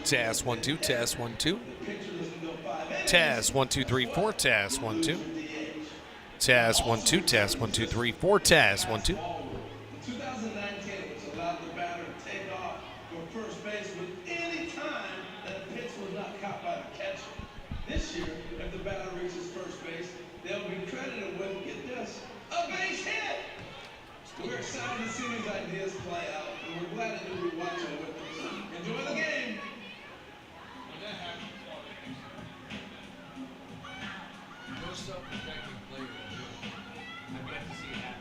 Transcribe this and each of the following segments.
Test 1 2, test 1 2. Test 1 2 3 4, test 1 2. Test 1 2, test 1 2 3 4, test 1 2. In 2019, it was allowed the batter to take off for first base with any time that the pitch was not caught by the catcher. This year, if the batter reaches first base, they'll be credited with, get this, a base hit. We're excited to see these ideas play out, and we're glad that you'll be watching with us. Enjoy the game.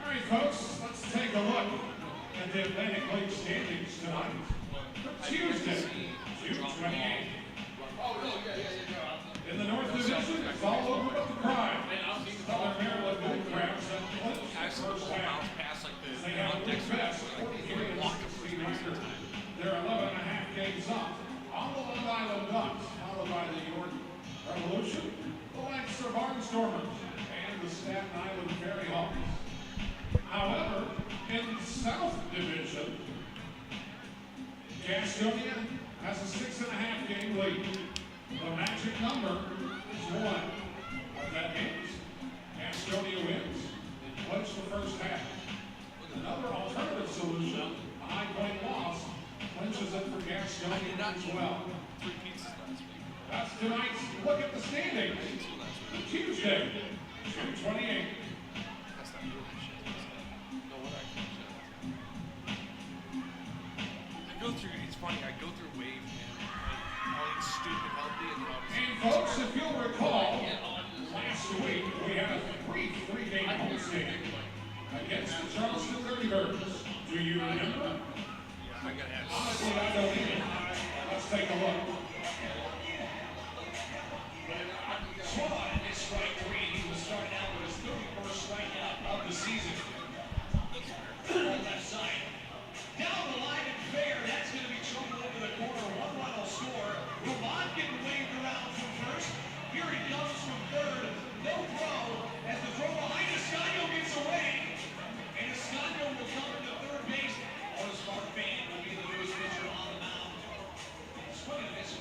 All right, folks, let's take a look at the Atlantic League standings tonight. Tuesday, June 28th. In the North Division, it's all over but the pride. Southern Maryland Blue Crabs have clinched the first half. They have the best 43 and 16 record. They're 11.5 games up on the Long Island Ducks, followed by the York Revolution, the Lancaster Barnstormers, and the Staten Island Ferry Hawks. However, in the South Division, Gastonia has a 6.5 game lead. The magic number is 1. What that means, Gastonia wins and clinch the first half. Another alternative solution, a high point loss, clinches it for Gastonia as well. That's tonight's look at the standings. Tuesday, June 28th. It's funny, I go through waves, man. All these stupid healthy and And folks, if you'll recall, last week we had a three-game homestand against the Charleston 30-Birds. Do you remember? Yeah, I gotta have Honestly, I don't either. Let's take a look. Swan is strike 3. He will start out with his 31st strikeout of the season. Left side. Down the line and fair. That's going to be trouble over the corner. 1 run will score. Mound getting waved around from first. Here he comes from third. No throw. As the throw behind Escanio gets away. And Escanio will come into third base. Otis Mark Fan will be the newest pitcher on the mound. Swing and miss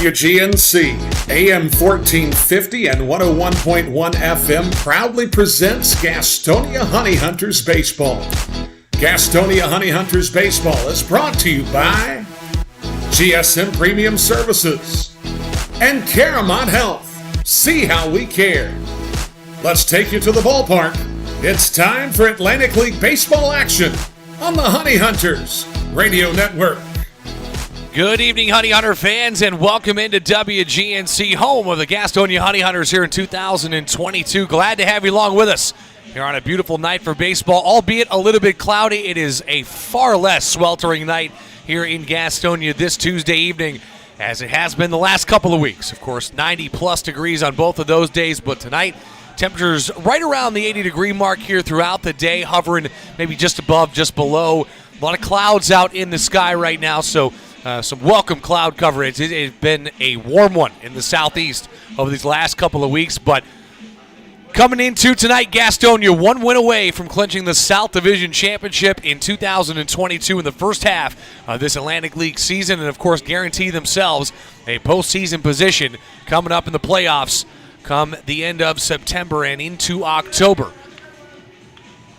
WGNC, AM 1450 and 101.1 FM proudly presents Gastonia Honey Hunters Baseball. Gastonia Honey Hunters Baseball is brought to you by GSM Premium Services and Caramont Health. See how we care. Let's take you to the ballpark. It's time for Atlantic League Baseball action on the Honey Hunters Radio Network. Good evening, Honey Hunter fans, and welcome into WGNC, home of the Gastonia Honey Hunters here in 2022. Glad to have you along with us here on a beautiful night for baseball, albeit a little bit cloudy. It is a far less sweltering night here in Gastonia this Tuesday evening, as it has been the last couple of weeks. Of course, 90-plus degrees on both of those days, but tonight, temperatures right around the 80-degree mark here throughout the day, hovering maybe just above, just below. A lot of clouds out in the sky right now, so some welcome cloud coverage. It has been a warm one in the southeast over these last couple of weeks, but coming into tonight, Gastonia 1 win away from clinching the South Division Championship in 2022 in the first half of this Atlantic League season, and of course guarantee themselves a postseason position coming up in the playoffs come the end of September and into October.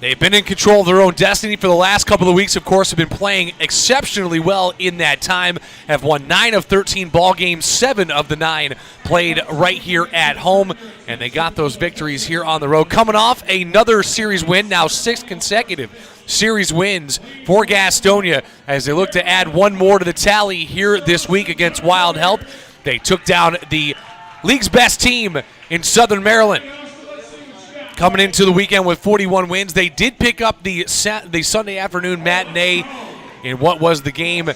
They've been in control of their own destiny for the last couple of weeks, of course, have been playing exceptionally well in that time, have won 9 of 13 ball games, 7 of the 9 played right here at home, and they got those victories here on the road. Coming off another series win, now 6 consecutive series wins for Gastonia as they look to add one more to the tally here this week against Wild Health. They took down the league's best team in Southern Maryland. Coming into the weekend with 41 wins, they did pick up the Sunday afternoon matinee in what was the game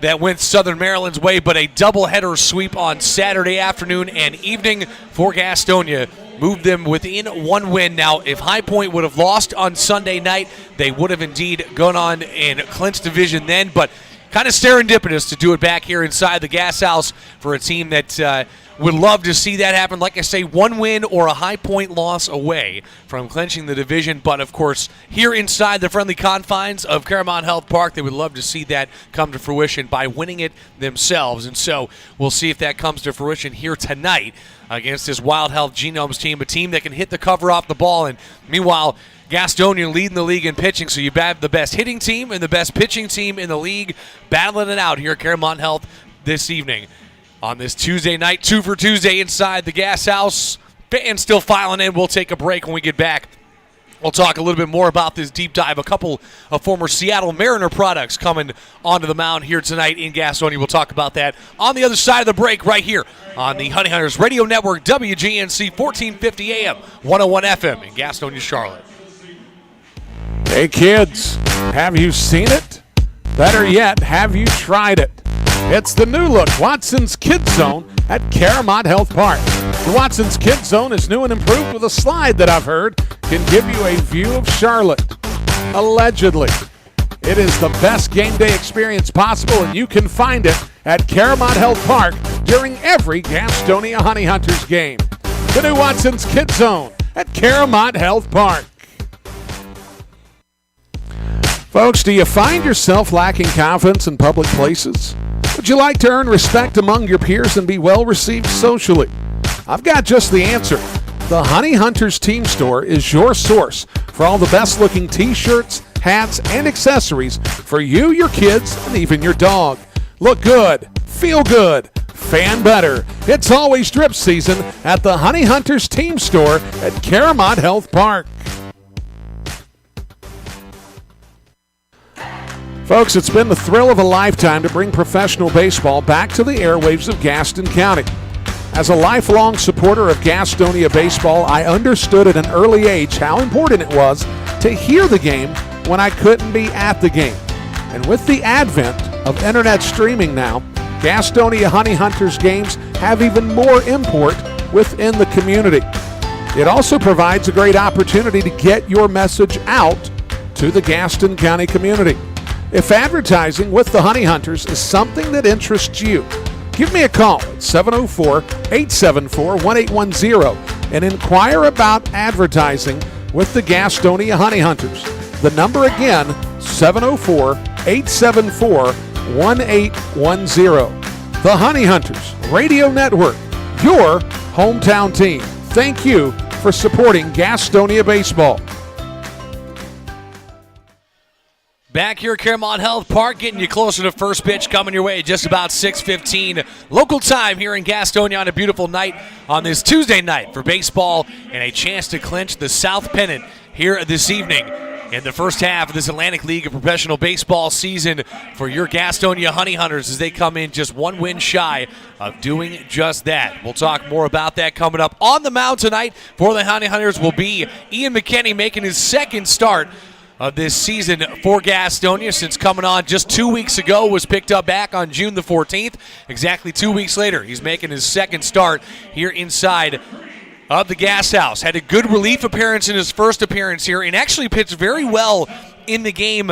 that went Southern Maryland's way, but a doubleheader sweep on Saturday afternoon and evening for Gastonia moved them within one win. Now, if High Point would have lost on Sunday night, they would have indeed gone on and clinched division then, but kind of serendipitous to do it back here inside the Gas House for a team that would love to see that happen. Like I say, one win or a High Point loss away from clinching the division. But, of course, here inside the friendly confines of Caramont Health Park, they would love to see that come to fruition by winning it themselves. And so we'll see if that comes to fruition here tonight against this Wild Health Genomes team, a team that can hit the cover off the ball. And meanwhile, Gastonia leading the league in pitching, so you have the best hitting team and the best pitching team in the league battling it out here at Caramont Health this evening. On this Tuesday night, 2 for Tuesday inside the Gas House. Fans still filing in. We'll take a break when we get back. We'll talk a little bit more about this deep dive. A couple of former Seattle Mariner products coming onto the mound here tonight in Gastonia. We'll talk about that on the other side of the break right here on the Honey Hunters Radio Network, WGNC 1450 AM, 101 FM in Gastonia, Charlotte. Hey kids, have you seen it? Better yet, have you tried it? It's the new look Watson's Kids Zone at Caramont Health Park. The Watson's Kids Zone is new and improved with a slide that I've heard can give you a view of Charlotte. Allegedly. It is the best game day experience possible, and you can find it at Caramont Health Park during every Gastonia Honey Hunters game. The new Watson's Kids Zone at Caramont Health Park. Folks, do you find yourself lacking confidence in public places? Would you like to earn respect among your peers and be well received socially? I've got just the answer. The Honey Hunters Team Store is your source for all the best looking t-shirts, hats, and accessories for you, your kids, and even your dog. Look good, feel good, fan better. It's always drip season at the Honey Hunters Team Store at Caramont Health Park. Folks, it's been the thrill of a lifetime to bring professional baseball back to the airwaves of Gaston County. As a lifelong supporter of Gastonia baseball, I understood at an early age how important it was to hear the game when I couldn't be at the game. And with the advent of internet streaming now, Gastonia Honey Hunters games have even more import within the community. It also provides a great opportunity to get your message out to the Gaston County community. If advertising with the Honey Hunters is something that interests you, give me a call at 704-874-1810 and inquire about advertising with the Gastonia Honey Hunters. The number again, 704-874-1810. The Honey Hunters Radio Network, your hometown team. Thank you for supporting Gastonia Baseball. Back here at Claremont Health Park, getting you closer to first pitch coming your way just about 6:15 local time here in Gastonia on a beautiful night on this Tuesday night for baseball and a chance to clinch the South Pennant here this evening in the first half of this Atlantic League of Professional Baseball season for your Gastonia Honey Hunters as they come in just one win shy of doing just that. We'll talk more about that coming up. On the mound tonight for the Honey Hunters will be Ian McKinney making his second start of this season for Gastonia since coming on just 2 weeks ago, was picked up back on June the 14th. Exactly 2 weeks later, he's making his second start here inside of the Gas House. Had a good relief appearance in his first appearance here and actually pitched very well in the game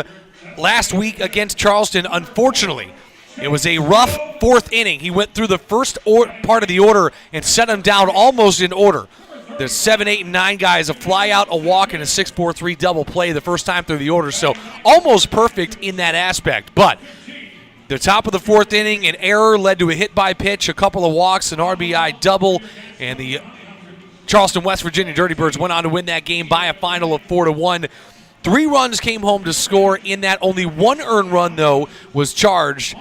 last week against Charleston. Unfortunately, it was a rough fourth inning. He went through the first part of the order and set him down almost in order. The 7, 8, and 9 guys, a fly out, a walk, and a 6-4-3 double play the first time through the order. So almost perfect in that aspect. But the top of the fourth inning, an error led to a hit by pitch, a couple of walks, an RBI double, and the Charleston, West Virginia Dirty Birds went on to win that game by a final of 4-1. 3 runs came home to score in that. Only 1 earned run, though, was charged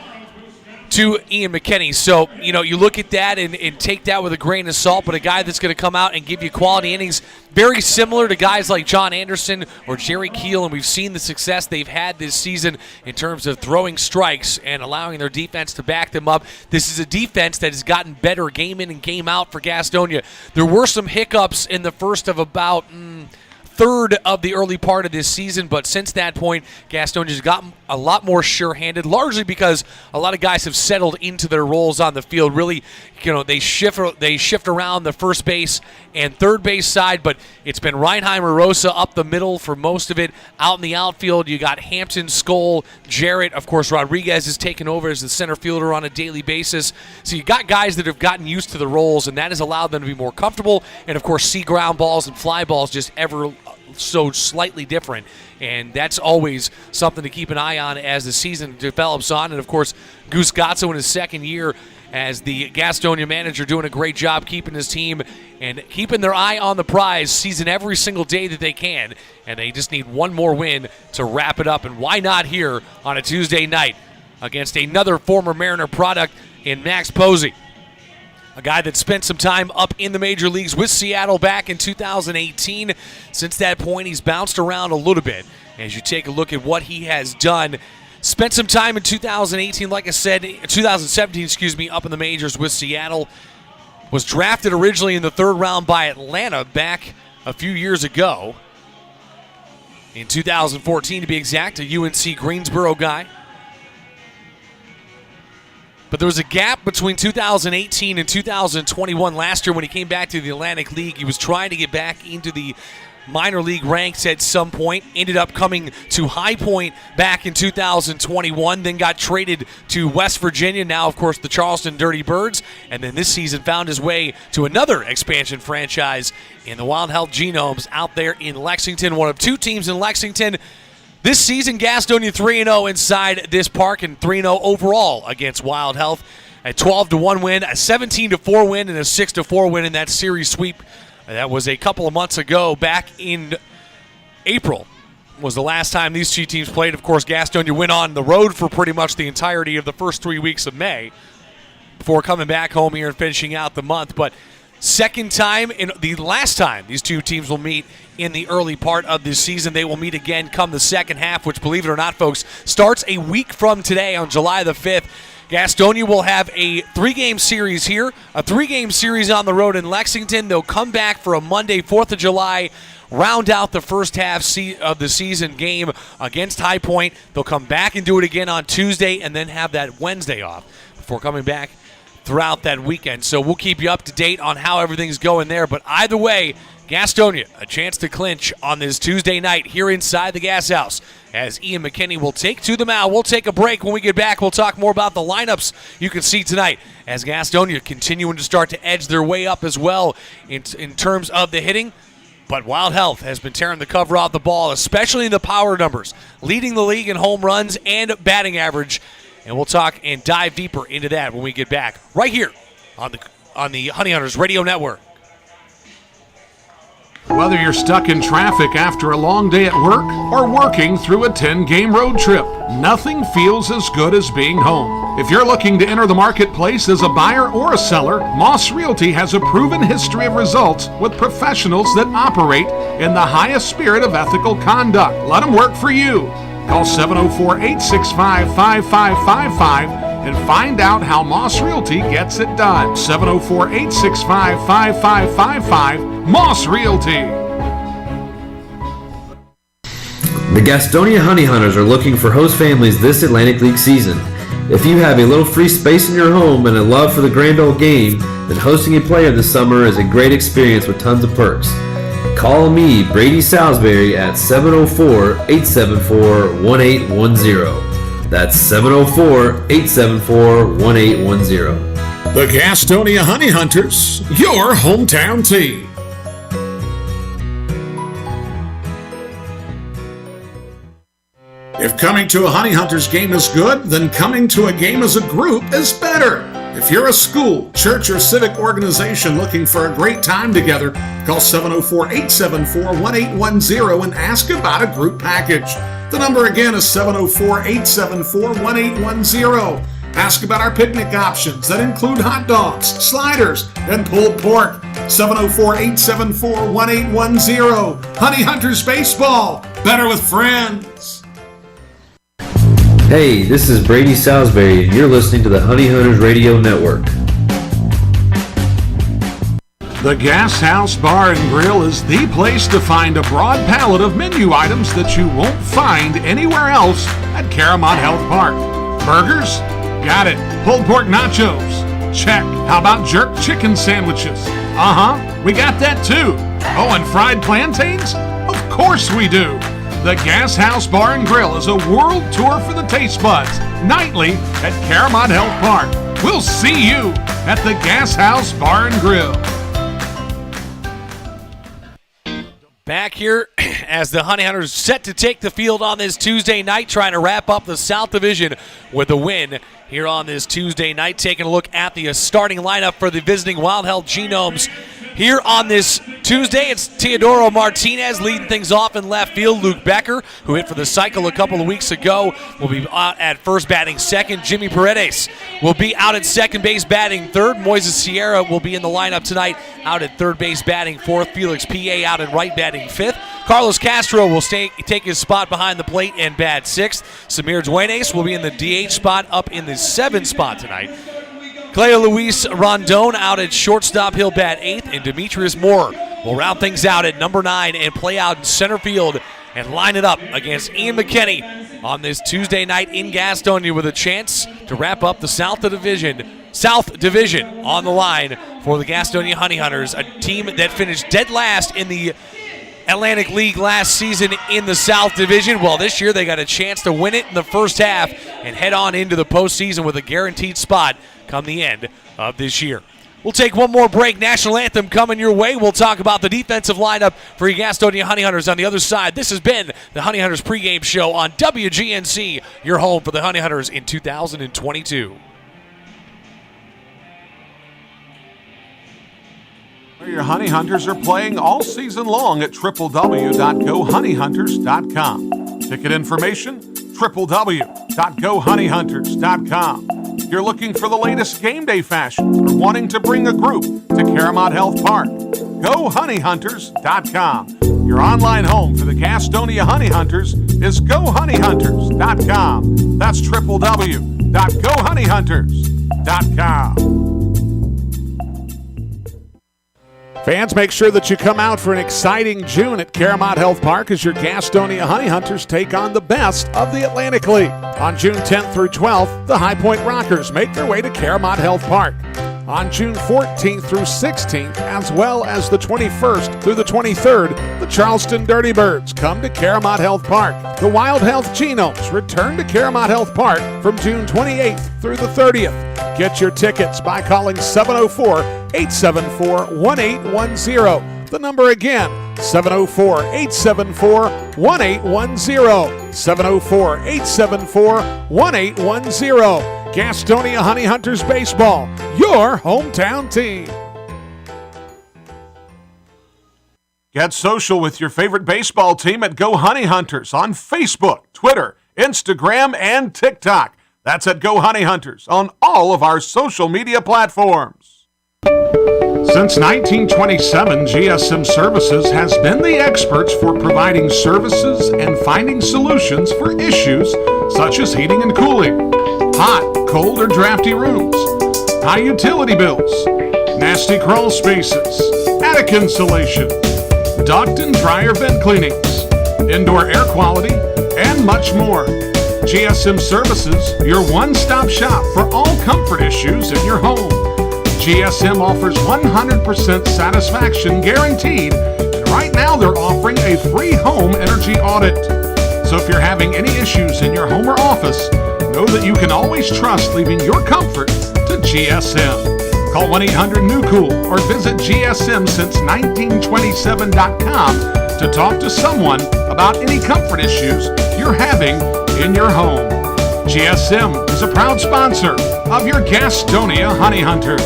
to Ian McKinney. So, you look at that and take that with a grain of salt, but a guy that's going to come out and give you quality innings, very similar to guys like John Anderson or Jerry Keel, and we've seen the success they've had this season in terms of throwing strikes and allowing their defense to back them up. This is a defense that has gotten better game in and game out for Gastonia. There were some hiccups in the first of about third of the early part of this season, but since that point, Gastonia's gotten a lot more sure-handed, largely because a lot of guys have settled into their roles on the field. Really, they shift around the first base and third base side, but it's been Reinheimer Rosa up the middle for most of it. Out in the outfield, you got Hampton, Skoll, Jarrett. Of course, Rodriguez is taking over as the center fielder on a daily basis. So you got guys that have gotten used to the roles, and that has allowed them to be more comfortable, and of course, see ground balls and fly balls just ever so slightly different, and that's always something to keep an eye on as the season develops on. And of course, Goose Gotzo in his second year as the Gastonia manager, doing a great job keeping his team and keeping their eye on the prize, seizing every single day that they can, and they just need one more win to wrap it up. And why not here on a Tuesday night against another former Mariner product in Max Posey, a guy that spent some time up in the major leagues with Seattle back in 2018. Since that point, he's bounced around a little bit. As you take a look at what he has done, spent some time in 2018, like I said, 2017, up in the majors with Seattle. Was drafted originally in the third round by Atlanta back a few years ago. In 2014, to be exact, a UNC Greensboro guy. But there was a gap between 2018 and 2021 last year when he came back to the Atlantic League. He was trying to get back into the minor league ranks at some point. Ended up coming to High Point back in 2021. Then got traded to West Virginia. Now, of course, the Charleston Dirty Birds. And then this season found his way to another expansion franchise in the Wild Health Genomes out there in Lexington. One of 2 teams in Lexington. This season, Gastonia 3-0 inside this park and 3-0 overall against Wild Health. A 12-1 win, a 17-4 win, and a 6-4 win in that series sweep. That was a couple of months ago, back in April was the last time these 2 teams played. Of course, Gastonia went on the road for pretty much the entirety of the first 3 weeks of May before coming back home here and finishing out the month. But second time and the last time these 2 teams will meet in the early part of this season. They will meet again come the second half, which, believe it or not, folks, starts a week from today on July the 5th. Gastonia will have a 3-game series here, a 3-game series on the road in Lexington. They'll come back for a Monday, 4th of July, round out the first half of the season game against High Point. They'll come back and do it again on Tuesday and then have that Wednesday off before coming back throughout that weekend. So we'll keep you up to date on how everything's going there. But either way, Gastonia, a chance to clinch on this Tuesday night here inside the Gas House as Ian McKinney will take to the mound. We'll take a break. When we get back, we'll talk more about the lineups you can see tonight as Gastonia continuing to start to edge their way up as well in terms of the hitting. But Wild Health has been tearing the cover off the ball, especially in the power numbers, leading the league in home runs and batting average. and we'll talk and dive deeper into that when we get back right here on the Honey Hunters Radio Network. Whether you're stuck in traffic after a long day at work or working through a 10-game road trip, nothing feels as good as being home. If you're looking to enter the marketplace as a buyer or a seller, Moss Realty has a proven history of results with professionals that operate in the highest spirit of ethical conduct. Let them work for you. Call 704-865-5555 and find out how Moss Realty gets it done. 704-865-5555, Moss Realty. The Gastonia Honey Hunters are looking for host families this Atlantic League season. If you have a little free space in your home and a love for the grand old game, then hosting a player this summer is a great experience with tons of perks. Call me, Brady Salisbury, at 704-874-1810. That's 704-874-1810. The Gastonia Honey Hunters, your hometown team. If coming to a Honey Hunters game is good, then coming to a game as a group is better. If you're a school, church, or civic organization looking for a great time together, call 704-874-1810 and ask about a group package. The number again is 704-874-1810. Ask about our picnic options that include hot dogs, sliders, and pulled pork. 704-874-1810. Honey Hunters Baseball. Better with friends. Hey, this is Brady Salisbury, and you're listening to the Honey Hunters Radio Network. The Gas House Bar and Grill is the place to find a broad palette of menu items that you won't find anywhere else at Caramont Health Park. Burgers? Got it. Pulled pork nachos? Check. How about jerk chicken sandwiches? We got that too. Oh, and fried plantains? Of course we do. The Gas House Bar and Grill is a world tour for the taste buds, nightly at Caramont Health Park. We'll see you at the Gas House Bar and Grill. Back here as the Honey Hunters set to take the field on this Tuesday night, trying to wrap up the South Division with a win here on this Tuesday night. Taking a look at the starting lineup for the visiting Wild Health Genomes. Here on this Tuesday, it's Teodoro Martinez leading things off in left field. Luke Becker, who hit for the cycle a couple of weeks ago, will be out at first batting second. Jimmy Paredes will be out at second base batting third. Moises Sierra will be in the lineup tonight out at third base batting fourth. Felix P.A. out at right batting fifth. Carlos Castro will take his spot behind the plate and bat sixth. Samir Duenes will be in the DH spot up in the seventh spot tonight. Cleo Luis Rondon out at shortstop, he'll bat eighth, and Demetrius Moore will round things out at number 9 and play out in center field and line it up against Ian McKinney on this Tuesday night in Gastonia with a chance to wrap up the South Division on the line for the Gastonia Honey Hunters, a team that finished dead last in the Atlantic League last season in the South Division. Well, this year they got a chance to win it in the first half and head on into the postseason with a guaranteed spot come the end of this year. We'll take one more break. National Anthem coming your way. We'll talk about the defensive lineup for your Gastonia Honey Hunters on the other side. This has been the Honey Hunters pregame show on WGNC, your home for the Honey Hunters in 2022. Your Honey Hunters are playing all season long at www.gohoneyhunters.com. Ticket information, www.gohoneyhunters.com. If you're looking for the latest game day fashion or wanting to bring a group to Caramont Health Park, gohoneyhunters.com. Your online home for the Gastonia Honey Hunters is gohoneyhunters.com. That's www.gohoneyhunters.com. Fans, make sure that you come out for an exciting June at Caramont Health Park as your Gastonia Honey Hunters take on the best of the Atlantic League. On June 10th through 12th, the High Point Rockers make their way to Caramont Health Park. On June 14th through 16th, as well as the 21st through the 23rd, the Charleston Dirty Birds come to Caramont Health Park. The Wild Health Genomes return to Caramont Health Park from June 28th through the 30th. Get your tickets by calling 704-874-1810. The number again, 704-874-1810. 704-874-1810. Gastonia Honey Hunters Baseball, your hometown team. Get social with your favorite baseball team at Go Honey Hunters on Facebook, Twitter, Instagram, and TikTok. That's at Go Honey Hunters on all of our social media platforms. Since 1927, GSM Services has been the experts for providing services and finding solutions for issues such as heating and cooling, hot, cold, or drafty rooms, high utility bills, nasty crawl spaces, attic insulation, duct and dryer vent cleanings, indoor air quality, and much more. GSM Services, your one-stop shop for all comfort issues in your home. GSM offers 100% satisfaction guaranteed, and right now they're offering a free home energy audit. So if you're having any issues in your home or office, know that you can always trust leaving your comfort to GSM. Call 1-800-NEW-COOL or visit GSM-since-1927.com to talk to someone about any comfort issues you're having in your home. GSM is a proud sponsor of your Gastonia Honey Hunters.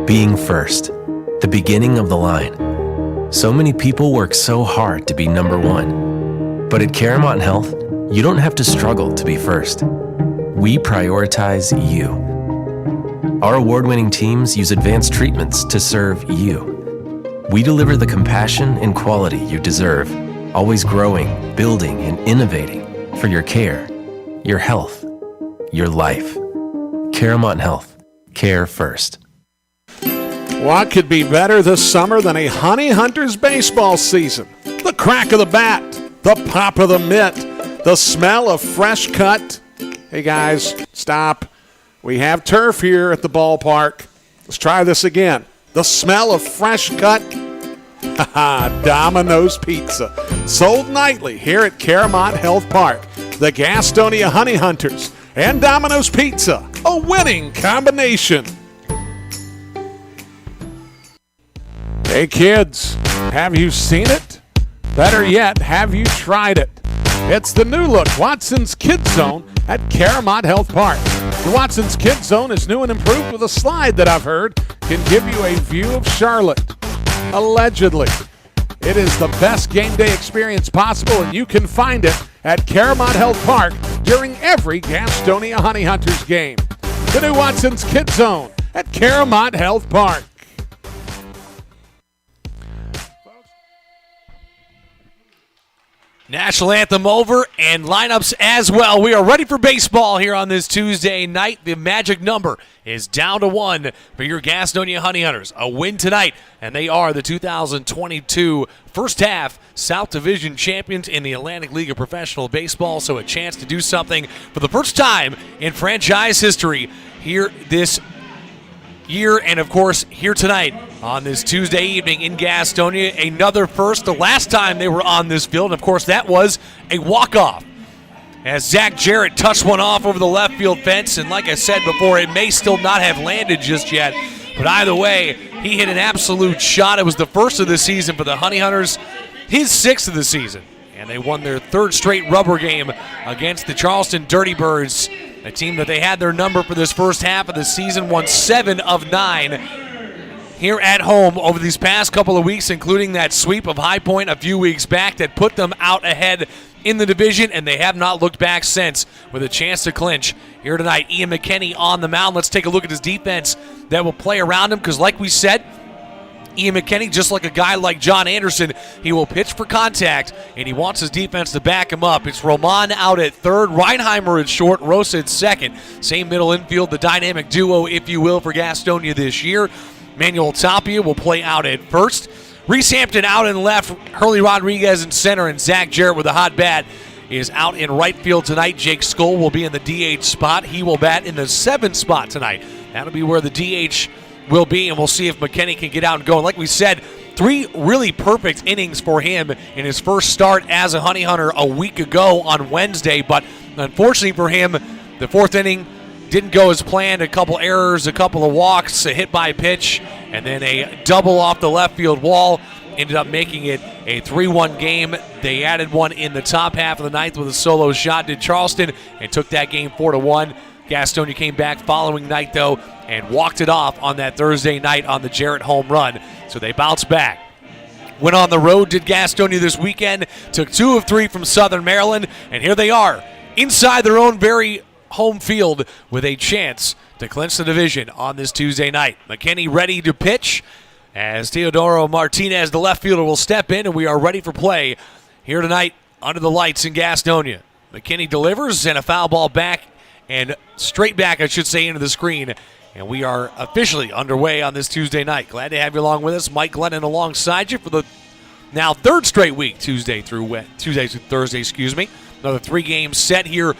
Being first, the beginning of the line. So many people work so hard to be number one. But at Caramont Health, you don't have to struggle to be first. We prioritize you. Our award-winning teams use advanced treatments to serve you. We deliver the compassion and quality you deserve, always growing, building, and innovating for your care, your health, your life. Caramont Health. Care first. What could be better this summer than a Honey Hunters baseball season? The crack of the bat, the pop of the mitt, the smell of fresh cut. Hey guys, stop. We have turf here at the ballpark. Let's try this again. The smell of fresh cut. Domino's Pizza. Sold nightly here at Caramont Health Park. The Gastonia Honey Hunters and Domino's Pizza. A winning combination. Hey kids, have you seen it? Better yet, have you tried it? It's the new look Watson's Kids Zone at Caramont Health Park. The Watson's Kids Zone is new and improved with a slide that I've heard can give you a view of Charlotte. Allegedly. It is the best game day experience possible, and you can find it at Caramont Health Park during every Gastonia Honey Hunters game. The new Watson's Kids Zone at Caramont Health Park. National anthem over and lineups as well. We are ready for baseball here on this Tuesday night. The magic number is down to 1 for your Gastonia Honey Hunters. A win tonight, and they are the 2022 first half South Division champions in the Atlantic League of Professional Baseball. So a chance to do something for the first time in franchise history here this year, and of course here tonight on this Tuesday evening in Gastonia. Another first. The last time they were on this field, and of course that was a walk-off as Zach Jarrett touched one off over the left field fence, and like I said before, it may still not have landed just yet, but either way, he hit an absolute shot. It was the first of the season for the Honey Hunters, his 6th of the season, and they won their 3rd straight rubber game against the Charleston Dirty Birds, a team that they had their number for this first half of the season, won 7 of 9 here at home over these past couple of weeks, including that sweep of High Point a few weeks back that put them out ahead in the division, and they have not looked back since with a chance to clinch here tonight. Ian McKinney on the mound. Let's take a look at his defense that will play around him, because like we said, Ian McKinney, just like a guy like John Anderson, he will pitch for contact, and he wants his defense to back him up. It's Roman out at third, Reinheimer at short, Rosa at second. Same middle infield, the dynamic duo, if you will, for Gastonia this year. Manuel Tapia will play out at first. Reese Hampton out in left, Hurley Rodriguez in center, and Zach Jarrett with a hot bat is out in right field tonight. Jake Skoll will be in the DH spot. He will bat in the 7th spot tonight. That'll be where the DH will be, and we'll see if McKinney can get out and go. And like we said, 3 really perfect innings for him in his first start as a Honey Hunter a week ago on Wednesday, but unfortunately for him, the 4th inning didn't go as planned. A couple errors, a couple of walks, a hit by pitch, and then a double off the left field wall. Ended up making it a 3-1 game. They added one in the top half of the ninth with a solo shot, did Charleston, and took that game 4-1. Gastonia came back following night, though, and walked it off on that Thursday night on the Jarrett home run. So they bounced back. Went on the road, did Gastonia this weekend, took 2 of 3 from Southern Maryland, and here they are, inside their own very home field with a chance to clinch the division on this Tuesday night. McKinney ready to pitch as Teodoro Martinez, the left fielder, will step in, and we are ready for play here tonight under the lights in Gastonia. McKinney delivers, and a foul ball back, and straight back, I should say, into the screen. And we are officially underway on this Tuesday night. Glad to have you along with us. Mike Glennon alongside you for the now third straight week, Tuesday through Thursday, Another 3-game set here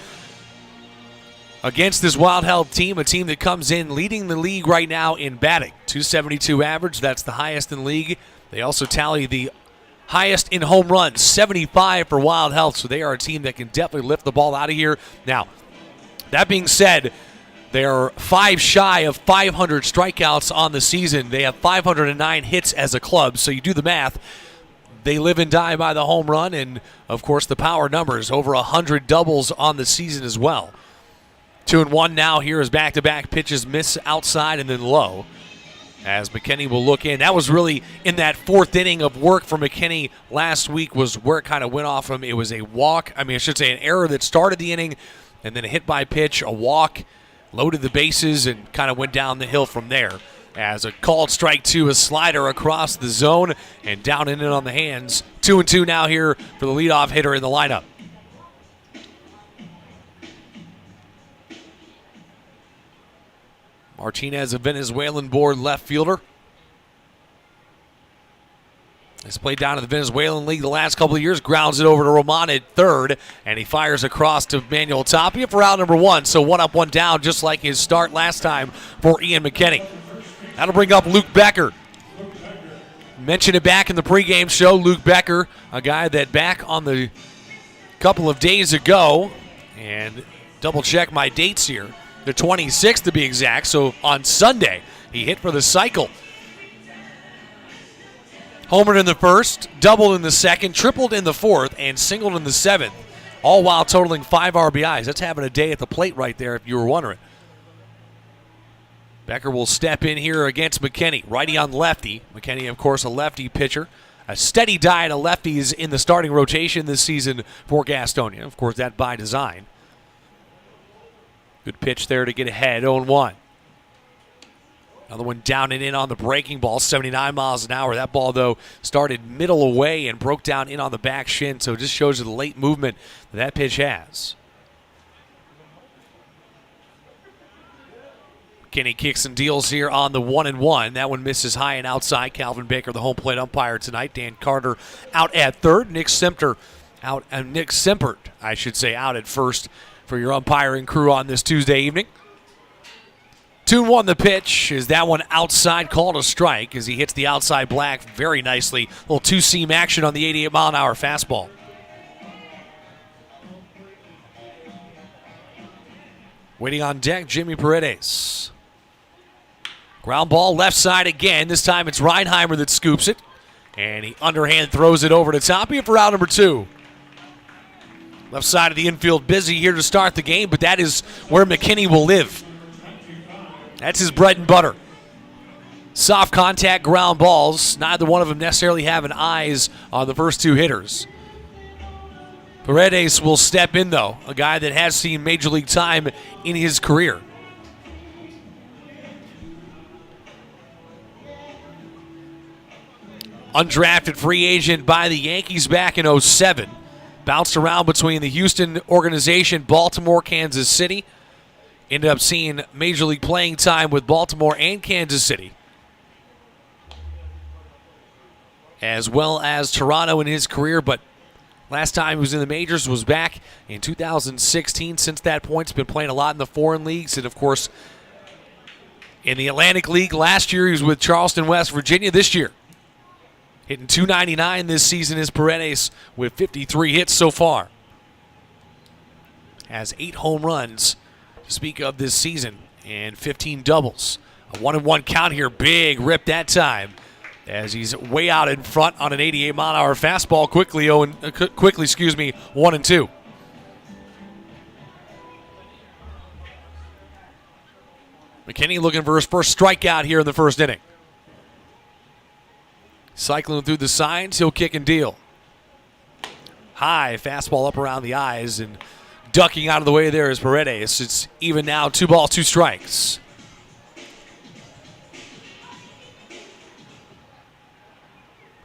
against this Wild Health team, a team that comes in leading the league right now in batting. 272 average, that's the highest in the league. They also tally the highest in home runs, 75 for Wild Health, so they are a team that can definitely lift the ball out of here. Now, that being said, they are 5 shy of 500 strikeouts on the season. They have 509 hits as a club, so you do the math. They live and die by the home run, and, of course, the power numbers, over 100 doubles on the season as well. 2-1 now here as back-to-back pitches miss outside and then low as McKinney will look in. That was really in that 4th inning of work for McKinney last week was where it kind of went off him. It was a walk. I should say an error that started the inning, and then a hit by pitch, a walk, loaded the bases, and kind of went down the hill from there. As a called strike 2, a slider across the zone and down in it on the hands. 2-2 now here for the leadoff hitter in the lineup. Martinez, a Venezuelan-born left fielder. He's played down in the Venezuelan League the last couple of years, grounds it over to Roman at third, and he fires across to Manuel Tapia for out number 1. So 1 up, 1 down, just like his start last time for Ian McKinney. That'll bring up Luke Becker. Mentioned it back in the pregame show. Luke Becker, a guy that back on the couple of days ago, and double check my dates here, the 26th to be exact, so on Sunday, he hit for the cycle. Homered in the first, doubled in the second, tripled in the fourth, and singled in the 7th, all while totaling 5 RBIs. That's having a day at the plate right there, if you were wondering. Becker will step in here against McKinney, righty on lefty. McKinney, of course, a lefty pitcher. A steady diet of lefties in the starting rotation this season for Gastonia. Of course, that by design. Good pitch there to get ahead, 0-1. Another one down and in on the breaking ball, 79 miles an hour. That ball, though, started middle away and broke down in on the back shin, so it just shows you the late movement that pitch has. McKinney kicks and deals here on the 1-1. That one misses high and outside. Calvin Baker, the home plate umpire tonight. Dan Carter out at third. Nick Sempert, out at first for your umpiring crew on this Tuesday evening. 2-1 the pitch. Is that one outside, called a strike as he hits the outside black very nicely. A little two-seam action on the 88-mile-an-hour fastball. Waiting on deck, Jimmy Paredes. Ground ball left side again. This time it's Reinheimer that scoops it. And he underhand throws it over to Tapia for out number 2. Left side of the infield busy here to start the game, but that is where McKinney will live. That's his bread and butter. Soft contact ground balls. Neither one of them necessarily having eyes on the first 2 hitters. Paredes will step in, though, a guy that has seen Major League time in his career. Undrafted free agent by the Yankees back in 2007. Bounced around between the Houston organization, Baltimore, Kansas City. Ended up seeing Major League playing time with Baltimore and Kansas City, as well as Toronto in his career, but last time he was in the majors was back in 2016. Since that point, he's been playing a lot in the foreign leagues, and of course, in the Atlantic League last year, he was with Charleston, West Virginia. This year, hitting .299 this season is Paredes with 53 hits so far. Has 8 home runs to speak of this season and 15 doubles. A 1-1 count here. Big rip that time as he's way out in front on an 88-mile-an-hour fastball. Quickly 1-2. McKinney looking for his first strikeout here in the first inning. Cycling through the signs, he'll kick and deal. High fastball up around the eyes, and ducking out of the way there is Paredes. It's even now, 2 balls, 2 strikes.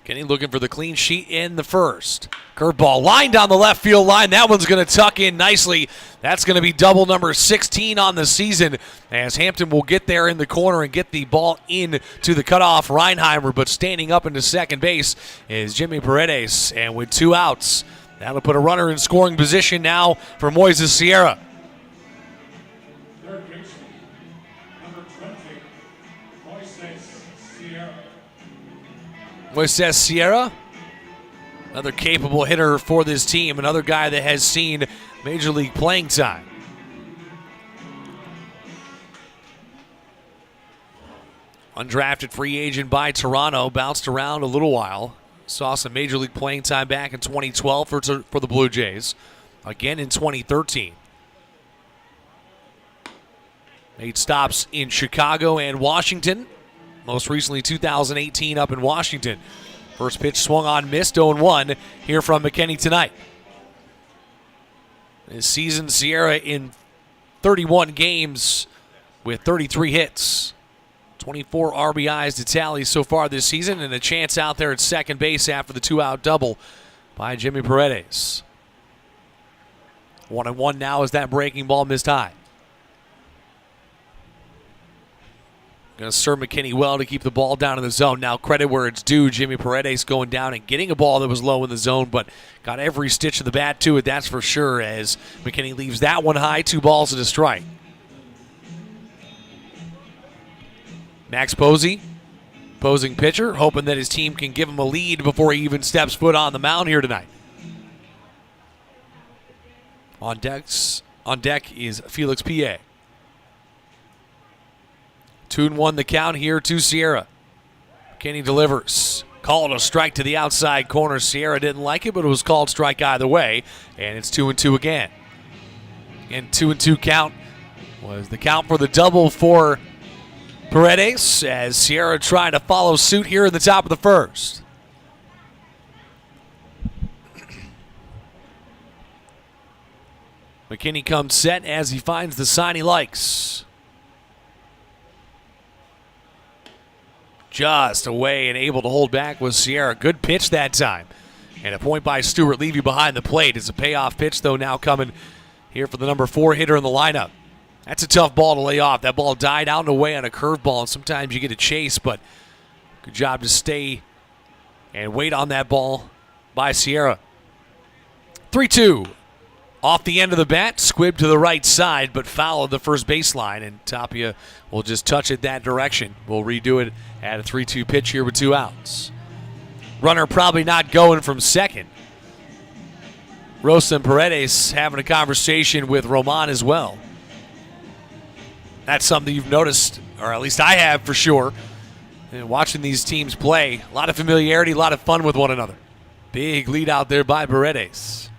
Kenny looking for the clean sheet in the first. Curveball line down the left field line. That one's going to tuck in nicely. That's going to be double number 16 on the season as Hampton will get there in the corner and get the ball in to the cutoff Reinheimer. But standing up into second base is Jimmy Paredes. And with 2 outs, that'll put a runner in scoring position now for Moises Sierra. Third baseman, number 20, Moises Sierra. Moises Sierra, another capable hitter for this team, another guy that has seen Major League playing time. Undrafted free agent by Toronto, bounced around a little while. Saw some Major League playing time back in 2012 for the Blue Jays. Again in 2013. Made stops in Chicago and Washington. Most recently 2018 up in Washington. First pitch swung on, missed, 0-1 here from McKinney tonight. This season, Sierra in 31 games with 33 hits. 24 RBIs to tally so far this season, and a chance out there at second base after the 2-out double by Jimmy Paredes. 1-1 now as that breaking ball missed high. Going to serve McKinney well to keep the ball down in the zone. Now credit where it's due. Jimmy Paredes going down and getting a ball that was low in the zone, but got every stitch of the bat to it, that's for sure, as McKinney leaves that one high, 2 balls and a strike. Max Posey, posing pitcher, hoping that his team can give him a lead before he even steps foot on the mound here tonight. On deck is Felix P.A. 2-1 the count here to Sierra. McKinney delivers. Called a strike to the outside corner. Sierra didn't like it, but it was called strike either way, and it's 2-2 again. And 2-2 count was the count for the double for Paredes as Sierra trying to follow suit here in the top of the first. McKinney comes set as he finds the sign he likes. Just away and able to hold back was Sierra. Good pitch that time. And a point by Stewart Levy behind the plate. It's a payoff pitch, though, now coming here for the number 4 hitter in the lineup. That's a tough ball to lay off. That ball died out and away on a curveball, and sometimes you get a chase, but good job to stay and wait on that ball by Sierra. 3-2. Off the end of the bat, squibbed to the right side, but fouled the first baseline, and Tapia will just touch it that direction. We'll redo it at a 3-2 pitch here with 2 outs. Runner probably not going from second. Rosa and Paredes having a conversation with Roman as well. That's something you've noticed, or at least I have for sure, and watching these teams play. A lot of familiarity, a lot of fun with one another. Big lead out there by Paredes.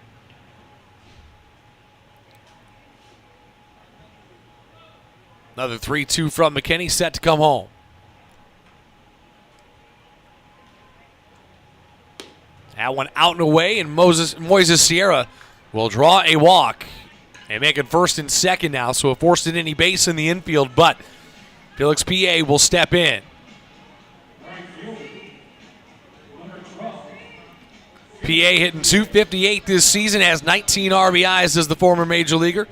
Another 3-2 from McKinney, set to come home. That one out and away, and Moises Sierra will draw a walk. And make it first and second now, so a forced at any base in the infield, but Felix P.A. will step in. P.A. hitting .258 this season, has 19 RBIs as the former major leaguer.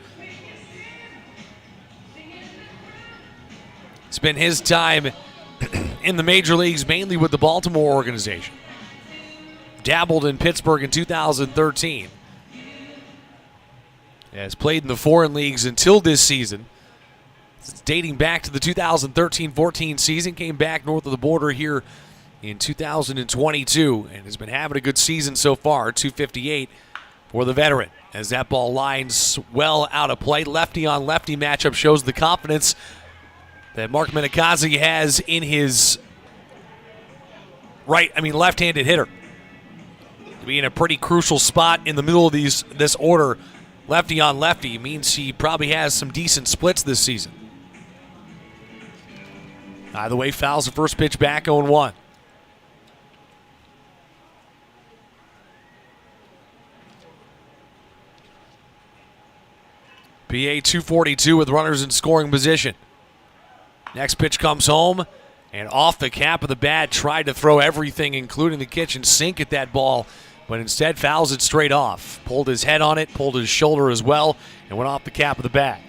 It's been his time in the major leagues, mainly with the Baltimore organization. Dabbled in Pittsburgh in 2013. Has played in the foreign leagues until this season. It's dating back to the 2013-14 season. Came back north of the border here in 2022 and has been having a good season so far. .258 for the veteran as that ball lines well out of play. Lefty on lefty matchup shows the confidence that Mark Minikazi has in his left-handed hitter. To be in a pretty crucial spot in the middle of this order, lefty on lefty, means he probably has some decent splits this season. Either way, fouls the first pitch back, 0-1. PA 242 with runners in scoring position. Next pitch comes home, and off the cap of the bat, tried to throw everything, including the kitchen sink at that ball, but instead fouls it straight off. Pulled his head on it, pulled his shoulder as well, and went off the cap of the bat.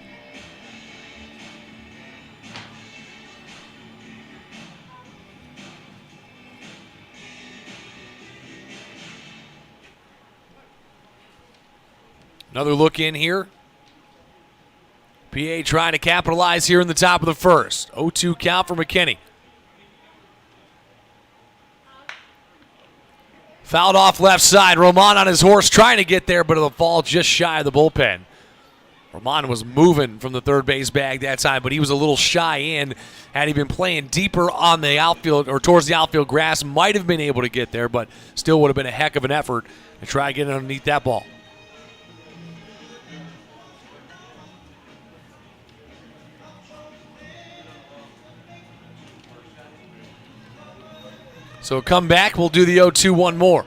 Another look in here. PA trying to capitalize here in the top of the first. 0-2 count for McKinney. Fouled off left side. Roman on his horse trying to get there, but it'll fall just shy of the bullpen. Roman was moving from the third base bag that time, but he was a little shy in. Had he been playing deeper on the outfield or towards the outfield grass, might have been able to get there, but still would have been a heck of an effort to try getting underneath that ball. So come back, we'll do the 0-2 one more.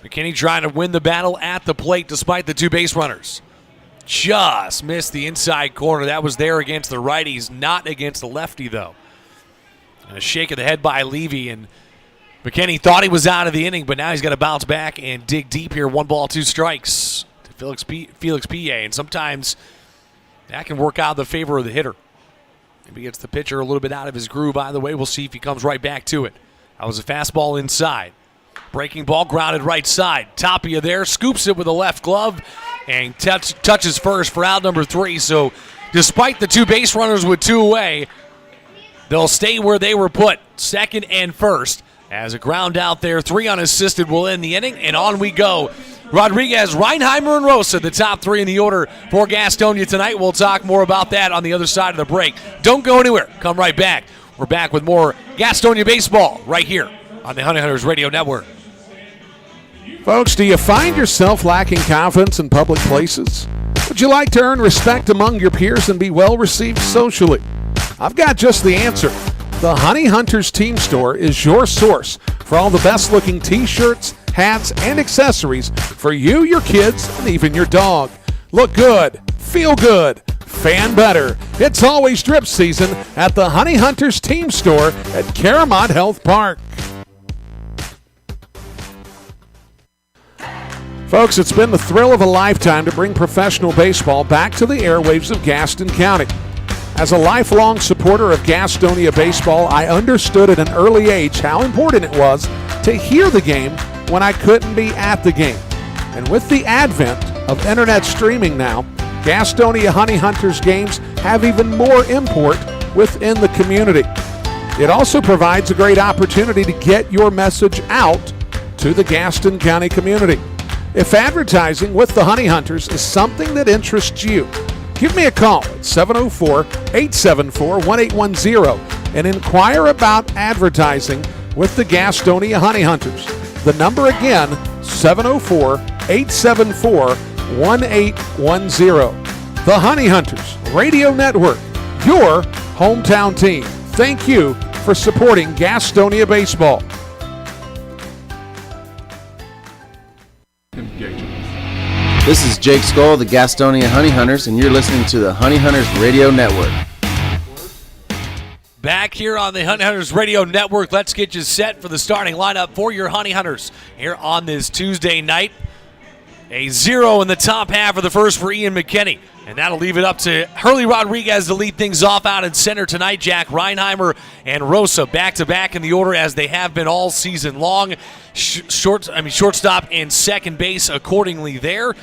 McKinney trying to win the battle at the plate despite the two base runners. Just missed the inside corner. That was there against the righties, not against the lefty, though. And a shake of the head by Levy, and McKinney thought he was out of the inning, but now he's got to bounce back and dig deep here. 1 ball, 2 strikes. Felix PA, and sometimes that can work out in the favor of the hitter. Maybe gets the pitcher a little bit out of his groove. Either way, we'll see if he comes right back to it. That was a fastball inside. Breaking ball grounded right side. Tapia there, scoops it with a left glove, and touches first for out number 3. So despite the two base runners with 2 away, they'll stay where they were put, second and first. As a ground out there, 3 unassisted will end the inning, and on we go. Rodriguez, Reinheimer, and Rosa, the top 3 in the order for Gastonia tonight. We'll talk more about that on the other side of the break. Don't go anywhere. Come right back. We're back with more Gastonia baseball right here on the Honey Hunters Radio Network. Folks, do you find yourself lacking confidence in public places? Would you like to earn respect among your peers and be well received socially? I've got just the answer. The Honey Hunters Team Store is your source for all the best-looking t-shirts, hats, and accessories for you, your kids, and even your dog. Look good, feel good, fan better. It's always drip season at the Honey Hunters Team Store at Caramont Health Park. Folks, it's been the thrill of a lifetime to bring professional baseball back to the airwaves of Gaston County. As a lifelong supporter of Gastonia baseball, I understood at an early age how important it was to hear the game when I couldn't be at the game. And with the advent of internet streaming now, Gastonia Honey Hunters games have even more import within the community. It also provides a great opportunity to get your message out to the Gaston County community. If advertising with the Honey Hunters is something that interests you, give me a call at 704-874-1810 and inquire about advertising with the Gastonia Honey Hunters. The number again, 704-874-1810. The Honey Hunters Radio Network, your hometown team. Thank you for supporting Gastonia baseball. This is Jake Skoll, the Gastonia Honey Hunters, and you're listening to the Honey Hunters Radio Network. Back here on the Honey Hunters Radio Network, let's get you set for the starting lineup for your Honey Hunters here on this Tuesday night. A 0 in the top half of the first for Ian McKinney, and that'll leave it up to Hurley Rodriguez to lead things off out in center tonight. Jack Reinheimer and Rosa back-to-back in the order as they have been all season long. Shortstop and second base accordingly there.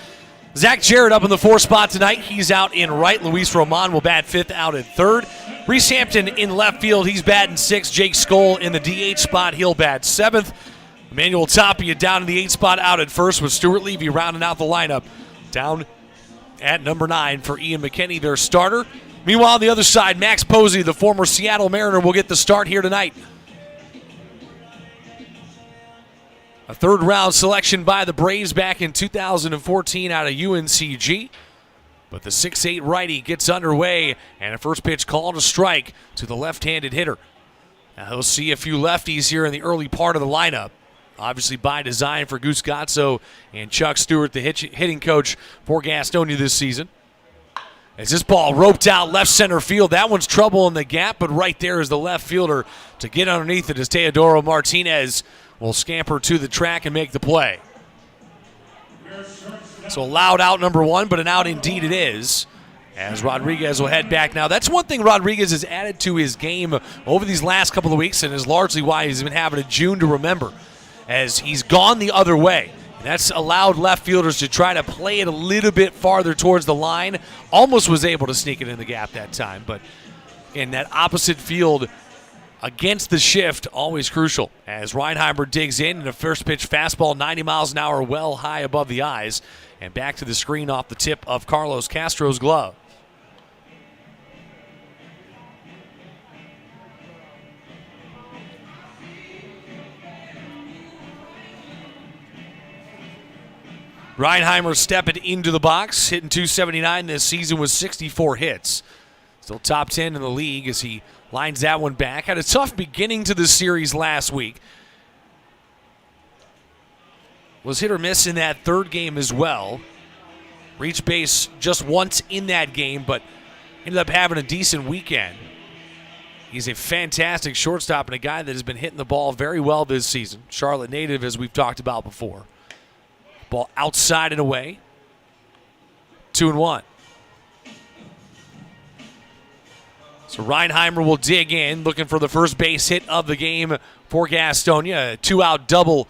Zach Jarrett up in the 4th spot tonight. He's out in right. Luis Roman will bat 5th out at 3rd. Reese Hampton in left field. He's batting 6th. Jake Skoll in the DH spot. He'll bat 7th. Emmanuel Tapia down in the 8 spot out at first with Stuart Levy rounding out the lineup. Down at number 9 for Ian McKinney, their starter. Meanwhile, on the other side, Max Posey, the former Seattle Mariner, will get the start here tonight. A third-round selection by the Braves back in 2014 out of UNCG. But the 6'8 righty gets underway, and a first pitch called a strike to the left-handed hitter. Now he'll see a few lefties here in the early part of the lineup. Obviously by design for Goose Gotso and Chuck Stewart, the hitting coach for Gastonia this season. As this ball roped out left center field, that one's trouble in the gap, but right there is the left fielder to get underneath it as Teodoro Martinez will scamper to the track and make the play. So a loud out number 1, but an out indeed it is, as Rodriguez will head back now. That's one thing Rodriguez has added to his game over these last couple of weeks, and is largely why he's been having a June to remember, as he's gone the other way. That's allowed left fielders to try to play it a little bit farther towards the line. Almost was able to sneak it in the gap that time, but in that opposite field against the shift, always crucial. As Reinheimer digs in, and a first pitch fastball 90 miles an hour well high above the eyes, and back to the screen off the tip of Carlos Castro's glove. Reinheimer stepping into the box, hitting .279 this season with 64 hits. Still top 10 in the league as he lines that one back. Had a tough beginning to the series last week. Was hit or miss in that third game as well. Reached base just once in that game, but ended up having a decent weekend. He's a fantastic shortstop and a guy that has been hitting the ball very well this season. Charlotte native, as we've talked about before. Ball outside and away. 2-1. So Reinheimer will dig in, looking for the first base hit of the game for Gastonia. A 2-out double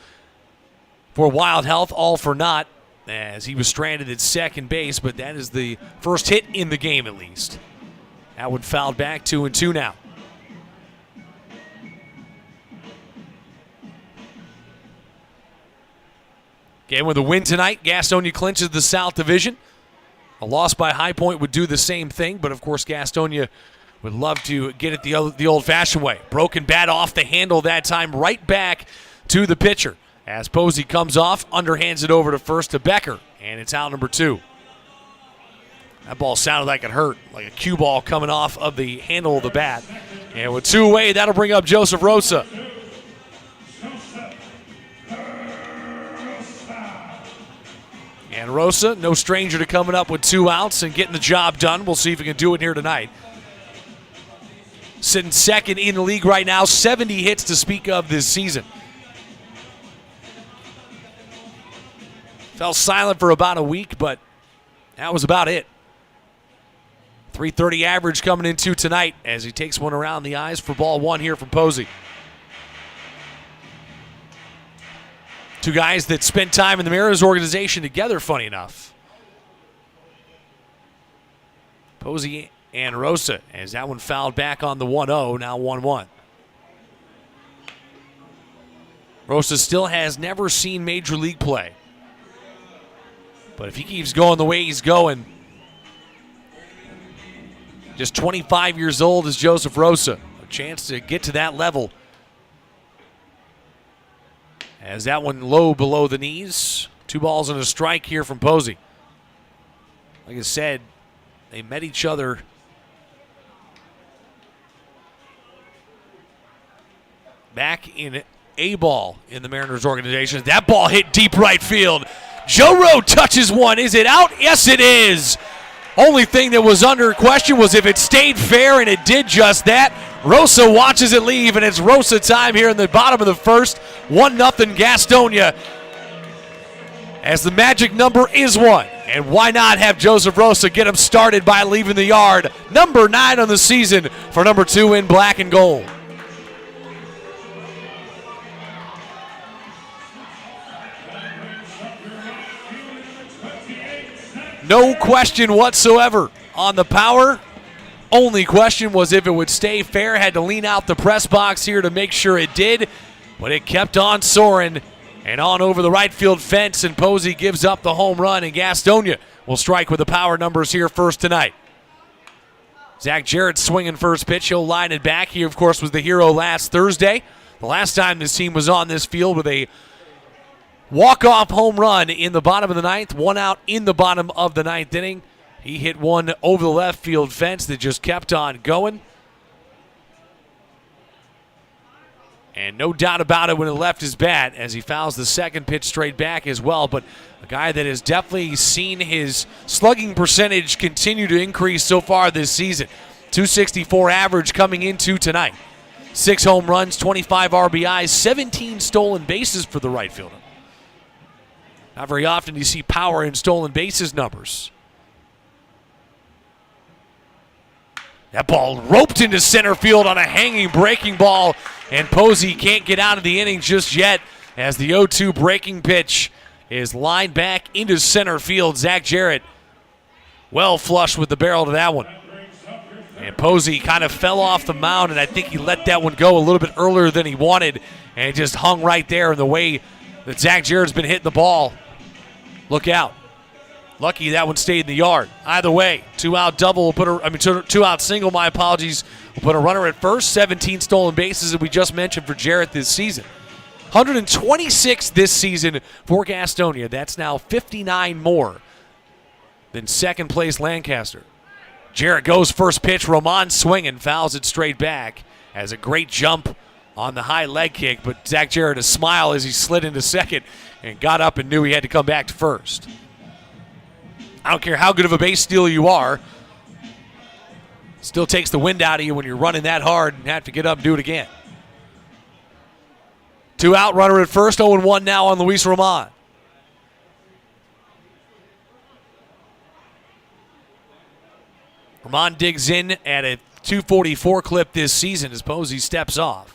for Wild Health, all for naught, as he was stranded at second base, but that is the first hit in the game at least. That one fouled back, 2-2 now. Again, with a win tonight, Gastonia clinches the South Division. A loss by High Point would do the same thing, but of course Gastonia would love to get it the old-fashioned way. Broken bat off the handle that time, right back to the pitcher. As Posey comes off, underhands it over to first to Becker, and it's out number 2. That ball sounded like it hurt, like a cue ball coming off of the handle of the bat. And with 2 away, that'll bring up Joseph Rosa. And Rosa, no stranger to coming up with 2 outs and getting the job done. We'll see if he can do it here tonight. Sitting second in the league right now, 70 hits to speak of this season. Fell silent for about a week, but that was about it. .330 average coming into tonight as he takes one around the eyes for ball 1 here from Posey. 2 guys that spent time in the Mariners organization together, funny enough. Posey and Rosa, as that one fouled back on the 1-0, now 1-1. Rosa still has never seen Major League play. But if he keeps going the way he's going, just 25 years old is Joseph Rosa. A chance to get to that level. As that one low below the knees. 2 balls and a strike here from Posey. Like I said, they met each other back in A-ball in the Mariners organization. That ball hit deep right field. Joe Rowe touches one. Is it out? Yes, it is. Only thing that was under question was if it stayed fair, and it did just that. Rosa watches it leave, and it's Rosa time here in the bottom of the first. 1-0 Gastonia, as the magic number is 1. And why not have Joseph Rosa get him started by leaving the yard? Number 9 on the season for number 2 in black and gold. No question whatsoever on the power. Only question was if it would stay fair. Had to lean out the press box here to make sure it did. But it kept on soaring And on over the right field fence, and Posey gives up the home run, and Gastonia will strike with the power numbers here first tonight. Zach Jarrett swinging first pitch. He'll line it back. He, of course, was the hero last Thursday. The last time this team was on this field with a walk-off home run in the bottom of the ninth, one out in the bottom of the ninth inning. He hit one over the left field fence that just kept on going. And no doubt about it when it left his bat as he fouls the second pitch straight back as well. But a guy that has definitely seen his slugging percentage continue to increase so far this season. 264 average coming into tonight. 6 home runs, 25 RBIs, 17 stolen bases for the right fielder. Not very often do you see power in stolen bases numbers. That ball roped into center field on a hanging breaking ball, and Posey can't get out of the inning just yet as the 0-2 breaking pitch is lined back into center field. Zach Jarrett well flush with the barrel to that one. And Posey kind of fell off the mound, and I think he let that one go a little bit earlier than he wanted, and it just hung right there in the way that Zach Jarrett's been hitting the ball. Look out. Lucky that one stayed in the yard. Either way, 2-out double, two-out single, my apologies. We'll put a runner at first. 17 stolen bases that we just mentioned for Jarrett this season. 126 this season for Gastonia. That's now 59 more than second place Lancaster. Jarrett goes first pitch. Roman swinging, fouls it straight back. Has a great jump on the high leg kick, but Zach Jarrett a smile as he slid into second and got up and knew he had to come back to first. I don't care how good of a base stealer you are. Still takes the wind out of you when you're running that hard and have to get up and do it again. 2-out, runner at first, 0-1 now on Luis Roman. Roman digs in at a 244 clip this season as Posey steps off.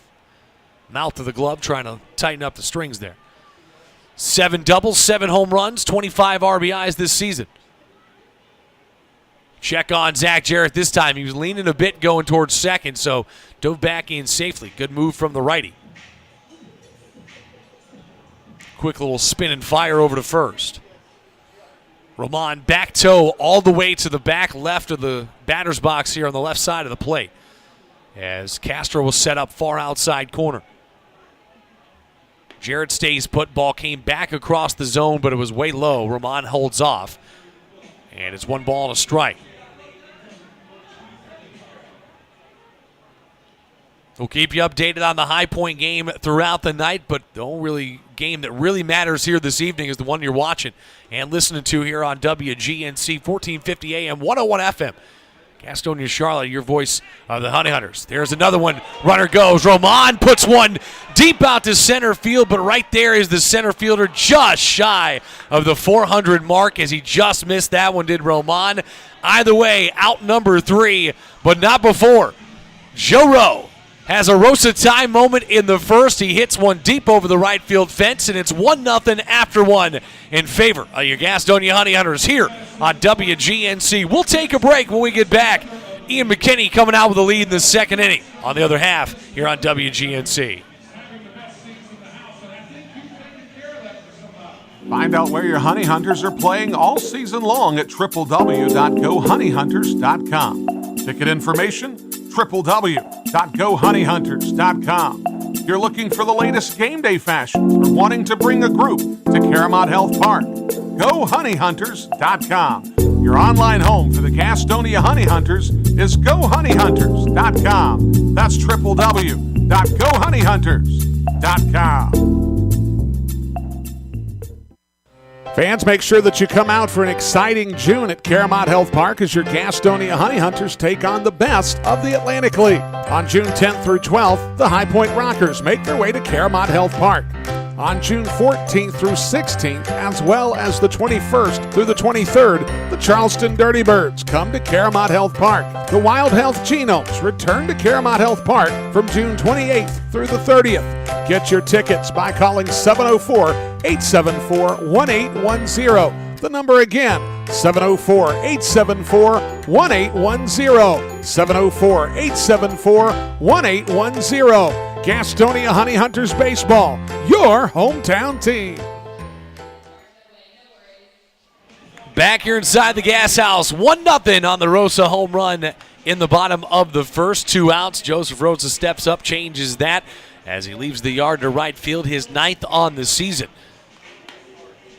Mouth of the glove trying to tighten up the strings there. 7 doubles, 7 home runs, 25 RBIs this season. Check on Zach Jarrett this time. He was leaning a bit going towards second, so dove back in safely. Good move from the righty. Quick little spin and fire over to first. Roman back toe all the way to the back left of the batter's box here on the left side of the plate as Castro was set up far outside corner. Jarrett stays put. Ball came back across the zone, but it was way low. Roman holds off, and it's 1 ball and a strike. We'll keep you updated on the High Point game throughout the night, but the only game that really matters here this evening is the one you're watching and listening to here on WGNC 1450 AM, 101 FM. Gastonia, Charlotte, your voice of the Honey Hunters. There's another one. Runner goes. Roman puts one deep out to center field, but right there is the center fielder just shy of the 400 mark as he just missed that one, did Roman. Either way, out number 3, but not before. Joe Rowe has a Rosa time moment in the first. He hits one deep over the right field fence, and it's 1-0 after 1 in favor of your Gastonia Honey Hunters here on WGNC. We'll take a break when we get back. Ian McKinney coming out with a lead in the second inning on the other half here on WGNC. Find out where your Honey Hunters are playing all season long at www.gohoneyhunters.com. Ticket information, www.gohoneyhunters.com. If you're looking for the latest game day fashion or wanting to bring a group to Caramount Health Park, gohoneyhunters.com. Your online home for the Gastonia Honey Hunters is gohoneyhunters.com. That's www.gohoneyhunters.com. Fans, make sure that you come out for an exciting June at Caramount Health Park as your Gastonia Honey Hunters take on the best of the Atlantic League. On June 10th through 12th, the High Point Rockers make their way to Caramount Health Park. On June 14th through 16th, as well as the 21st through the 23rd, the Charleston Dirty Birds come to Caramount Health Park. The Wild Health Genomes return to Caramount Health Park from June 28th through the 30th. Get your tickets by calling 704-874-1810. The number again, 704-874-1810. 704-874-1810. Gastonia Honey Hunters Baseball, your hometown team. Back here inside the Gas House, 1-0 on the Rosa home run in the bottom of the first. 2 outs. Joseph Rosa steps up, changes that as he leaves the yard to right field, his 9th on the season.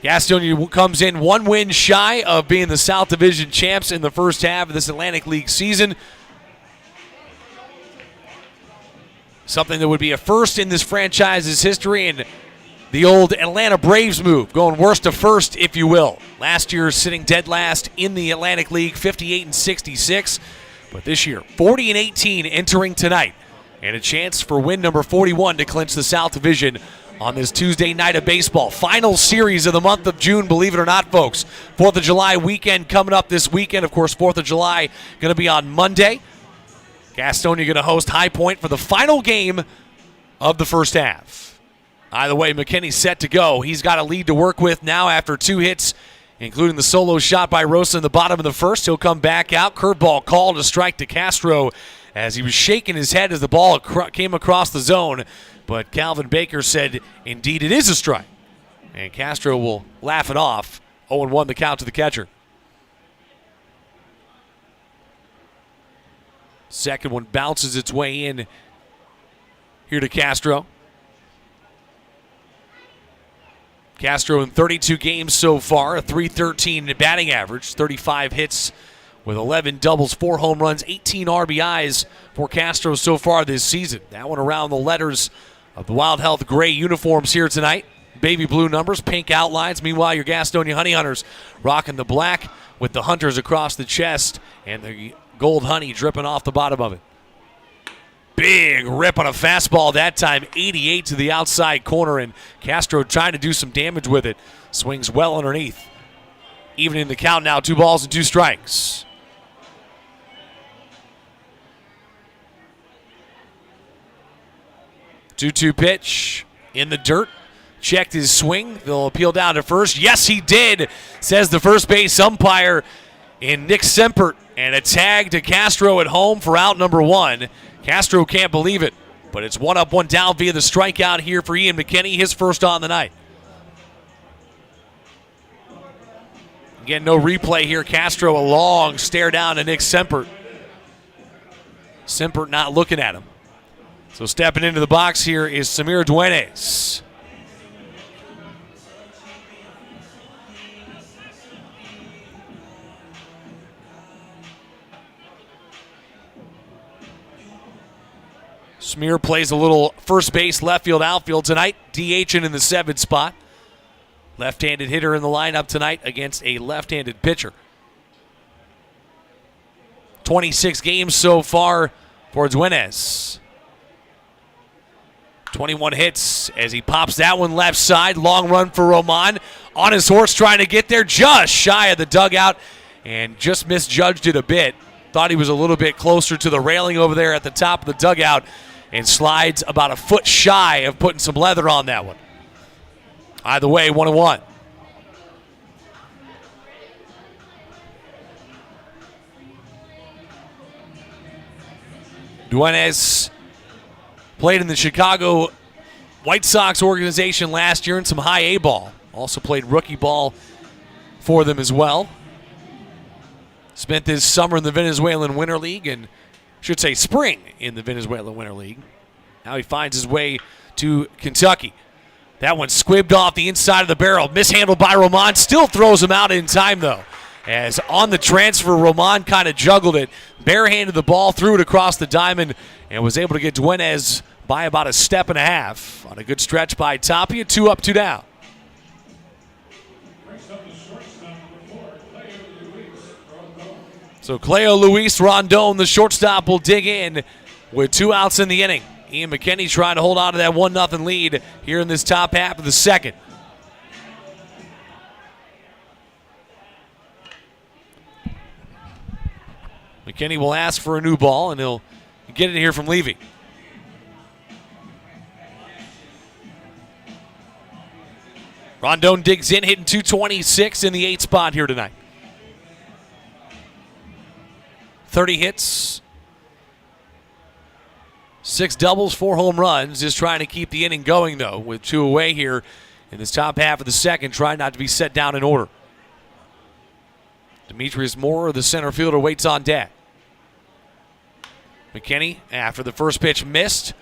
Gastonia comes in 1 win shy of being the South Division champs in the first half of this Atlantic League season. Something that would be a first in this franchise's history, and the old Atlanta Braves move, going worst to first, if you will. Last year, sitting dead last in the Atlantic League, 58-66. But this year, 40-18 entering tonight, and a chance for win number 41 to clinch the South Division on this Tuesday night of baseball. Final series of the month of June, believe it or not, folks. 4th of July weekend coming up this weekend. Of course, 4th of July going to be on Monday. Gastonia going to host High Point for the final game of the first half. Either way, McKinney's set to go. He's got a lead to work with now after 2 hits, including the solo shot by Rosa in the bottom of the first. He'll come back out. Curveball called, a strike to Castro as he was shaking his head as the ball came across the zone. But Calvin Baker said, indeed, it is a strike. And Castro will laugh it off. 0-1 the count to the catcher. Second one bounces its way in here to Castro. Castro in 32 games so far, a .313 batting average, 35 hits with 11 doubles, 4 home runs, 18 RBIs for Castro so far this season. That one around the letters of the Wild Health gray uniforms here tonight. Baby blue numbers, pink outlines. Meanwhile, your Gastonia Honey Hunters rocking the black with the hunters across the chest and the gold honey dripping off the bottom of it. Big rip on a fastball that time, 88 to the outside corner, and Castro trying to do some damage with it. Swings well underneath. Even in the count now, 2 balls and 2 strikes. Two-two pitch in the dirt. Checked his swing. They'll appeal down to first. Yes, he did, says the first base umpire in Nick Sempert. And a tag to Castro at home for out number 1. Castro can't believe it, but it's 1 up, 1 down via the strikeout here for Ian McKinney, his first on the night. Again, no replay here. Castro a long stare down to Nick Sempert. Sempert not looking at him. So stepping into the box here is Samir Duenes. Smear plays a little first base, left field, outfield tonight. DHing in the 7th spot. Left-handed hitter in the lineup tonight against a left-handed pitcher. 26 games so far for Duenes. 21 hits as he pops that one left side. Long run for Roman. On his horse trying to get there, just shy of the dugout, and just misjudged it a bit. Thought he was a little bit closer to the railing over there at the top of the dugout, and slides about a foot shy of putting some leather on that one. Either way, 1-1. Duenes played in the Chicago White Sox organization last year in some high A ball. Also played rookie ball for them as well. Spent this summer in the Venezuelan Winter League, and should say spring in the Venezuelan Winter League. Now he finds his way to Kentucky. That one squibbed off the inside of the barrel. Mishandled by Roman. Still throws him out in time, though. As on the transfer, Roman kind of juggled it. Barehanded the ball, threw it across the diamond, and was able to get Duenes by about a step and a half. On a good stretch by Tapia. 2 up, 2 down. So Cleo Luis Rondon, the shortstop, will dig in with 2 outs in the inning. Ian McKinney trying to hold on to that 1-0 lead here in this top half of the second. McKinney will ask for a new ball, and he'll get it here from Levy. Rondon digs in, hitting .226 in the 8th spot here tonight. 30 hits, 6 doubles, 4 home runs, just trying to keep the inning going, though, with 2 away here in this top half of the second, trying not to be set down in order. Demetrius Moore, the center fielder, waits on deck. McKinney, after the first pitch, missed.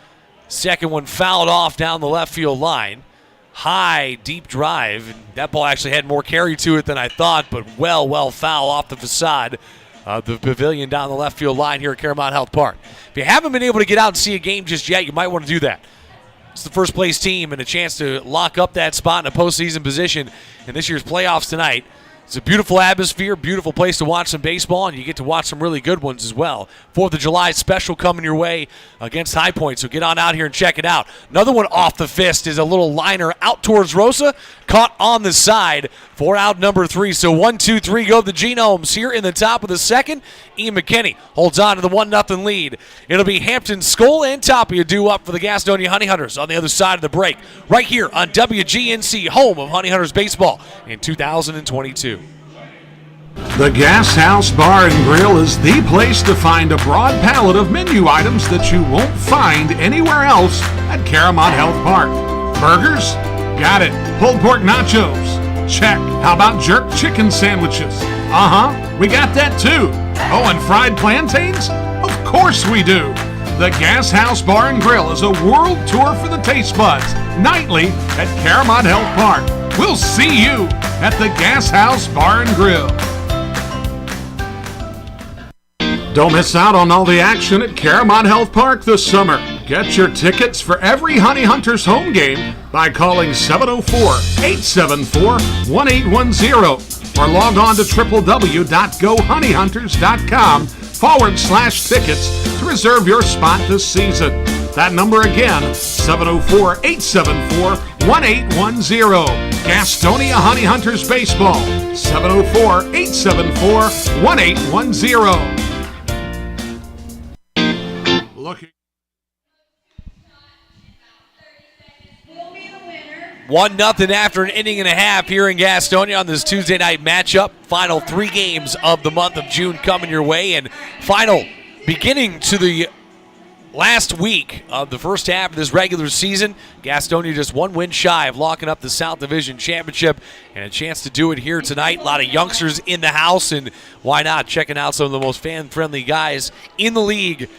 Second one fouled off down the left field line. High, deep drive. That ball actually had more carry to it than I thought, but well foul off the facade of the pavilion down the left field line here at Claremont Health Park. If you haven't been able to get out and see a game just yet, you might want to do that. It's the first place team and a chance to lock up that spot in a postseason position in this year's playoffs tonight. It's a beautiful atmosphere, beautiful place to watch some baseball, and you get to watch some really good ones as well. 4th of July special coming your way against High Point, so get on out here and check it out. Another one off the fist is a little liner out towards Rosa, caught on the side for out number 3. So 1-2-3 go the Genomes here in the top of the second. Ian McKinney holds on to the 1-0 lead. It'll be Hampton, Skoll, and Tapia due up for the Gastonia Honey Hunters on the other side of the break, right here on WGNC, home of Honey Hunters baseball in 2022. The Gas House Bar and Grill is the place to find a broad palette of menu items that you won't find anywhere else at Claremont Health Park. Burgers? Got it. Pulled pork nachos? Check. How about jerk chicken sandwiches? We got that too. Oh, and fried plantains? Of course we do. The Gas House Bar and Grill is a world tour for the taste buds, nightly at Claremont Health Park. We'll see you at the Gas House Bar and Grill. Don't miss out on all the action at Claremont Health Park this summer. Get your tickets for every Honey Hunters home game by calling 704-874-1810 or log on to www.gohoneyhunters.com/tickets to reserve your spot this season. That number again, 704-874-1810. Gastonia Honey Hunters Baseball, 704-874-1810. Looking. 1-0 after an inning and a half here in Gastonia on this Tuesday night matchup. Final 3 games of the month of June coming your way, and final beginning to the last week of the first half of this regular season. Gastonia just 1 win shy of locking up the South Division Championship, and a chance to do it here tonight. A lot of youngsters in the house, and why not checking out some of the most fan-friendly guys in the league.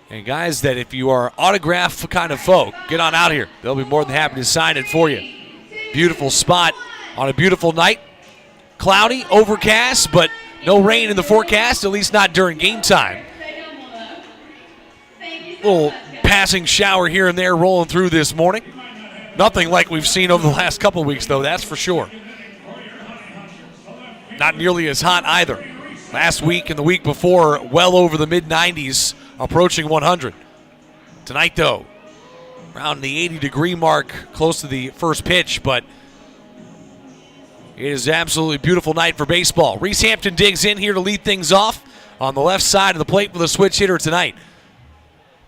And guys that if you are autograph kind of folk, get on out here. They'll be more than happy to sign it for you. Beautiful spot on a beautiful night. Cloudy, overcast, but no rain in the forecast, at least not during game time. Little passing shower here and there rolling through this morning. Nothing like we've seen over the last couple of weeks, though, that's for sure. Not nearly as hot either. Last week and the week before, well over the mid-90s, approaching 100. Tonight, though, around the 80-degree mark, close to the first pitch, but it is an absolutely beautiful night for baseball. Reese Hampton digs in here to lead things off on the left side of the plate with a switch hitter tonight.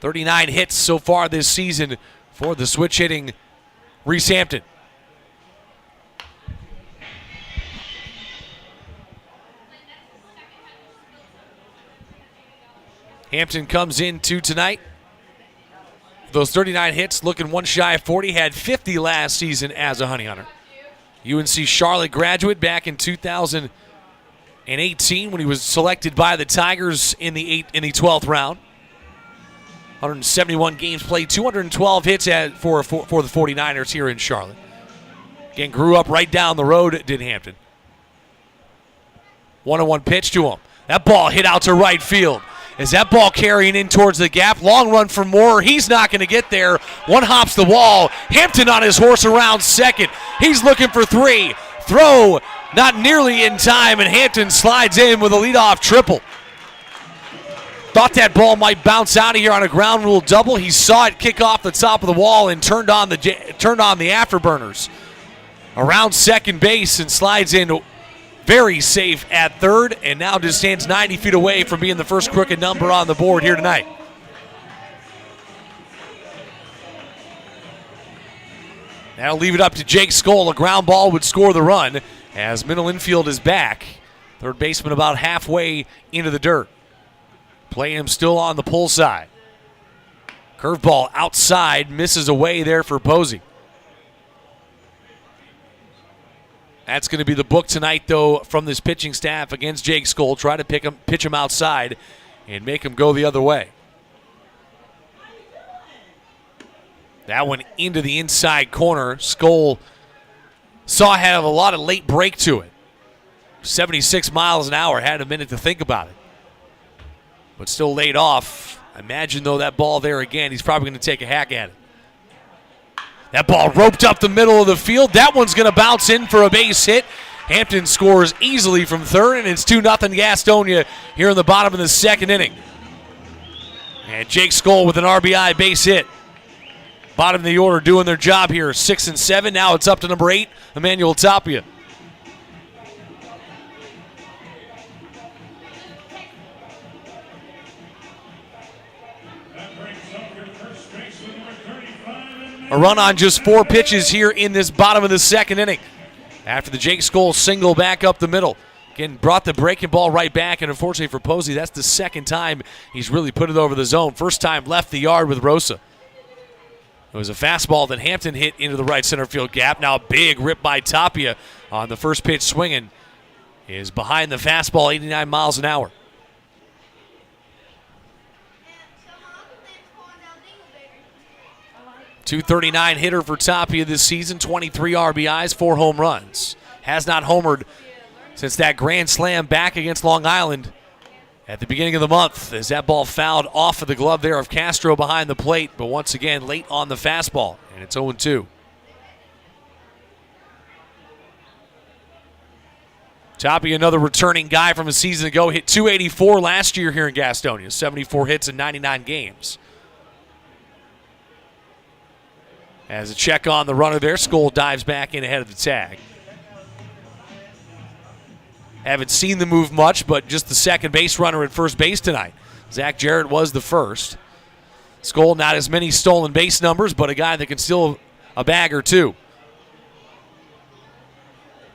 39 hits so far this season for the switch-hitting Reese Hampton. Hampton comes into tonight. Those 39 hits, looking 1 shy of 40, had 50 last season as a Honey Hunter. UNC Charlotte graduate back in 2018 when he was selected by the Tigers in the 12th round. 171 games played, 212 hits for the 49ers here in Charlotte. Again, grew up right down the road, did Hampton. 1-1 pitch to him. That ball hit out to right field. Is that ball carrying in towards the gap? Long run for Moore. He's not going to get there. One hops the wall. Hampton on his horse around second. He's looking for 3. Throw not nearly in time, and Hampton slides in with a leadoff triple. Thought that ball might bounce out of here on a ground rule double. He saw it kick off the top of the wall and turned on the afterburners around second base and slides in very safe at third, and now just stands 90 feet away from being the first crooked number on the board here tonight. That'll leave it up to Jake Skoll. A ground ball would score the run as middle infield is back. Third baseman about halfway into the dirt. Playing him still on the pull side. Curveball outside, misses away there for Posey. That's going to be the book tonight, though, from this pitching staff against Jake Skoll. Try to pitch him outside and make him go the other way. That one into the inside corner. Skoll had a lot of late break to it. 76 miles an hour, had a minute to think about it. But still laid off. Imagine, though, that ball there again. He's probably going to take a hack at it. That ball roped up the middle of the field. That one's going to bounce in for a base hit. Hampton scores easily from third, and it's 2-0 Gastonia here in the bottom of the second inning. And Jake Skoll with an RBI base hit. Bottom of the order doing their job here, 6 and 7. Now it's up to number 8, Emmanuel Tapia. A run on just 4 pitches here in this bottom of the second inning. After the Jake Skoll single back up the middle. Again, brought the breaking ball right back, and unfortunately for Posey, that's the second time he's really put it over the zone. First time left the yard with Rosa. It was a fastball that Hampton hit into the right center field gap. Now a big rip by Tapia on the first pitch swinging. Is behind the fastball, 89 miles an hour. .239 hitter for Tapia this season, 23 RBIs, 4 home runs. Has not homered since that grand slam back against Long Island at the beginning of the month, as that ball fouled off of the glove there of Castro behind the plate, but once again late on the fastball, and it's 0-2. Tapia, another returning guy from a season ago, hit .284 last year here in Gastonia, 74 hits in 99 games. As a check on the runner there, Skoll dives back in ahead of the tag. Haven't seen the move much, but just the second base runner at first base tonight. Zach Jarrett was the first. Skoll not as many stolen base numbers, but a guy that can steal a bag or two.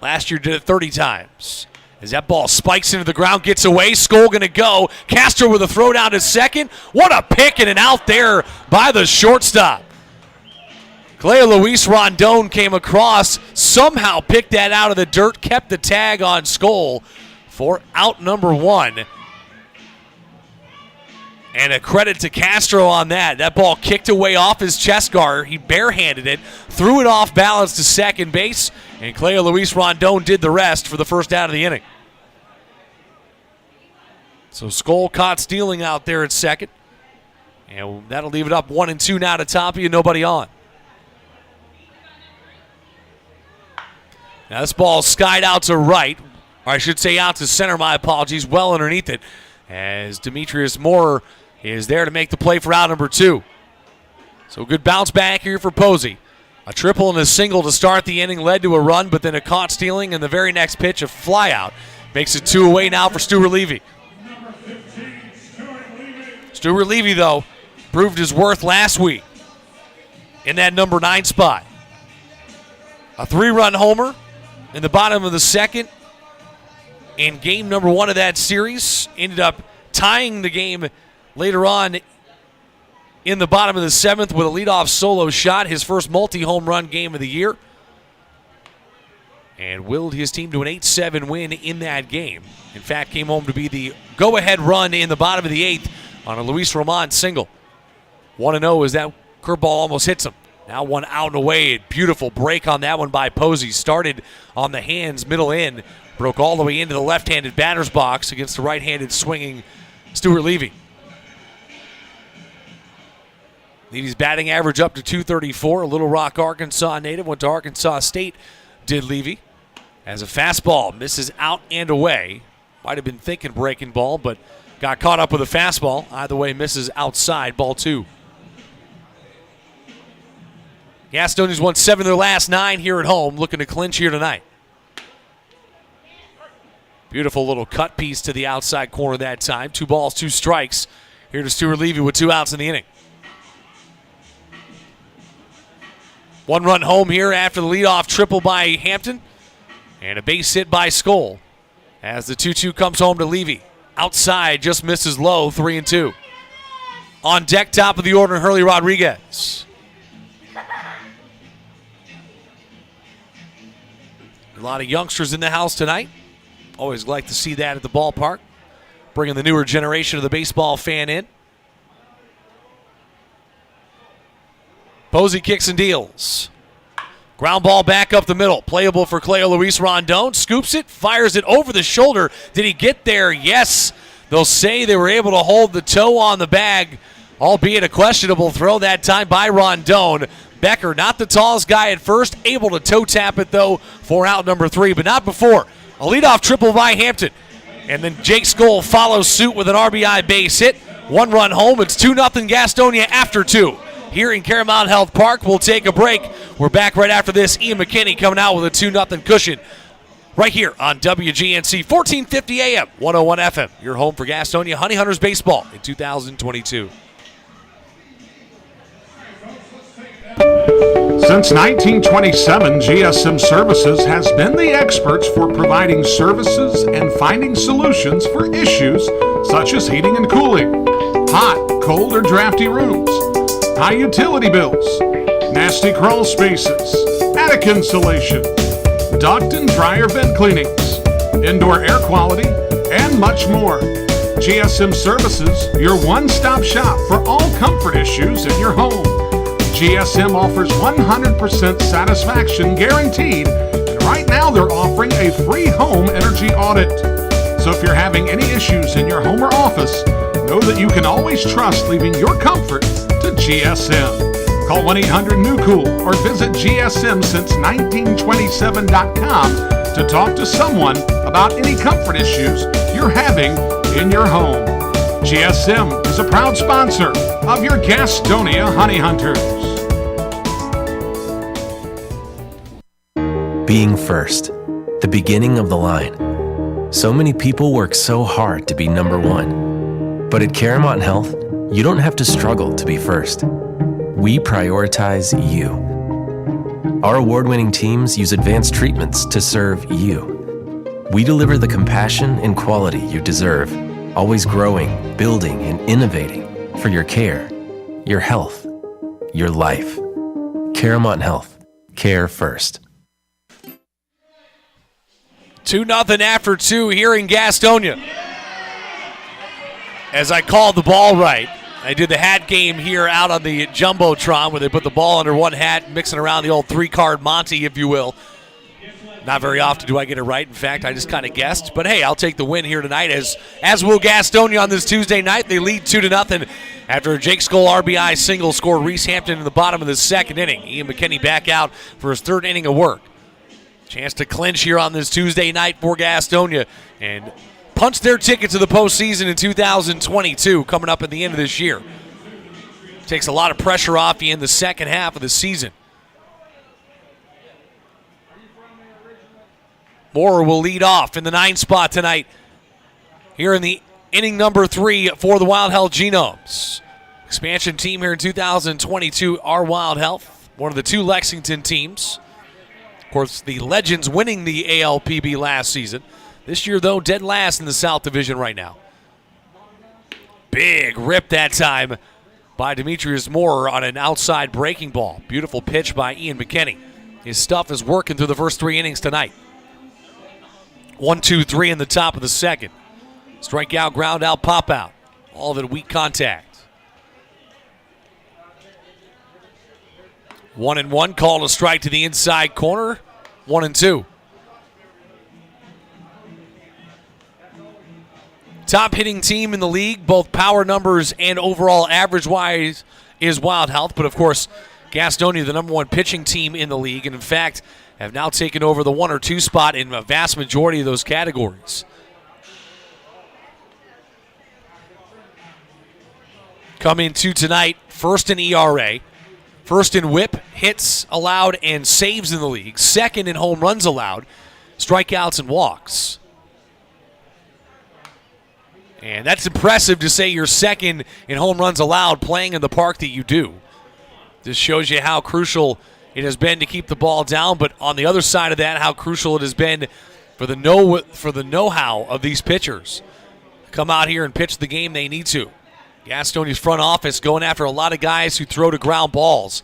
Last year did it 30 times. As that ball spikes into the ground, gets away, Skoll going to go. Castro with a throw down to second. What a pick and an out there by the shortstop. Clea Luis Rondon came across, somehow picked that out of the dirt, kept the tag on Skoll for out number 1. And a credit to Castro on that. That ball kicked away off his chest guard. He barehanded it, threw it off balance to second base, and Clea Luis Rondon did the rest for the first out of the inning. So Skoll caught stealing out there at second. And that'll leave it up 1-2 now to Tapia, nobody on. Now this ball skied out to right, or I should say out to center, my apologies, well underneath it, as Demetrius Moore is there to make the play for out number 2. So good bounce back here for Posey. A triple and a single to start the inning led to a run, but then a caught stealing, and the very next pitch, a fly out. Makes it 2 away now for Stuart Levy. Stuart Levy, though, proved his worth last week in that number 9 spot. A 3-run homer in the bottom of the second in game number 1 of that series. Ended up tying the game later on in the bottom of the 7th with a leadoff solo shot, his first multi-home run game of the year. And willed his team to an 8-7 win in that game. In fact, came home to be the go-ahead run in the bottom of the 8th on a Luis Roman single. 1-0 as that curveball almost hits him. Now one out and away. Beautiful break on that one by Posey. Started on the hands, middle in. Broke all the way into the left-handed batter's box against the right-handed swinging Stuart Levy. Levy's batting average up to .234. A Little Rock, Arkansas native. Went to Arkansas State, did Levy. As a fastball misses out and away. Might have been thinking breaking ball, but got caught up with a fastball. Either way, misses outside, ball 2. Gastonia's won 7 of their last 9 here at home, looking to clinch here tonight. Beautiful little cut piece to the outside corner that time. 2 balls, 2 strikes. Here to Stuart Levy with 2 outs in the inning. 1-run home here after the leadoff triple by Hampton. And a base hit by Skoll. As the 2-2 comes home to Levy. Outside, just misses low, 3-2. On deck, top of the order, Hurley Rodriguez. A lot of youngsters in the house tonight. Always like to see that at the ballpark. Bringing the newer generation of the baseball fan in. Posey kicks and deals. Ground ball back up the middle. Playable for Cleo Luis Rondon. Scoops it, fires it over the shoulder. Did he get there? Yes. They'll say they were able to hold the toe on the bag, albeit a questionable throw that time by Rondon. Becker, not the tallest guy at first, able to toe tap it, though, for out number 3, but not before. A leadoff triple by Hampton. And then Jake Skoll follows suit with an RBI base hit. 1 run home. It's 2-0 Gastonia after 2. Here in Caramount Health Park, we'll take a break. We're back right after this. Ian McKinney coming out with a 2-0 cushion right here on WGNC 1450 AM, 101 FM. Your home for Gastonia Honey Hunters baseball in 2022. Since 1927, GSM Services has been the experts for providing services and finding solutions for issues such as heating and cooling, hot, cold, or drafty rooms, high utility bills, nasty crawl spaces, attic insulation, duct and dryer vent cleanings, indoor air quality, and much more. GSM Services, your one-stop shop for all comfort issues in your home. GSM offers 100% satisfaction guaranteed, and right now they're offering a free home energy audit. So if you're having any issues in your home or office, know that you can always trust leaving your comfort to GSM. Call 1-800-NEW-COOL or visit GSMsince1927.com to talk to someone about any comfort issues you're having in your home. GSM is a proud sponsor of your Gastonia Honey Hunters. Being first, the beginning of the line. So many people work so hard to be number 1. But at Caramount Health, you don't have to struggle to be first. We prioritize you. Our award-winning teams use advanced treatments to serve you. We deliver the compassion and quality you deserve, always growing, building, and innovating for your care, your health, your life. Caramount Health. Care first. 2-0 after 2 here in Gastonia. As I called the ball right, I did the hat game here out on the Jumbotron where they put the ball under one hat, mixing around the old 3-card Monty, if you will. Not very often do I get it right. In fact, I just kind of guessed. But, hey, I'll take the win here tonight, as will Gastonia on this Tuesday night. They lead 2-0 after a Jake Skoll RBI single scored Reese Hampton in the bottom of the 2nd inning. Ian McKinney back out for his 3rd inning of work. Chance to clinch here on this Tuesday night for Gastonia and punch their ticket to the postseason in 2022 coming up at the end of this year. Takes a lot of pressure off you in the second half of the season. Moore will lead off in the 9 spot tonight here in the inning number 3 for the Wild Health Genomes. Expansion team here in 2022 are Wild Health, one of the 2 Lexington teams. Of course, the Legends winning the ALPB last season. This year, though, dead last in the South Division right now. Big rip that time by Demetrius Moore on an outside breaking ball. Beautiful pitch by Ian McKinney. His stuff is working through the first 3 innings tonight. 1-2-3 in the top of the 2nd. Strikeout, ground out, pop out. All of it weak contact. 1-1, called a strike to the inside corner. 1-2. Top hitting team in the league, both power numbers and overall average-wise, is Wild Health. But, of course, Gastonia, the number 1 pitching team in the league, and, in fact, have now taken over the 1 or 2 spot in a vast majority of those categories. Come into tonight, 1st in ERA, 1st in WHIP, hits allowed and saves in the league, 2nd in home runs allowed, strikeouts and walks. And that's impressive to say you're 2nd in home runs allowed playing in the park that you do. This shows you how crucial it has been to keep the ball down, but on the other side of that, how crucial it has been for the know-how of these pitchers. Come out here and pitch the game they need to. Gastonia's front office going after a lot of guys who throw to ground balls.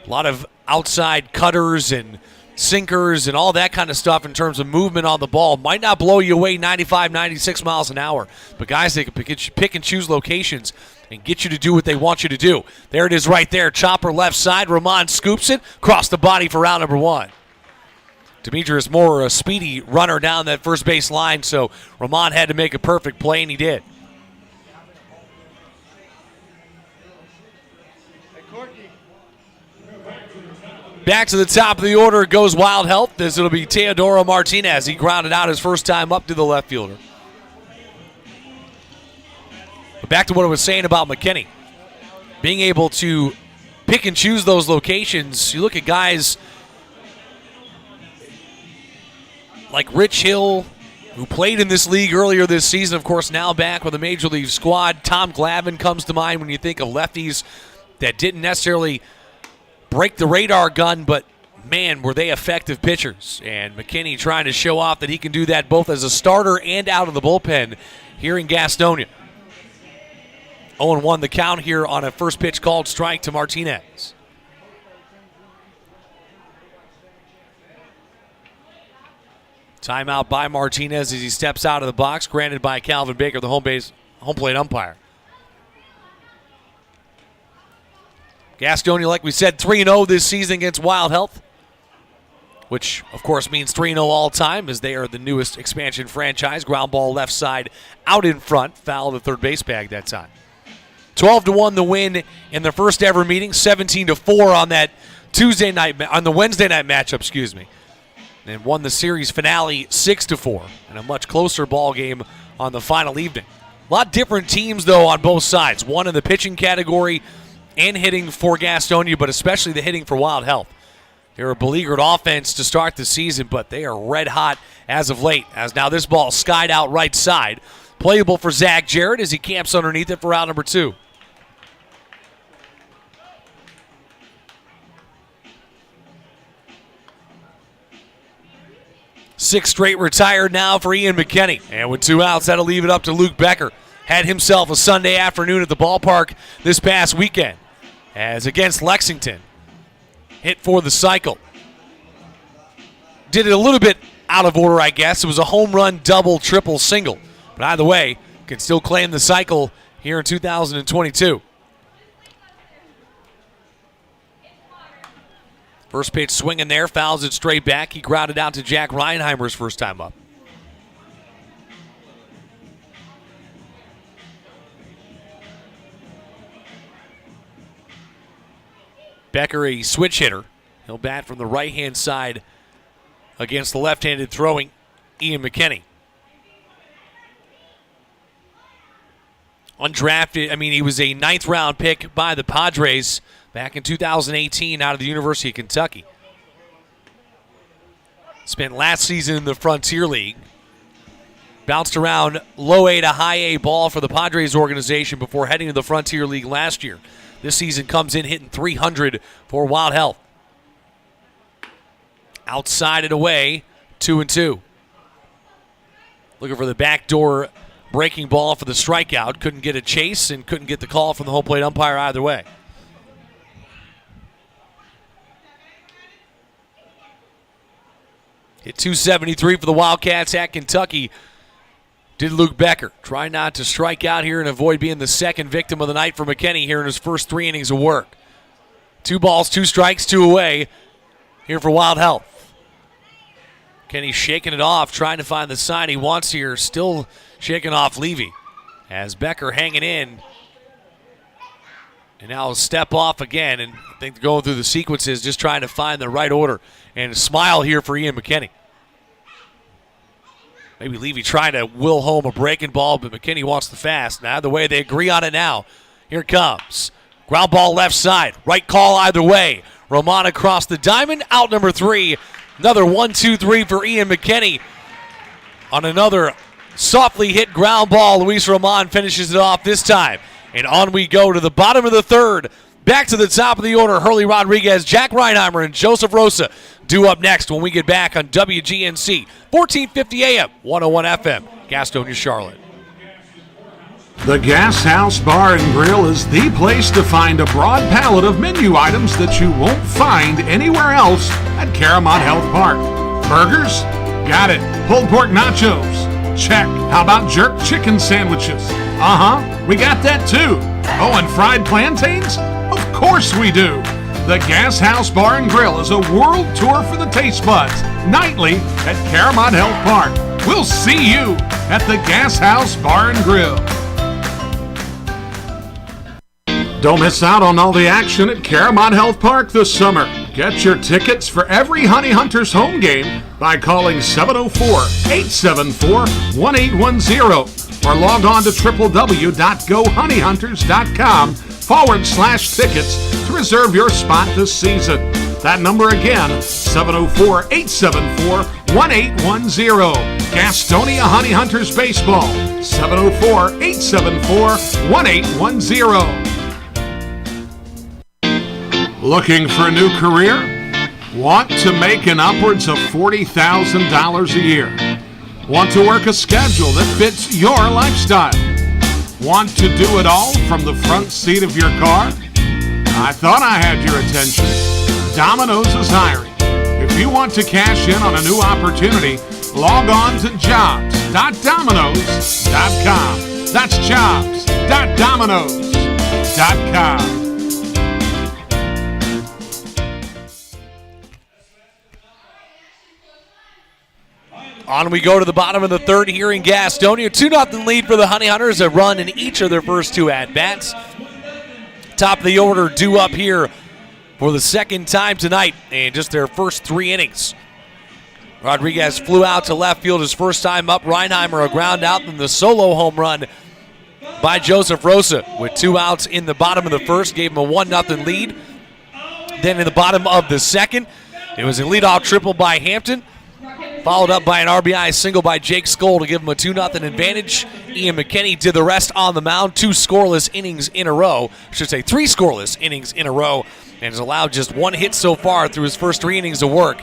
A lot of outside cutters and sinkers and all that kind of stuff in terms of movement on the ball. Might not blow you away 95, 96 miles an hour, but guys, they can pick and choose locations and get you to do what they want you to do. There it is right there. Chopper left side. Ramon scoops it. Across the body for round number 1. Demetrius Moore, a speedy runner down that first base line, so Ramon had to make a perfect play, and he did. Back to the top of the order goes Wild Health, as it'll be Teodoro Martinez. He grounded out his first time up to the left fielder. But back to what I was saying about McKinney. Being able to pick and choose those locations. You look at guys like Rich Hill, who played in this league earlier this season, of course, now back with a Major League squad. Tom Glavine comes to mind when you think of lefties that didn't necessarily break the radar gun, but, man, were they effective pitchers. And McKinney trying to show off that he can do that both as a starter and out of the bullpen here in Gastonia. 0-1 the count here on a first pitch called strike to Martinez. Timeout by Martinez as he steps out of the box, granted by Calvin Baker, the home plate umpire. Gastonia, like we said, 3-0 this season against Wild Health, which, of course, means 3-0 all time as they are the newest expansion franchise. Ground ball left side out in front. Foul the third base bag that time. 12-1 the win in the first ever meeting. 17-4 on that Wednesday night matchup, and won the series finale 6-4 in a much closer ball game on the final evening. A lot different teams, though, on both sides. One in the pitching category and hitting for Gastonia, but especially the hitting for Wild Health. They're a beleaguered offense to start the season, but they are red hot as of late. As now this ball skied out right side. Playable for Zach Jarrett as he camps underneath it for round number 2. Six straight retired now for Ian McKinney. And with 2 outs, that'll leave it up to Luke Becker. Had himself a Sunday afternoon at the ballpark this past weekend as against Lexington. Hit for the cycle. Did it a little bit out of order, I guess. It was a home run, double, triple, single. But either way, can still claim the cycle here in 2022. First pitch swinging there, fouls it straight back. He grounded out to Jack Reinheimer's first time up. Becker, a switch hitter. He'll bat from the right-hand side against the left-handed throwing Ian McKinney. Undrafted, he was a 9th-round pick by the Padres back in 2018 out of the University of Kentucky. Spent last season in the Frontier League. Bounced around low A to high A ball for the Padres organization before heading to the Frontier League last year. This season comes in hitting .300 for Wild Health. Outside and away, 2-2. Looking for the backdoor breaking ball for the strikeout. Couldn't get a chase and couldn't get the call from the home plate umpire either way. Hit .273 for the Wildcats at Kentucky. Did Luke Becker. Try not to strike out here and avoid being the second victim of the night for McKinney here in his first 3 innings of work. 2 balls, 2 strikes, 2 away here for Wild Health. Kenny shaking it off, trying to find the sign he wants here. Still shaking off Levy. As Becker hanging in. And now step off again. And I think going through the sequences, just trying to find the right order. And a smile here for Ian McKinney. Maybe Levy trying to will home a breaking ball, but McKinney wants the fast. Now, the way they agree on it now. Here it comes. Ground ball left side. Right call either way. Roman across the diamond. Out number 3. Another 1-2-3 for Ian McKinney. On another softly hit ground ball, Luis Roman finishes it off this time. And on we go to the bottom of the 3rd. Back to the top of the order, Hurley Rodriguez, Jack Reinheimer, and Joseph Rosa due up next when we get back on WGNC, 1450 AM, 101 FM, Gastonia, Charlotte. The Gas House Bar and Grill is the place to find a broad palette of menu items that you won't find anywhere else at Caramont Health Park. Burgers? Got it. Pulled pork nachos? Check. How about jerk chicken sandwiches? We got that too. Oh, and fried plantains? Of course we do. The Gas House Bar and Grill is a world tour for the taste buds, nightly at Caramont Health Park. We'll see you at the Gas House Bar and Grill. Don't miss out on all the action at Caramont Health Park this summer. Get your tickets for every Honey Hunters home game by calling 704-874-1810 or log on to www.gohoneyhunters.com/tickets to reserve your spot this season. That number again, 704-874-1810. Gastonia Honey Hunters Baseball, 704-874-1810. Looking for a new career? Want to make an upwards of $40,000 a year? Want to work a schedule that fits your lifestyle? Want to do it all from the front seat of your car? I thought I had your attention. Domino's is hiring. If you want to cash in on a new opportunity, log on to jobs.domino's.com. That's jobs.domino's.com. On we go to the bottom of the third here in Gastonia. 2-0 lead for the Honey Hunters, a run in each of their first two at-bats. Top of the order due up here for the second time tonight in just their first 3 innings. Rodriguez flew out to left field his first time up. Reinheimer a ground out, then the solo home run by Joseph Rosa with 2 outs in the bottom of the first, gave him a 1-0 lead. Then in the bottom of the second, it was a leadoff triple by Hampton, followed up by an RBI single by Jake Skoll to give him a 2-0 advantage. Ian McKinney did the rest on the mound. 2 scoreless innings in a row. I should say 3 scoreless innings in a row. And has allowed just 1 hit so far through his first 3 innings of work.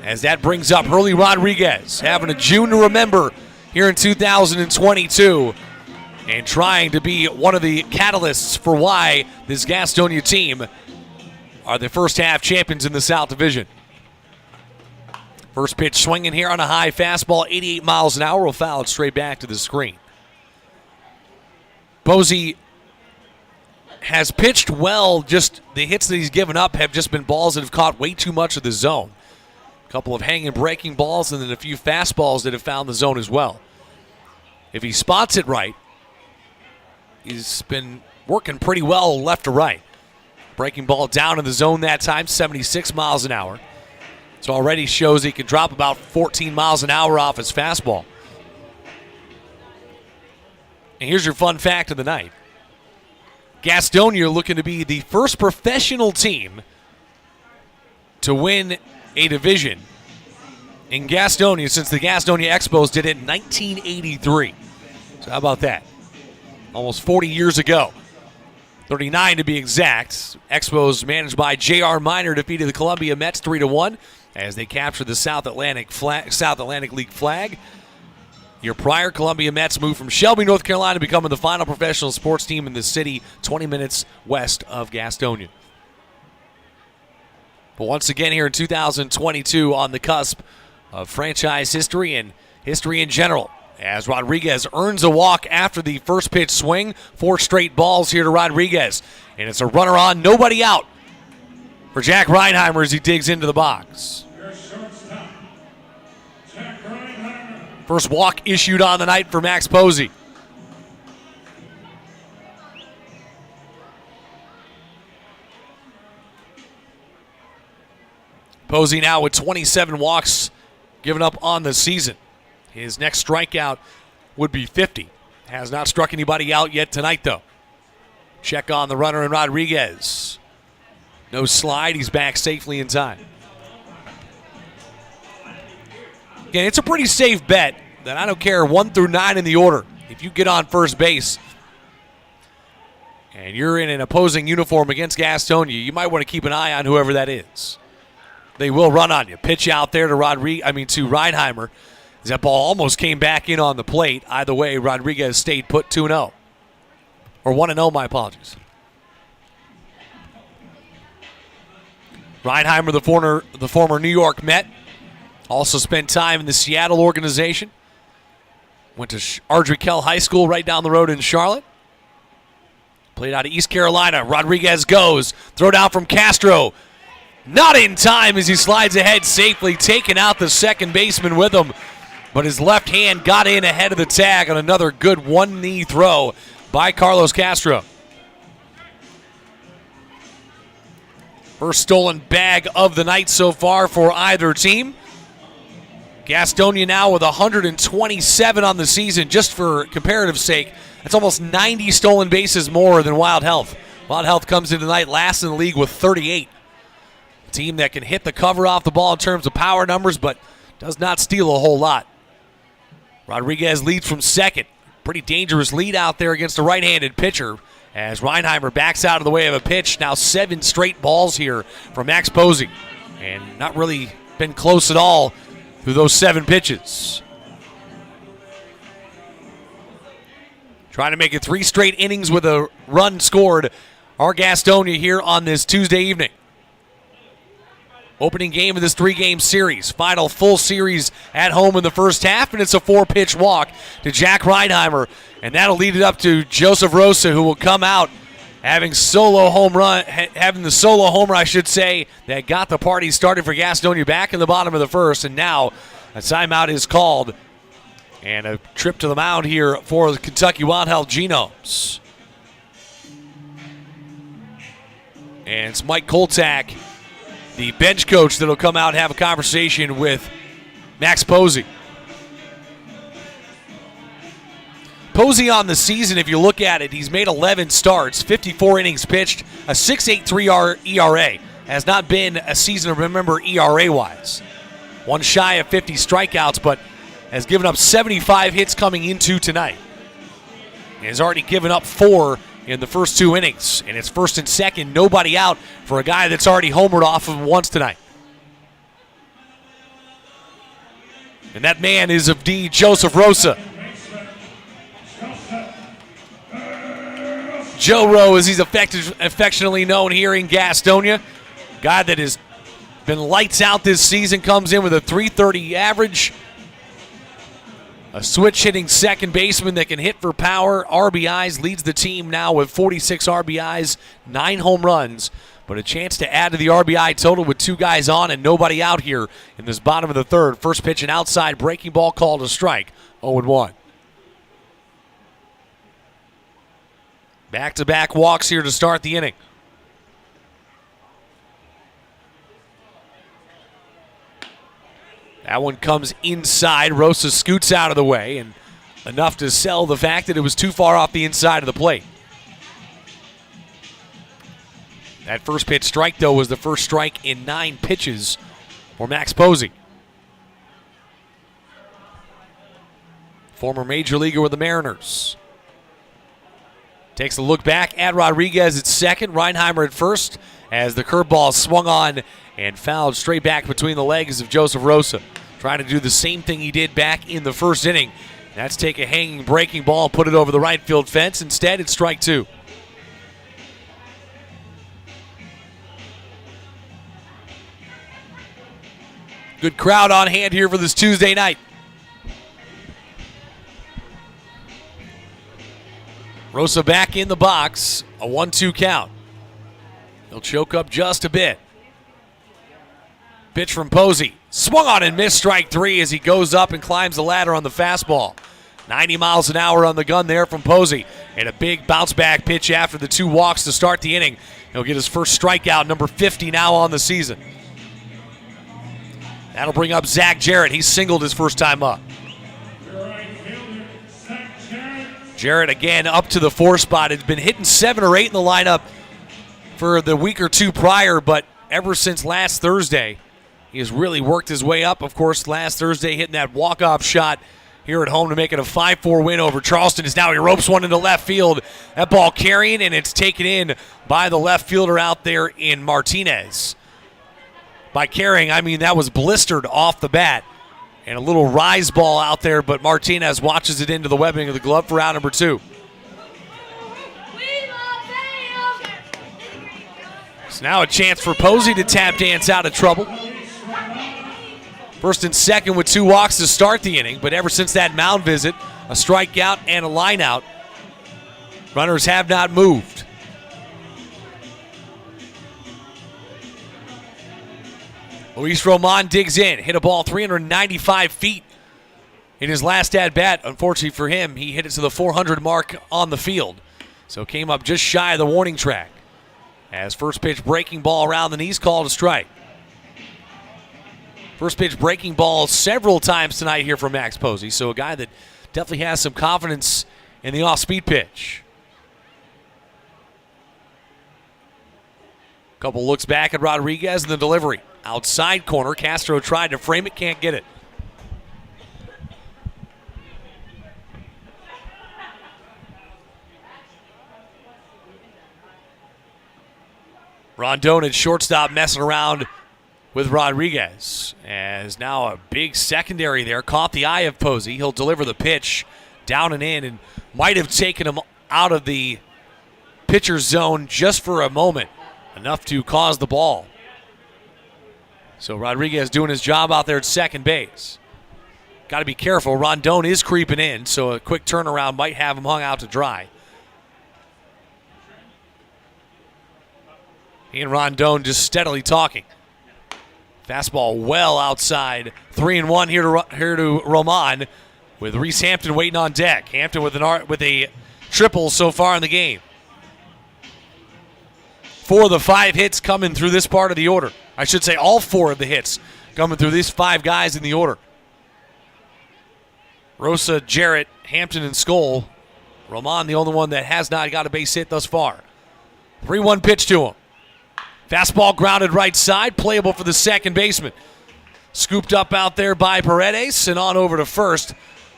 As that brings up Hurley Rodriguez, having a June to remember here in 2022. And trying to be one of the catalysts for why this Gastonia team are the first half champions in the South Division. First pitch swinging here on a high fastball, 88 miles an hour, will foul it straight back to the screen. Posey has pitched well, just the hits that he's given up have just been balls that have caught way too much of the zone. A couple of hanging breaking balls and then a few fastballs that have found the zone as well. If he spots it right, he's been working pretty well left to right. Breaking ball down in the zone that time, 76 miles an hour. So already shows he can drop about 14 miles an hour off his fastball. And here's your fun fact of the night. Gastonia looking to be the first professional team to win a division in Gastonia since the Gastonia Expos did it in 1983. So how about that? Almost 40 years ago. 39 to be exact. Expos managed by J.R. Minor defeated the Columbia Mets 3-1 as they captured the South Atlantic League flag. Year prior, Columbia Mets moved from Shelby, North Carolina, becoming the final professional sports team in the city, 20 minutes west of Gastonia. But once again here in 2022 on the cusp of franchise history and history in general, as Rodriguez earns a walk after the first pitch swing. 4 straight balls here to Rodriguez. And it's a runner on, nobody out for Jack Reinheimer as he digs into the box. First walk issued on the night for Max Posey. Posey now with 27 walks given up on the season. His next strikeout would be 50. Has not struck anybody out yet tonight, though. Check on the runner and Rodriguez. No slide. He's back safely in time. Again, it's a pretty safe bet that I don't care 1 through 9 in the order. If you get on first base and you're in an opposing uniform against Gastonia, you might want to keep an eye on whoever that is. They will run on you. Pitch out there to Reinheimer. That ball almost came back in on the plate. Either way, Rodriguez stayed put 2-0. Or 1-0, my apologies. Reinheimer, the former New York Met, also spent time in the Seattle organization. Went to Ardrey Kell High School right down the road in Charlotte. Played out of East Carolina. Rodriguez goes. Throw down from Castro. Not in time as he slides ahead safely, taking out the second baseman with him. But his left hand got in ahead of the tag on another good one-knee throw by Carlos Castro. First stolen bag of the night so far for either team. Gastonia now with 127 on the season. Just for comparative sake, that's almost 90 stolen bases more than Wild Health. Wild Health comes in tonight last in the league with 38. A team that can hit the cover off the ball in terms of power numbers, but does not steal a whole lot. Rodriguez leads from second. Pretty dangerous lead out there against a right-handed pitcher as Reinheimer backs out of the way of a pitch. Now 7 straight balls here from Max Posey. And not really been close at all through those 7 pitches. Trying to make it 3 straight innings with a run scored. Our Gastonia here on this Tuesday evening. Opening game of this 3-game series. Final full series at home in the first half, and it's a 4-pitch walk to Jack Reinheimer. And that'll lead it up to Joseph Rosa, who will come out having the solo homer, I should say, that got the party started for Gastonia back in the bottom of the first. And now a timeout is called. And a trip to the mound here for the Kentucky Wild Health Genomes. And it's Mike Koltak, the bench coach, that'll come out and have a conversation with Max Posey. Posey on the season, if you look at it, he's made 11 starts, 54 innings pitched, a 6.83 ERA. Has not been a season to remember ERA-wise. One shy of 50 strikeouts, but has given up 75 hits coming into tonight. He has already given up 4 in the first 2 innings. And it's first and second, nobody out for a guy that's already homered off of him once tonight. And that man is indeed Joseph Rosa. Joe Rowe, as he's affectionately known here in Gastonia. Guy that has been lights out this season, comes in with a .330 average. A switch-hitting second baseman that can hit for power. RBIs, leads the team now with 46 RBIs, 9 home runs. But a chance to add to the RBI total with 2 guys on and nobody out here in this bottom of the third. First pitch, an outside breaking ball called a strike, 0-1. Back-to-back walks here to start the inning. That one comes inside. Rosa scoots out of the way, and enough to sell the fact that it was too far off the inside of the plate. That first pitch strike, though, was the first strike in 9 pitches for Max Posey. Former major leaguer with the Mariners. Takes a look back at Rodriguez at second, Reinheimer at first, as the curveball swung on and fouled straight back between the legs of Joseph Rosa. Trying to do the same thing he did back in the first inning. That's take a hanging breaking ball and put it over the right field fence. Instead, it's strike 2. Good crowd on hand here for this Tuesday night. Rosa back in the box, a 1-2 count. He'll choke up just a bit. Pitch from Posey. Swung on and missed, strike 3 as he goes up and climbs the ladder on the fastball. 90 miles an hour on the gun there from Posey. And a big bounce back pitch after the 2 walks to start the inning. He'll get his first strikeout, number 50 now on the season. That'll bring up Zach Jarrett. He singled his first time up. Jarrett again up to the 4 spot. It's been hitting 7 or 8 in the lineup for the week or 2 prior, but ever since last Thursday, he has really worked his way up. Of course, last Thursday hitting that walk-off shot here at home to make it a 5-4 win over Charleston. As now he ropes one into left field. That ball carrying, and it's taken in by the left fielder out there in Martinez. By carrying, I mean that was blistered off the bat. And a little rise ball out there, but Martinez watches it into the webbing of the glove for out number 2. So now a chance for Posey to tap dance out of trouble. First and second with 2 walks to start the inning, but ever since that Mound visit, a strikeout and a line out, runners have not moved. Luis Roman digs in, hit a ball 395 feet in his last at-bat. Unfortunately for him, he hit it to the 400 mark on the field. So came up just shy of the warning track. As first pitch breaking ball around the knees, called a strike. First pitch breaking ball several times tonight here from Max Posey. So a guy that definitely has some confidence in the off-speed pitch. Couple looks back at Rodriguez and the delivery. Outside corner, Castro tried to frame it, can't get it. Rondon at shortstop messing around with Rodriguez. As now a big secondary there. Caught the eye of Posey. He'll deliver the pitch down and in and might have taken him out of the pitcher's zone just for a moment. Enough to cause the ball. So Rodriguez doing his job out there at second base. Got to be careful. Rondon is creeping in, so a quick turnaround might have him hung out to dry. He and Rondon just steadily talking. Fastball well outside. 3-1 here to Roman, with Reese Hampton waiting on deck. Hampton with a triple so far in the game. 4 of the 5 hits coming through this part of the order. I should say all 4 of the hits coming through these 5 guys in the order. Rosa, Jarrett, Hampton, and Skoll. Roman the only one that has not got a base hit thus far. 3-1 pitch to him. Fastball grounded right side, playable for the second baseman. Scooped up out there by Paredes and on over to first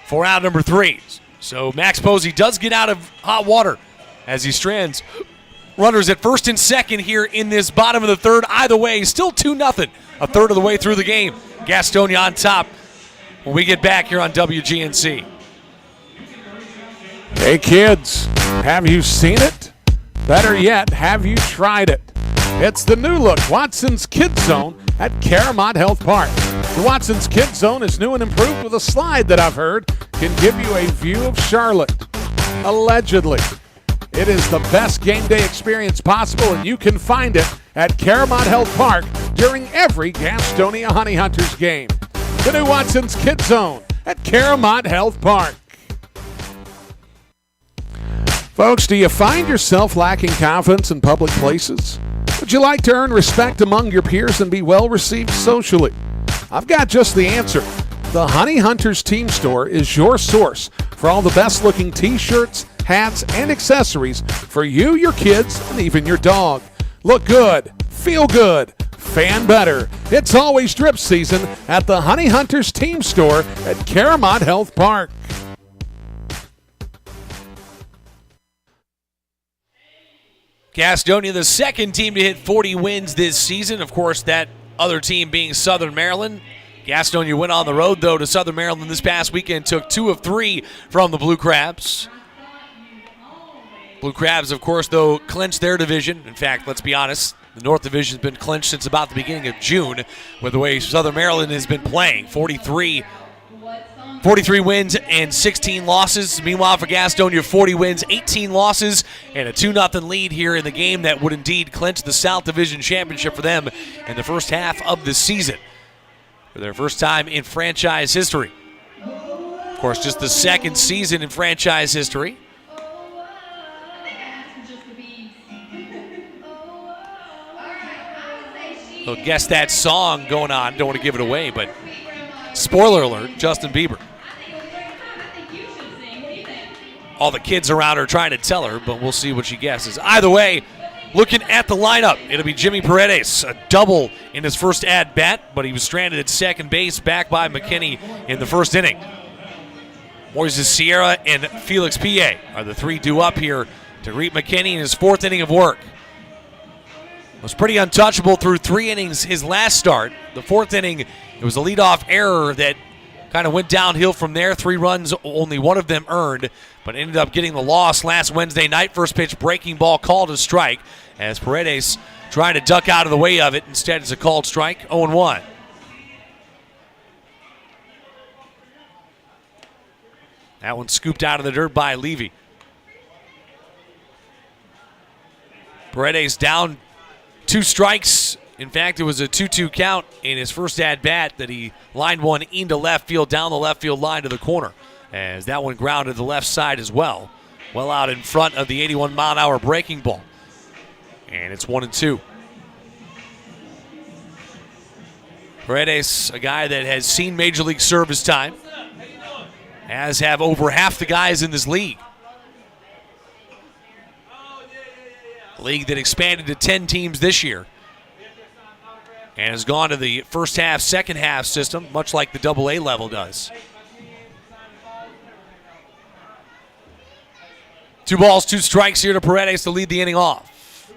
for out number 3. So Max Posey does get out of hot water as he strands runners at first and second here in this bottom of the third. Either way, still 2-0, a third of the way through the game. Gastonia on top when we get back here on WGNC. Hey kids, have you seen it? Better yet, have you tried it? It's the new look Watson's Kids Zone at Caramont Health Park. The Watson's Kids Zone is new and improved with a slide that I've heard can give you a view of Charlotte. Allegedly. It is the best game day experience possible, and you can find it at Caramont Health Park during every Gastonia Honey Hunters game. The new Watson's Kids Zone at Caramont Health Park. Folks, do you find yourself lacking confidence in public places? Would you like to earn respect among your peers and be well received socially? I've got just the answer. The Honey Hunters Team Store is your source for all the best looking t-shirts, hats, and accessories for you, your kids, and even your dog. Look good, feel good, fan better. It's always drip season at the Honey Hunters Team Store at Caramont Health Park. Gastonia, the second team to hit 40 wins this season. Of course, that other team being Southern Maryland. Gastonia went on the road, though, to Southern Maryland this past weekend. Took 2 of 3 from the Blue Crabs. Blue Crabs, of course, though, clinched their division. In fact, let's be honest, the North Division has been clinched since about the beginning of June with the way Southern Maryland has been playing. 43 wins and 16 losses. Meanwhile, for Gastonia, 40 wins, 18 losses, and a 2-0 lead here in the game that would indeed clinch the South Division Championship for them in the first half of the season. For their first time in franchise history. Of course, just the second season in franchise history. So guess that song going on. Don't want to give it away, but spoiler alert, Justin Bieber. All the kids around her trying to tell her, but we'll see what she guesses. Either way, looking at the lineup, it'll be Jimmy Paredes, a double in his first at-bat, but he was stranded at second base, back by McKinney in the first inning. Moises Sierra and Felix Pie are the 3 due up here to greet McKinney in his 4th inning of work. Was pretty untouchable through 3 innings his last start. The 4th inning, it was a leadoff error that kind of went downhill from there. 3 runs, only one of them earned, but ended up getting the loss last Wednesday night. First pitch breaking ball called a strike as Paredes trying to duck out of the way of it. Instead, it's a called strike, 0-1. That one scooped out of the dirt by Levy. Paredes down 2 strikes. In fact, it was a 2-2 count in his first at-bat that he lined one into left field, down the left field line to the corner, as that one grounded the left side as well. Well out in front of the 81-mile-an-hour breaking ball. And it's 1-2. Paredes, a guy that has seen Major League service time, as have over half the guys in this league. A league that expanded to 10 teams this year and has gone to the first half, second half system, much like the AA level does. 2 balls, 2 strikes here to Paredes to lead the inning off.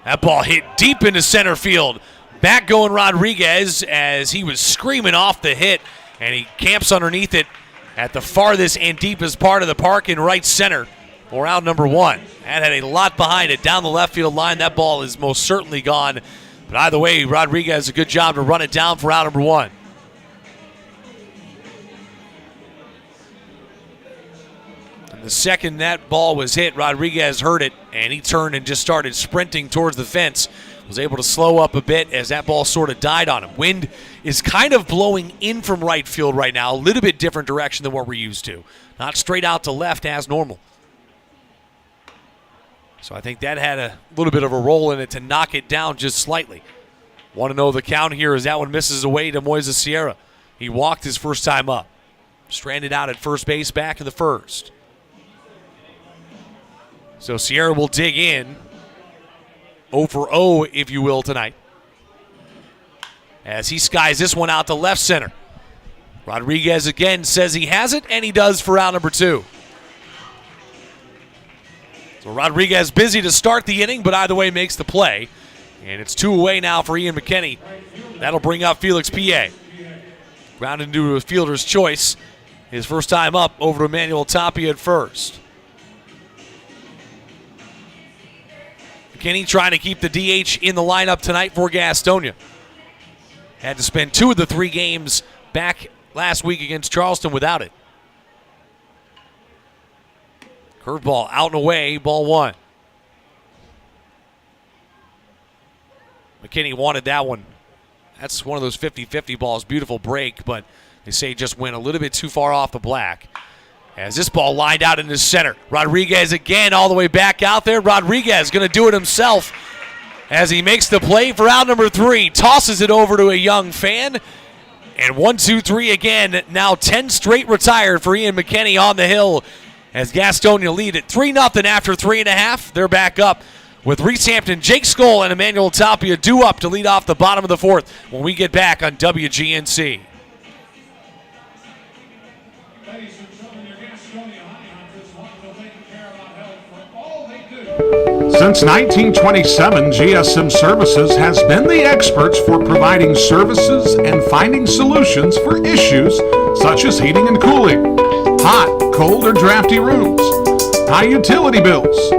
That ball hit deep into center field. Back going Rodriguez as he was screaming off the hit, and he camps underneath it at the farthest and deepest part of the park in right center for out number 1. That had a lot behind it down the left field line. That ball is most certainly gone. But either way, Rodriguez a good job to run it down for out number 1. And the second that ball was hit, Rodriguez heard it, and he turned and just started sprinting towards the fence. Was able to slow up a bit as that ball sort of died on him. Wind is kind of blowing in from right field right now, a little bit different direction than what we're used to. Not straight out to left as normal. So I think that had a little bit of a roll in it to knock it down just slightly. 1-0 the count here as that one misses away to Moises Sierra. He walked his first time up. Stranded out at first base back in the first. So Sierra will dig in. 0-for-0, if you will, tonight, as he skies this one out to left center. Rodriguez again says he has it, and he does for out number 2. So Rodriguez busy to start the inning, but either way makes the play. And it's 2 away now for Ian McKinney. That'll bring up Felix P.A. Grounded into a fielder's choice. His first time up over to Emmanuel Tapia at first. McKinney trying to keep the DH in the lineup tonight for Gastonia. Had to spend 2 of the 3 games back last week against Charleston without it. Curveball out and away, ball 1. McKinney wanted that one. That's one of those 50-50 balls. Beautiful break, but they say just went a little bit too far off the black. As this ball lined out into center. Rodriguez again all the way back out there. Rodriguez going to do it himself as he makes the play for out number 3. Tosses it over to a young fan. And 1-2-3 again. Now 10 straight retired for Ian McKinney on the hill as Gastonia lead it 3-0 after 3.5. They're back up with Reese Hampton, Jake Skoll, and Emmanuel Tapia due up to lead off the bottom of the 4th when we get back on WGNC. Ladies and gentlemen, your Gastonia Honey Hunters want to take care about health for all they do. Since 1927, GSM Services has been the experts for providing services and finding solutions for issues such as heating and cooling, hot, cold, or drafty rooms, high utility bills,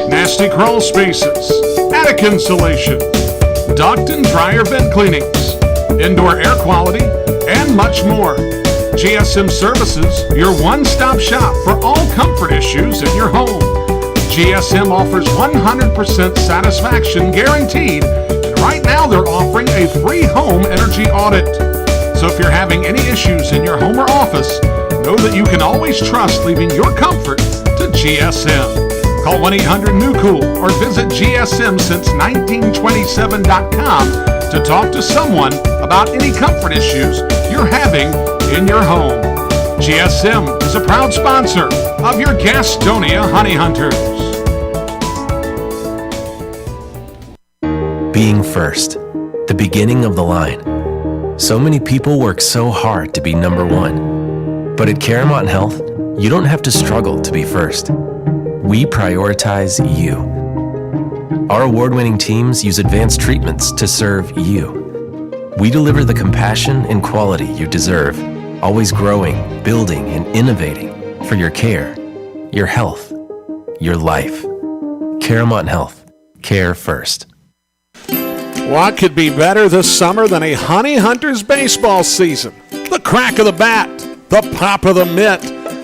nasty crawl spaces, attic insulation, duct and dryer vent cleanings, indoor air quality, and much more. GSM Services, your one-stop shop for all comfort issues in your home. GSM offers 100% satisfaction guaranteed, and right now they're offering a free home energy audit. So if you're having any issues in your home or office, know that you can always trust leaving your comfort to GSM. Call 1-800-NEW-COOL or visit GSMSince1927.com to talk to someone about any comfort issues you're having in your home. GSM is a proud sponsor of your Gastonia Honey Hunters. Being first, the beginning of the line. So many people work so hard to be number 1. But at Caramont Health, you don't have to struggle to be first. We prioritize you. Our award-winning teams use advanced treatments to serve you. We deliver the compassion and quality you deserve, always growing, building, and innovating for your care, your health, your life. Caramont Health. Care first. What could be better this summer than a Honey Hunters baseball season? The crack of the bat, the pop of the mitt,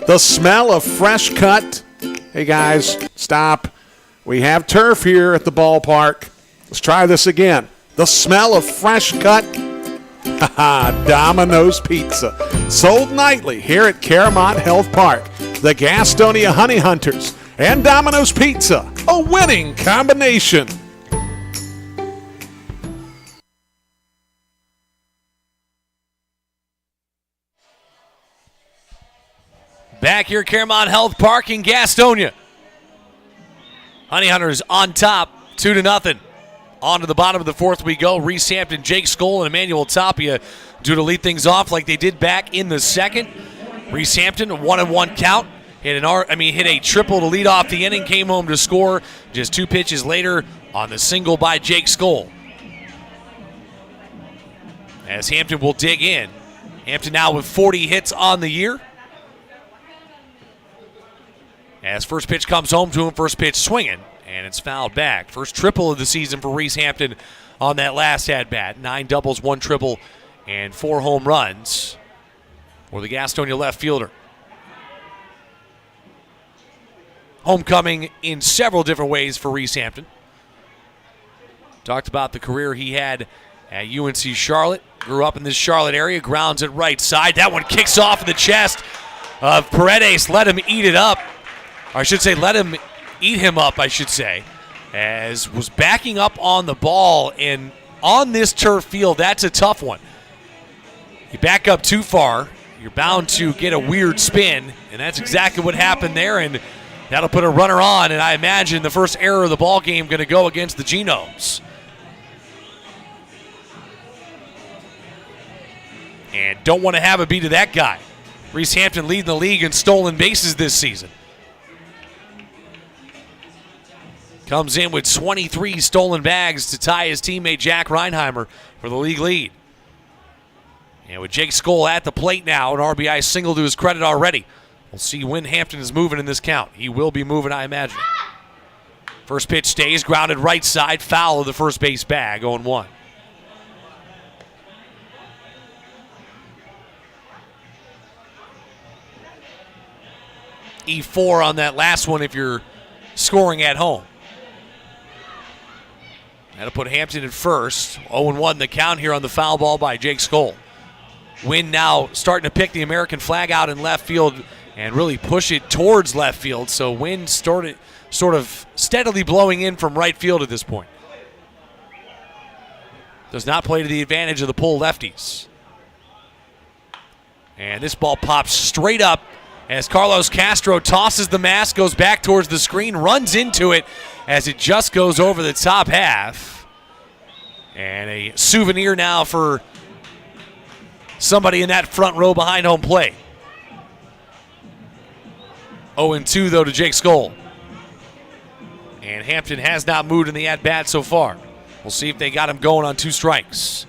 the smell of fresh cut. Hey guys, stop. We have turf here at the ballpark. Let's try this again. The smell of fresh cut. Domino's Pizza. Sold nightly here at Caramont Health Park. The Gastonia Honey Hunters and Domino's Pizza. A winning combination. Back here at Caramont Health Park in Gastonia. Honey Hunters on top, 2-0. On to the bottom of the fourth we go. Reese Hampton, Jake Skoll, and Emmanuel Tapia do to lead things off like they did back in the second. Reese Hampton, a 1-1 count. Hit a triple to lead off the inning. Came home to score just 2 pitches later on the single by Jake Skoll. As Hampton will dig in. Hampton now with 40 hits on the year. As first pitch comes home to him, first pitch swinging, and it's fouled back. First triple of the season for Reese Hampton on that last at-bat. 9 doubles, 1 triple, and 4 home runs for the Gastonia left fielder. Homecoming in several different ways for Reese Hampton. Talked about the career he had at UNC Charlotte. Grew up in this Charlotte area, grounds at right side. That one kicks off in the chest of Paredes. Let him eat it up. Or I should say, let him eat him up, as was backing up on the ball. And on this turf field, that's a tough one. You back up too far, you're bound to get a weird spin, and that's exactly what happened there, and that'll put a runner on, and I imagine the first error of the ball game going to go against the Genomes. And don't want to have it be to that guy. Reese Hampton leading the league in stolen bases this season. Comes in with 23 stolen bags to tie his teammate Jack Reinheimer for the league lead. And with Jake Skoll at the plate now, an RBI single to his credit already. We'll see when Hampton is moving in this count. He will be moving, I imagine. First pitch stays, grounded right side, foul of the first base bag, 0-1. E4 on that last one if you're scoring at home. That'll put Hampton at first. 0-1 the count here on the foul ball by Jake Skoll. Wynn now starting to pick the American flag out in left field and really push it towards left field. So Wynn started sort of steadily blowing in from right field at this point. Does not play to the advantage of the pull lefties. And this ball pops straight up as Carlos Castro tosses the mask, goes back towards the screen, runs into it as it just goes over the top half. And a souvenir now for somebody in that front row behind home plate. 0-2 though to Jake Skoll. And Hampton has not moved in the at-bat so far. We'll see if they got him going on 2 strikes.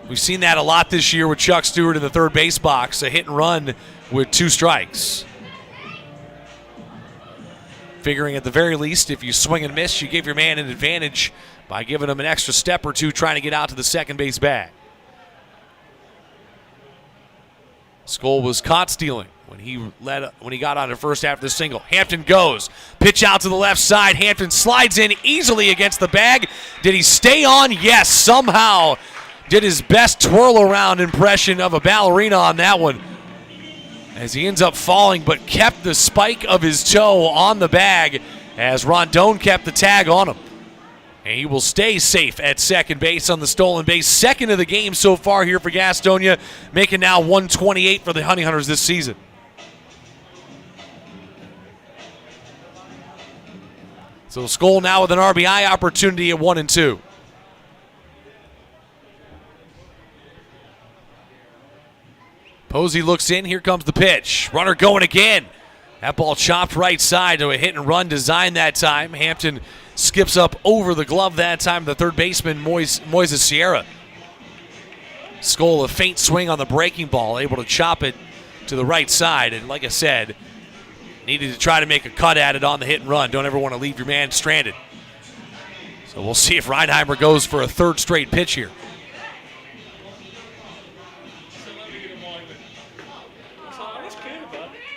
We've seen that a lot this year with Chuck Stewart in the third base box, a hit and run with 2 strikes. Figuring at the very least, if you swing and miss, you give your man an advantage by giving him an extra step or 2 trying to get out to the second base bag. Skoll was caught stealing when he got on to first after the single. Hampton goes. Pitch out to the left side. Hampton slides in easily against the bag. Did he stay on? Yes, somehow did his best twirl around impression of a ballerina on that one, as he ends up falling, but kept the spike of his toe on the bag as Rondon kept the tag on him. And he will stay safe at second base on the stolen base. Second of the game so far here for Gastonia, making now 128 for the Honey Hunters this season. So Skoll now with an RBI opportunity at 1-2. Posey looks in. Here comes the pitch. Runner going again. That ball chopped right side to a hit and run design that time. Hampton skips up over the glove that time. The third baseman, Moises Sierra. Skoll, a faint swing on the breaking ball, able to chop it to the right side. And like I said, needed to try to make a cut at it on the hit and run. Don't ever want to leave your man stranded. So we'll see if Reinheimer goes for a third straight pitch here.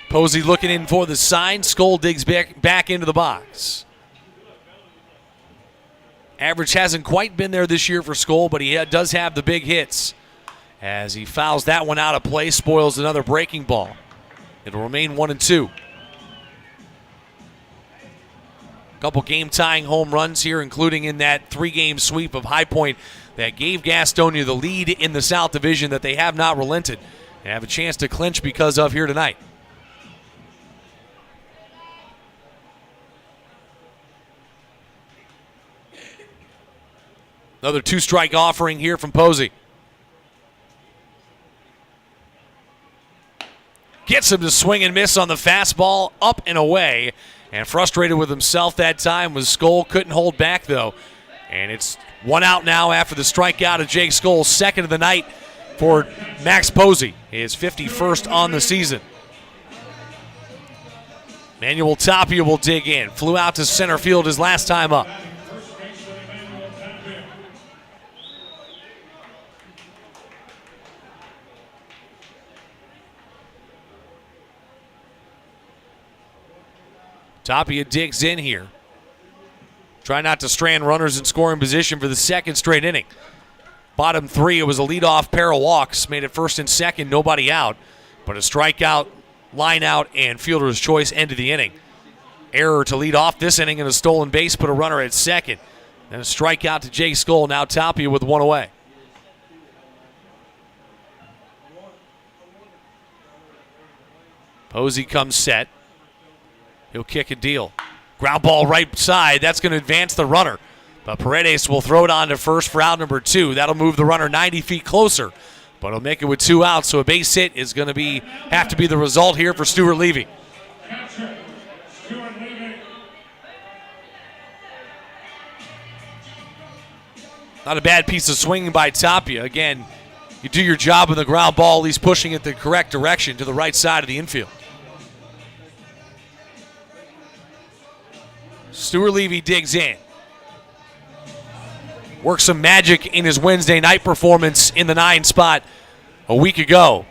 Posey looking in for the sign. Skoll digs back into the box. Average hasn't quite been there this year for Skoll, but he does have the big hits. As he fouls that one out of play, spoils another breaking ball. It'll remain 1-2. Couple game-tying home runs here, including in that 3-game sweep of High Point that gave Gastonia the lead in the South Division that they have not relented and have a chance to clinch because of here tonight. Another 2-strike offering here from Posey. Gets him to swing and miss on the fastball, up and away. And frustrated with himself that time was Skoll. Couldn't hold back, though. And it's one out now after the strikeout of Jake Skoll. Second of the night for Max Posey. His 51st on the season. Manuel Tapia will dig in. Flew out to center field his last time up. Tapia digs in here. Try not to strand runners in scoring position for the second straight inning. Bottom 3, it was a leadoff pair of walks. Made it first and second, nobody out. But a strikeout, line out, and fielder's choice ended the inning. Error to lead off this inning and a stolen base, put a runner at second. And a strikeout to Jake Skoll. Now Tapia with one away. Posey comes set. He'll kick and deal. Ground ball right side. That's going to advance the runner. But Paredes will throw it on to first for out number 2. That'll move the runner 90 feet closer. But he'll make it with 2 outs, so a base hit is going to have to be the result here for Stuart Levy. Not a bad piece of swinging by Tapia. Again, you do your job with the ground ball, at least pushing it the correct direction to the right side of the infield. Stuart Levy digs in. Worked some magic in his Wednesday night performance in the 9 spot a week ago.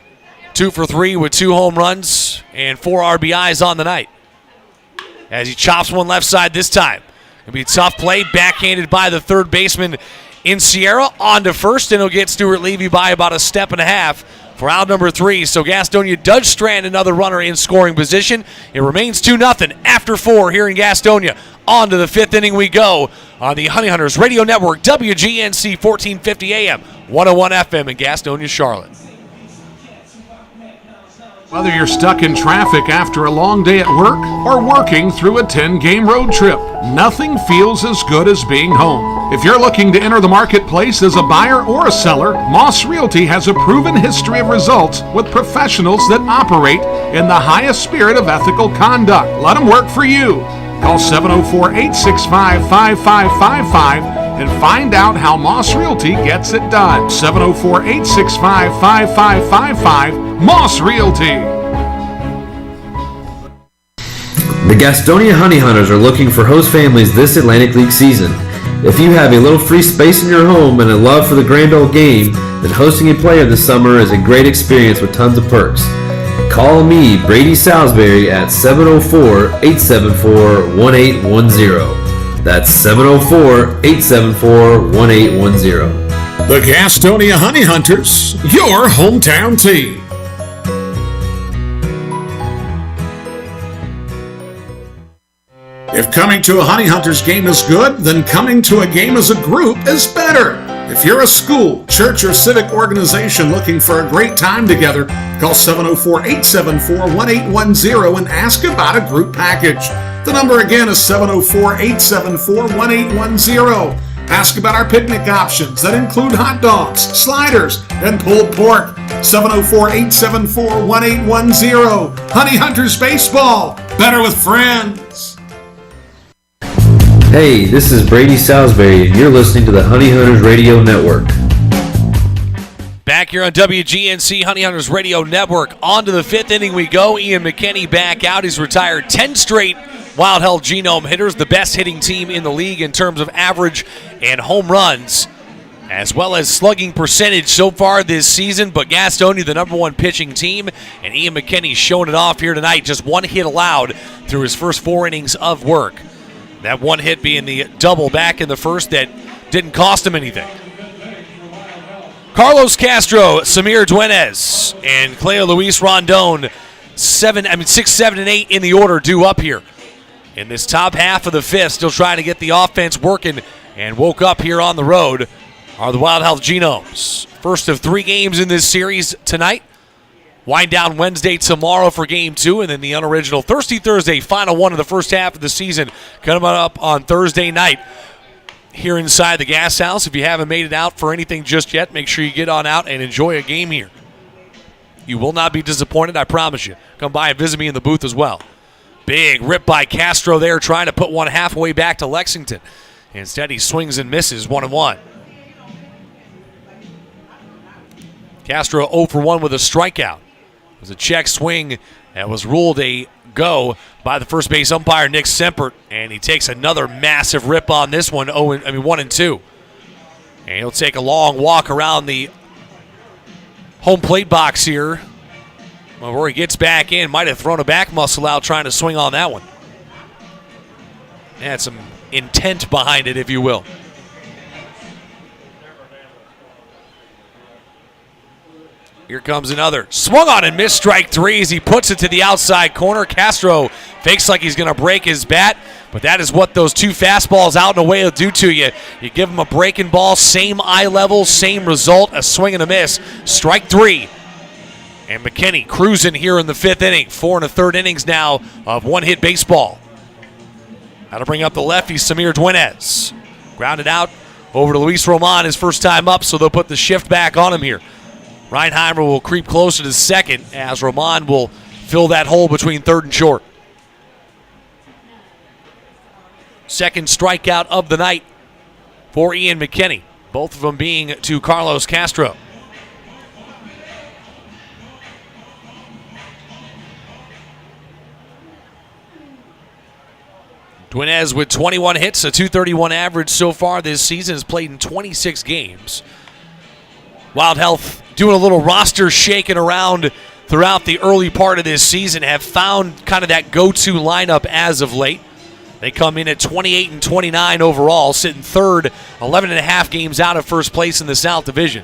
2 for 3 with 2 home runs and 4 RBIs on the night. As he chops one left side this time. It'll be a tough play, backhanded by the third baseman in Sierra. On to first, and he'll get Stuart Levy by about a step and a half for out number 3. So Gastonia does strand another runner in scoring position. It remains 2-0 after 4 here in Gastonia. On to the 5th inning we go on the Honey Hunters Radio Network, WGNC 1450 AM, 101 FM in Gastonia, Charlotte. Whether you're stuck in traffic after a long day at work or working through a 10-game road trip, nothing feels as good as being home. If you're looking to enter the marketplace as a buyer or a seller, Moss Realty has a proven history of results with professionals that operate in the highest spirit of ethical conduct. Let them work for you. Call 704-865-5555 and find out how Moss Realty gets it done. 704-865-5555, Moss Realty. The Gastonia Honey Hunters are looking for host families this Atlantic League season. If you have a little free space in your home and a love for the grand old game, then hosting a player this summer is a great experience with tons of perks. Call me, Brady Salisbury, at 704-874-1810. That's 704-874-1810. The Gastonia Honey Hunters, your hometown team. If coming to a Honey Hunters game is good, then coming to a game as a group is better. If you're a school, church, or civic organization looking for a great time together, call 704-874-1810 and ask about a group package. The number again is 704-874-1810. Ask about our picnic options that include hot dogs, sliders, and pulled pork. 704-874-1810. Honey Hunters Baseball. Better with friends. Hey, this is Brady Salisbury, and you're listening to the Honey Hunters Radio Network. Back here on WGNC Honey Hunters Radio Network. On to the 5th inning we go. Ian McKinney back out. He's retired 10 straight Wild Health Genome hitters, the best hitting team in the league in terms of average and home runs, as well as slugging percentage so far this season. But Gastonia, the number one pitching team, and Ian McKinney showing it off here tonight. Just one hit allowed through his first 4 innings of work. That one hit being the double back in the first that didn't cost him anything. Carlos Castro, Samir Dueñez, and Cleo Luis Rondon, 6, 7, and 8 in the order due up here in this top half of the 5th. Still trying to get the offense working, and woke up here on the road are the Wild Health Genomes. First of 3 games in this series tonight. Wind down Wednesday tomorrow for Game 2, and then the unoriginal Thirsty Thursday, final one of the first half of the season, coming up on Thursday night here inside the Gas House. If you haven't made it out for anything just yet, make sure you get on out and enjoy a game here. You will not be disappointed, I promise you. Come by and visit me in the booth as well. Big rip by Castro there, trying to put one halfway back to Lexington. Instead, he swings and misses, 1-1. Castro 0 for 1 with a strikeout. It was a check swing that was ruled a go by the first base umpire, Nick Sempert, and he takes another massive rip on this one, 1-2. And he'll take a long walk around the home plate box here. Where he gets back in, might have thrown a back muscle out trying to swing on that one. Had some intent behind it, if you will. Here comes another. Swung on and missed, strike 3 as he puts it to the outside corner. Castro fakes like he's going to break his bat, but that is what those 2 fastballs out and away will do to you. You give him a breaking ball, same eye level, same result, a swing and a miss. Strike 3. And McKinney cruising here in the 5th inning. 4 1/3 innings now of one-hit baseball. That'll bring up the lefty, Samir Dueñez. Grounded out over to Luis Roman, his first time up, so they'll put the shift back on him here. Reinheimer will creep closer to second as Roman will fill that hole between third and short. Second strikeout of the night for Ian McKinney, both of them being to Carlos Castro. Dueñez with 21 hits, a .231 average so far this season, has played in 26 games. Wild Health doing a little roster shaking around throughout the early part of this season, have found kind of that go-to lineup as of late. They come in at 28 and 29 overall, sitting third, 11 and a half games out of first place in the South Division.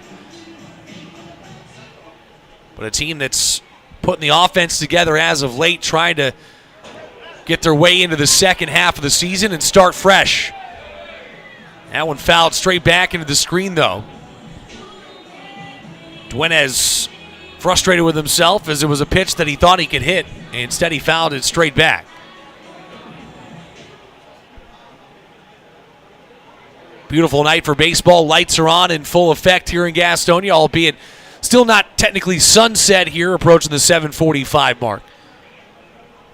But a team that's putting the offense together as of late, trying to get their way into the second half of the season and start fresh. That one fouled straight back into the screen, though. Dueñez frustrated with himself as it was a pitch that he thought he could hit. Instead, he fouled it straight back. Beautiful night for baseball. Lights are on in full effect here in Gastonia, albeit still not technically sunset here, approaching the 7:45 mark.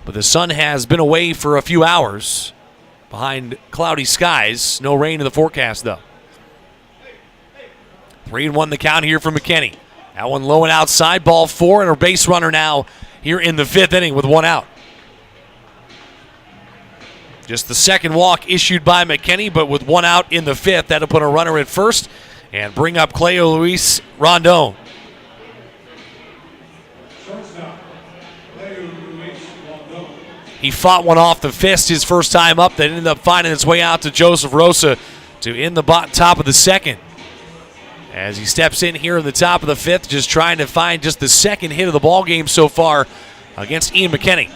But the sun has been away for a few hours behind cloudy skies. No rain in the forecast, though. 3-1 the count here for McKinney. That one low and outside, ball 4, and a base runner now here in the 5th inning with 1 out. Just the second walk issued by McKinney, but with 1 out in the 5th, that'll put a runner at first and bring up Cleo Luis Rondon. He fought one off the fist his first time up that ended up finding its way out to Joseph Rosa to end the top of the 2nd. As he steps in here in the top of the 5th, just trying to find just the second hit of the ball game so far against Ian McKinney.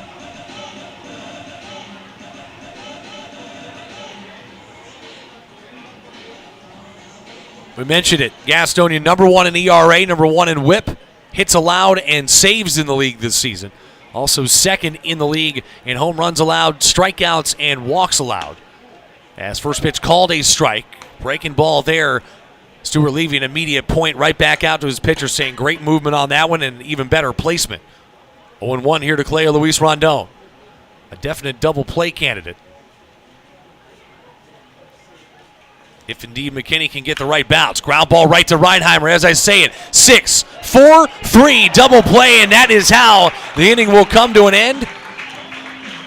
We mentioned it. Gastonia number 1 in ERA, number 1 in WHIP, hits allowed and saves in the league this season. Also second in the league in home runs allowed, strikeouts, and walks allowed. As first pitch called a strike. Breaking ball there. Stuart Levy an immediate point right back out to his pitcher, saying great movement on that one and even better placement. 0-1 here to Cleo Luis Rondon. A definite double play candidate. if indeed McKinney can get the right bounce. Ground ball right to Reinheimer, as I say it. 6, 4, 3, double play, and that is how the inning will come to an end.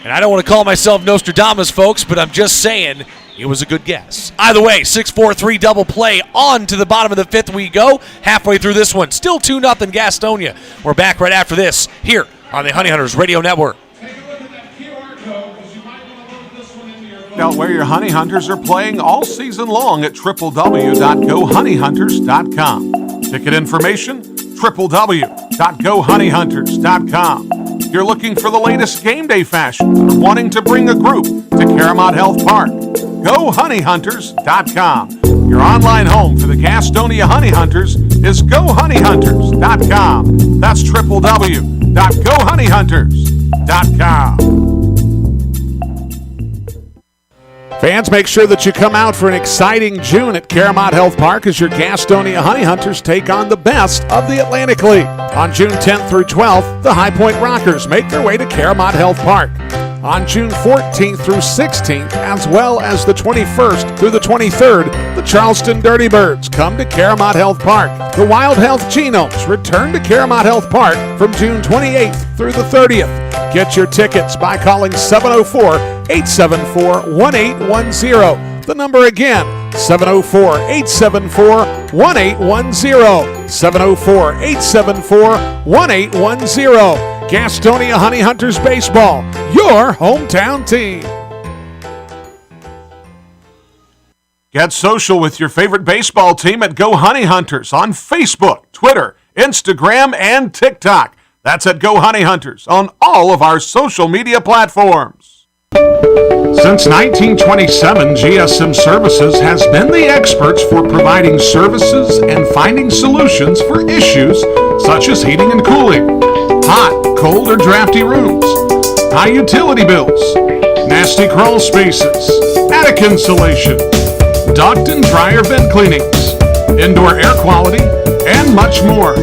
And I don't want to call myself Nostradamus, folks, but I'm just saying it was a good guess. Either way, 6, 4, 3, double play. On to the bottom of the 5th we go. Halfway through this one. Still 2-0 Gastonia. We're back right after this here on the Honey Hunters Radio Network. Take a look at that QR code because you might want to load this one into your phone. Out where your Honey Hunters are playing all season long at www.gohoneyhunters.com. Ticket information, www.gohoneyhunters.com. You're looking for the latest game day fashion or wanting to bring a group to Caramount Health Park. GoHoneyHunters.com. Your online home for the Gastonia Honey Hunters is GoHoneyHunters.com. That's www.GoHoneyHunters.com. Fans, make sure that you come out for an exciting June at Caramount Health Park as your Gastonia Honey Hunters take on the best of the Atlantic League. On June 10th through 12th, the High Point Rockers make their way to Caramount Health Park. On June 14th through 16th, as well as the 21st through the 23rd, the Charleston Dirty Birds come to Caramount Health Park. The Wild Health Genomes return to Caramount Health Park from June 28th through the 30th. Get your tickets by calling 704-874-1810. The number again, 704-874-1810. 704-874-1810. Gastonia Honey Hunters Baseball, your hometown team. Get social with your favorite baseball team at Go Honey Hunters on Facebook, Twitter, Instagram, and TikTok. That's at Go Honey Hunters on all of our social media platforms. Since 1927, GSM Services has been the experts for providing services and finding solutions for issues such as heating and cooling, hot, cold, or drafty rooms, high utility bills, nasty crawl spaces, attic insulation, duct and dryer vent cleanings, indoor air quality, and much more.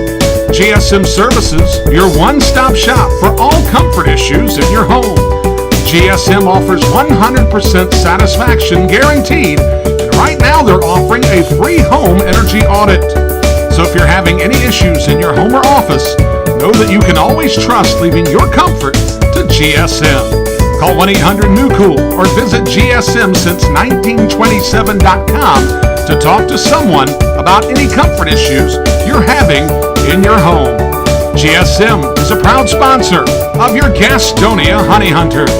GSM Services, your one-stop shop for all comfort issues in your home. GSM offers 100% satisfaction guaranteed, and right now they're offering a free home energy audit. So if you're having any issues in your home or office, know that you can always trust leaving your comfort to GSM. Call 1-800-NEW-COOL or visit GSM-since-1927.com to talk to someone about any comfort issues you're having in your home. GSM is a proud sponsor of your Gastonia Honey Hunters.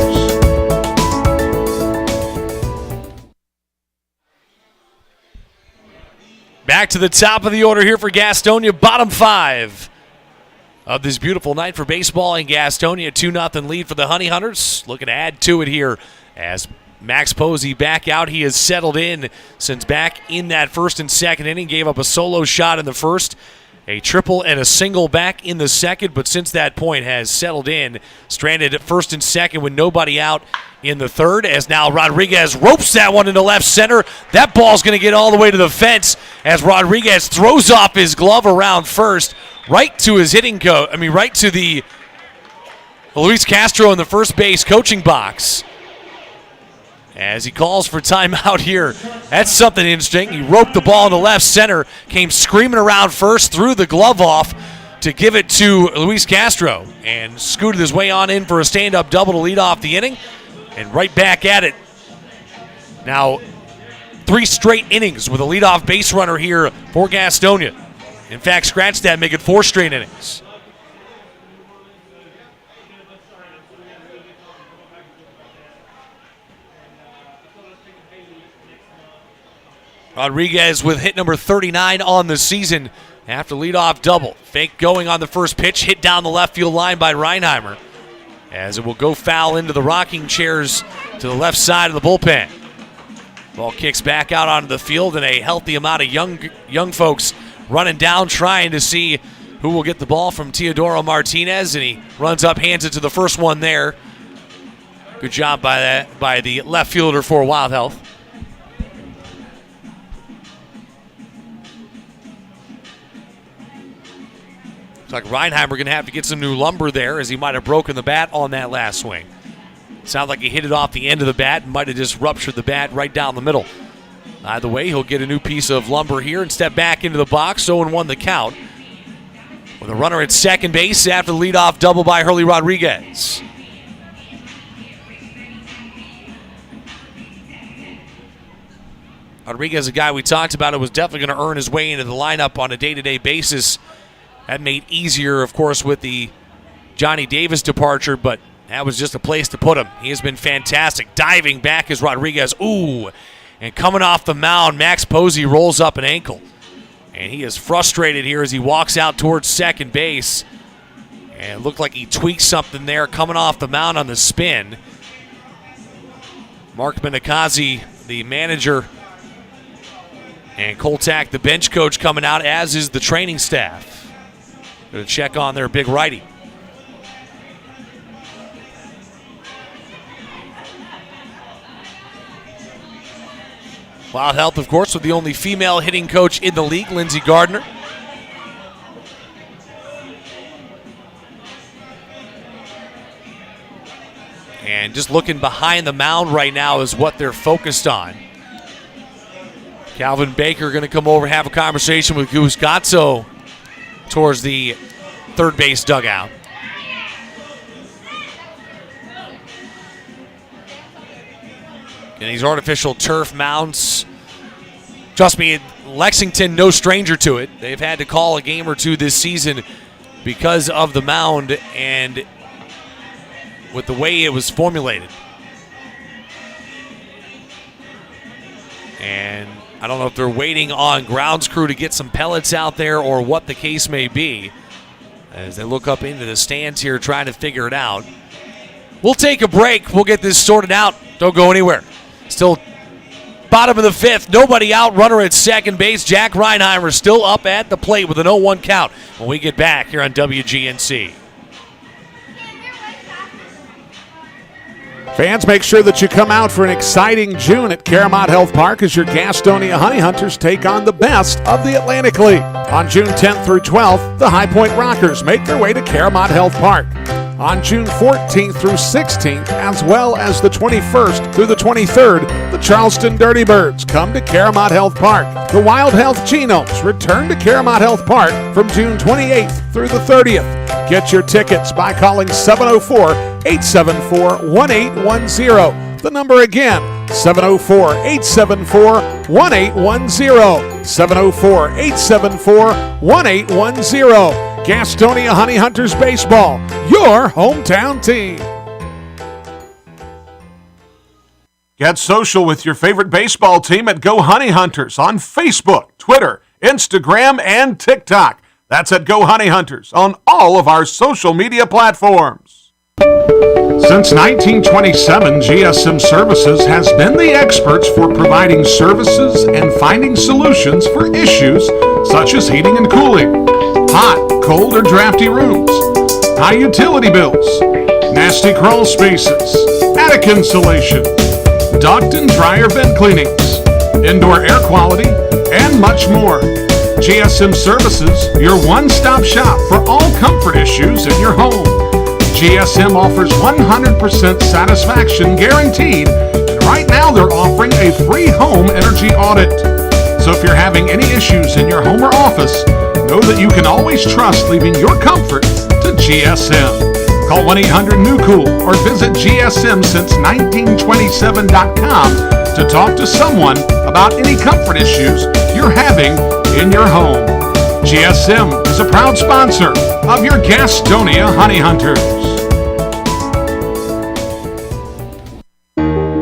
Back to the top of the order here for Gastonia, bottom 5 of this beautiful night for baseball in Gastonia. 2-0 lead for the Honey Hunters. Looking to add to it here as Max Posey back out. He has settled in since back in that first and second inning. Gave up a solo shot in the first, a triple and a single back in the second, but since that point has settled in, stranded at first and second with nobody out in the third, as now Rodriguez ropes that one into left center. That ball's going to get all the way to the fence as Rodriguez throws off his glove around first, right to his hitting coach. Right to the Luis Castro in the first base coaching box. As he calls for timeout here. That's something interesting. He roped the ball in the left center, came screaming around first, threw the glove off to give it to Luis Castro, and scooted his way on in for a stand-up double to lead off the inning, and right back at it. Now, 3 straight innings with a leadoff base runner here for Gastonia. In fact, scratch that, make it 4 straight innings. Rodriguez with hit number 39 on the season after leadoff double. Fake going on the first pitch, hit down the left field line by Reinheimer, as it will go foul into the rocking chairs to the left side of the bullpen. Ball kicks back out onto the field, and a healthy amount of young folks running down trying to see who will get the ball from Teodoro Martinez, and he runs up, hands it to the first one there. Good job by the left fielder for Wild Health. Looks like Reinheimer going to have to get some new lumber there, as he might have broken the bat on that last swing. Sounds like he hit it off the end of the bat and might have just ruptured the bat right down the middle. Either way, he'll get a new piece of lumber here and step back into the box. 0-1 the count. With a runner at second base after the leadoff double by Hurley Rodriguez. Rodriguez, a guy we talked about, who was definitely going to earn his way into the lineup on a day-to-day basis. That made easier, of course, with the Johnny Davis departure, but that was just a place to put him. He has been fantastic. Diving back is Rodriguez. Ooh, and coming off the mound, Max Posey rolls up an ankle. And he is frustrated here as he walks out towards second base. And it looked like he tweaked something there coming off the mound on the spin. Mark Minikazi, the manager, and Koltak, the bench coach, coming out, as is the training staff. Going to check on their big righty. Wild Health, of course, with the only female hitting coach in the league, Lindsey Gardner. And just looking behind the mound right now is what they're focused on. Calvin Baker going to come over and have a conversation with Goose Gatso towards the third base dugout. And these artificial turf mounds, trust me, Lexington, no stranger to it. They've had to call a game or two this season because of the mound and with the way it was formulated. And I don't know if they're waiting on grounds crew to get some pellets out there or what the case may be as they look up into the stands here trying to figure it out. We'll take a break. We'll get this sorted out. Don't go anywhere. Still bottom of the fifth. Nobody out. Runner at second base. Jack Reinheimer still up at the plate with an 0-1 count when we get back here on WGNC. Fans, make sure that you come out for an exciting June at Caramount Health Park as your Gastonia Honey Hunters take on the best of the Atlantic League. On June 10th through 12th, the High Point Rockers make their way to Caramount Health Park. On June 14th through 16th, as well as the 21st through the 23rd, the Charleston Dirty Birds come to Caramount Health Park. The Wild Health Genomes return to Caramount Health Park from June 28th through the 30th. Get your tickets by calling 704-874-1810. The number again, 704-874-1810. 704-874-1810. Gastonia Honey Hunters Baseball, your hometown team. Get social with your favorite baseball team at Go Honey Hunters on Facebook, Twitter, Instagram, and TikTok. That's at Go Honey Hunters on all of our social media platforms. Since 1927, GSM Services has been the experts for providing services and finding solutions for issues such as heating and cooling, hot, cold, or drafty rooms, high utility bills, nasty crawl spaces, attic insulation, duct and dryer vent cleanings, indoor air quality, and much more. GSM Services, your one-stop shop for all comfort issues in your home. GSM offers 100% satisfaction guaranteed, and right now they're offering a free home energy audit. So if you're having any issues in your home or office, know that you can always trust leaving your comfort to GSM. Call 1-800-NEW-COOL or visit GSMsince1927.com to talk to someone about any comfort issues you're having in your home. GSM is a proud sponsor of your Gastonia Honey Hunters.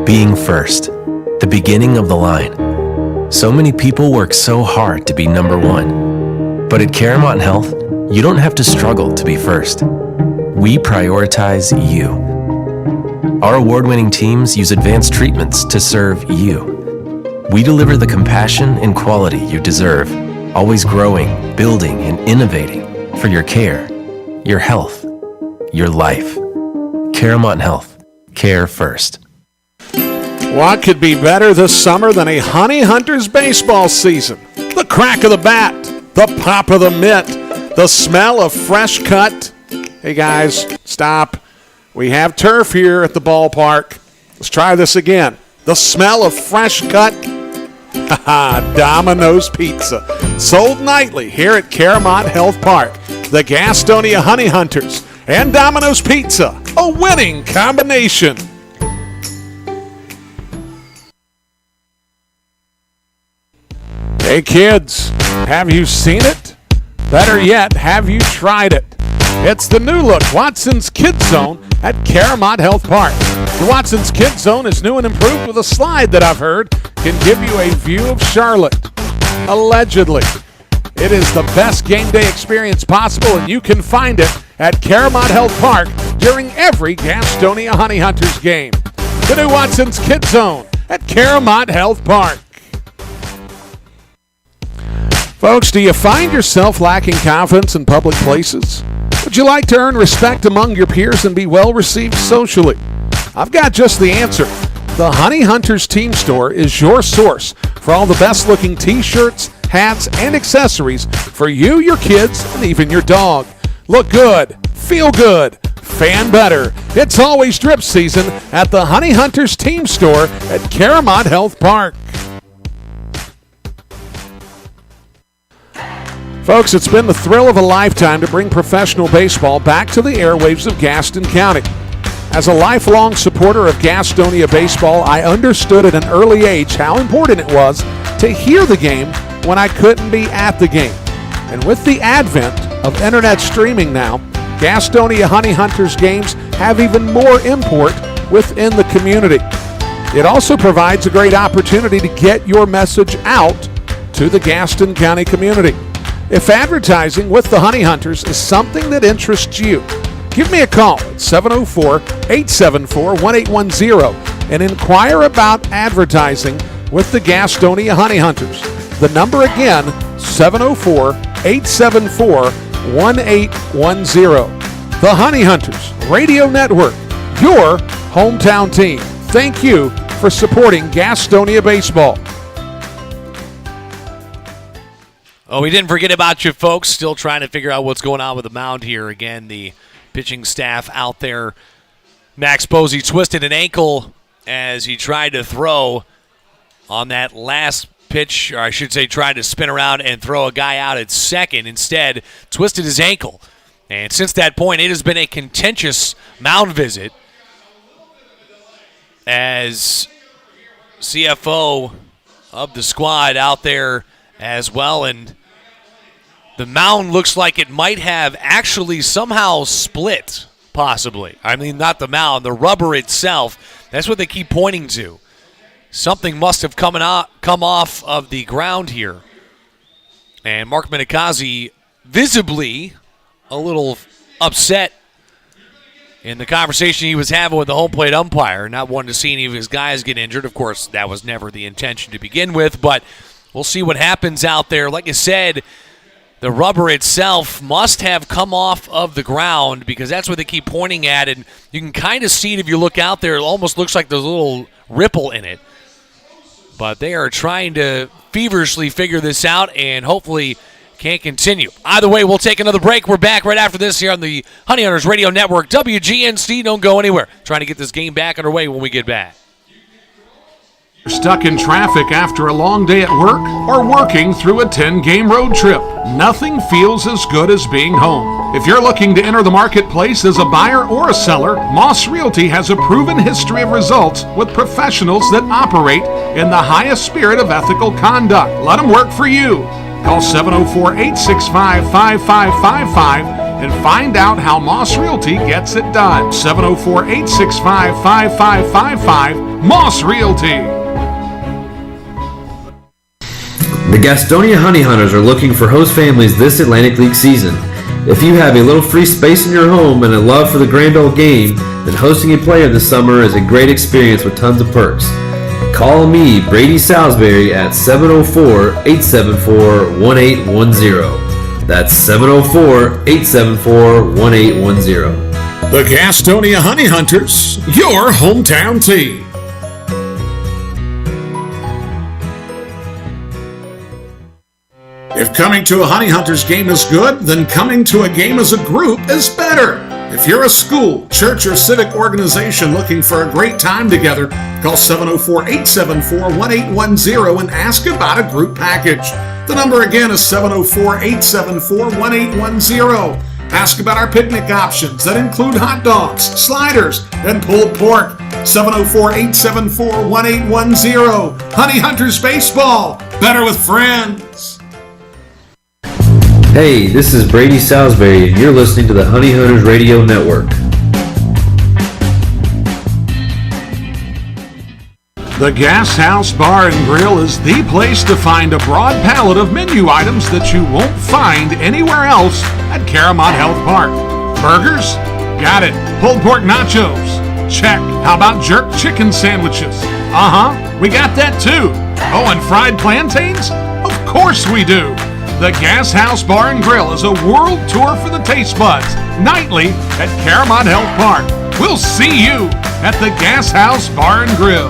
Being first, the beginning of the line. So many people work so hard to be number one. But at Caramount Health, you don't have to struggle to be first. We prioritize you. Our award-winning teams use advanced treatments to serve you. We deliver the compassion and quality you deserve, always growing, building, and innovating for your care, your health, your life. Caramount Health. Care first. What could be better this summer than a Honey Hunters baseball season? The crack of the bat, the pop of the mitt, the smell of fresh cut. Hey guys, stop. We have turf here at the ballpark. Let's try this again. The smell of fresh cut Domino's Pizza. Sold nightly here at Caramont Health Park. The Gastonia Honey Hunters and Domino's Pizza, a winning combination. Hey kids, have you seen it? Better yet, have you tried it? It's the new look Watson's Kids Zone at Caramont Health Park. The Watson's Kids Zone is new and improved with a slide that I've heard can give you a view of Charlotte. Allegedly. It is the best game day experience possible, and you can find it at Caramont Health Park during every Gastonia Honey Hunters game. The new Watson's Kids Zone at Caramont Health Park. Folks, do you find yourself lacking confidence in public places? Would you like to earn respect among your peers and be well received socially? I've got just the answer. The Honey Hunters Team Store is your source for all the best looking t-shirts, hats, and accessories for you, your kids, and even your dog. Look good, feel good, fan better. It's always drip season at the Honey Hunters Team Store at Caramont Health Park. Folks, it's been the thrill of a lifetime to bring professional baseball back to the airwaves of Gaston County. As a lifelong supporter of Gastonia baseball, I understood at an early age how important it was to hear the game when I couldn't be at the game. And with the advent of internet streaming now, Gastonia Honey Hunters games have even more import within the community. It also provides a great opportunity to get your message out to the Gaston County community. If advertising with the Honey Hunters is something that interests you, give me a call at 704-874-1810 and inquire about advertising with the Gastonia Honey Hunters. The number again, 704-874-1810. The Honey Hunters Radio Network, your hometown team. Thank you for supporting Gastonia baseball. Oh, we didn't forget about you folks. Still trying to figure out what's going on with the mound here. Again, the pitching staff out there. Max Posey twisted an ankle as he tried to throw on that last pitch, or I should say tried to spin around and throw a guy out at second. Instead, twisted his ankle. And since that point, it has been a contentious mound visit as CFO of the squad out there as well, and the mound looks like it might have actually somehow split, possibly. I mean, not the mound, the rubber itself. That's what they keep pointing to. Something must have come off of the ground here. And Mark Minikazi visibly a little upset in the conversation he was having with the home plate umpire, not wanting to see any of his guys get injured. Of course, that was never the intention to begin with, but we'll see what happens out there. Like I said, the rubber itself must have come off of the ground because that's what they keep pointing at, and you can kind of see it if you look out there. It almost looks like there's a little ripple in it. But they are trying to feverishly figure this out and hopefully can't continue. Either way, we'll take another break. We're back right after this here on the Honey Hunters Radio Network. WGNC, don't go anywhere. Trying to get this game back underway when we get back. Stuck in traffic after a long day at work or working through a 10-game road trip. Nothing feels as good as being home. If you're looking to enter the marketplace as a buyer or a seller, Moss Realty has a proven history of results with professionals that operate in the highest spirit of ethical conduct. Let them work for you. Call 704-865-5555 and find out how Moss Realty gets it done. 704-865-5555, Moss Realty. The Gastonia Honey Hunters are looking for host families this Atlantic League season. If you have a little free space in your home and a love for the grand old game, then hosting a player this summer is a great experience with tons of perks. Call me, Brady Salisbury, at 704-874-1810. That's 704-874-1810. The Gastonia Honey Hunters, your hometown team. If coming to a Honey Hunters game is good, then coming to a game as a group is better. If you're a school, church, or civic organization looking for a great time together, call 704-874-1810 and ask about a group package. The number again is 704-874-1810. Ask about our picnic options that include hot dogs, sliders, and pulled pork. 704-874-1810. Honey Hunters Baseball. Better with friends. Hey, this is Brady Salisbury, and you're listening to the Honey Hunters Radio Network. The Gas House Bar and Grill is the place to find a broad palette of menu items that you won't find anywhere else at Caramont Health Park. Burgers? Got it. Pulled pork nachos? Check. How about jerk chicken sandwiches? We got that too. Oh, and fried plantains? Of course we do. The Gas House Bar and Grill is a world tour for the taste buds, nightly at Caramont Health Park. We'll see you at the Gas House Bar and Grill.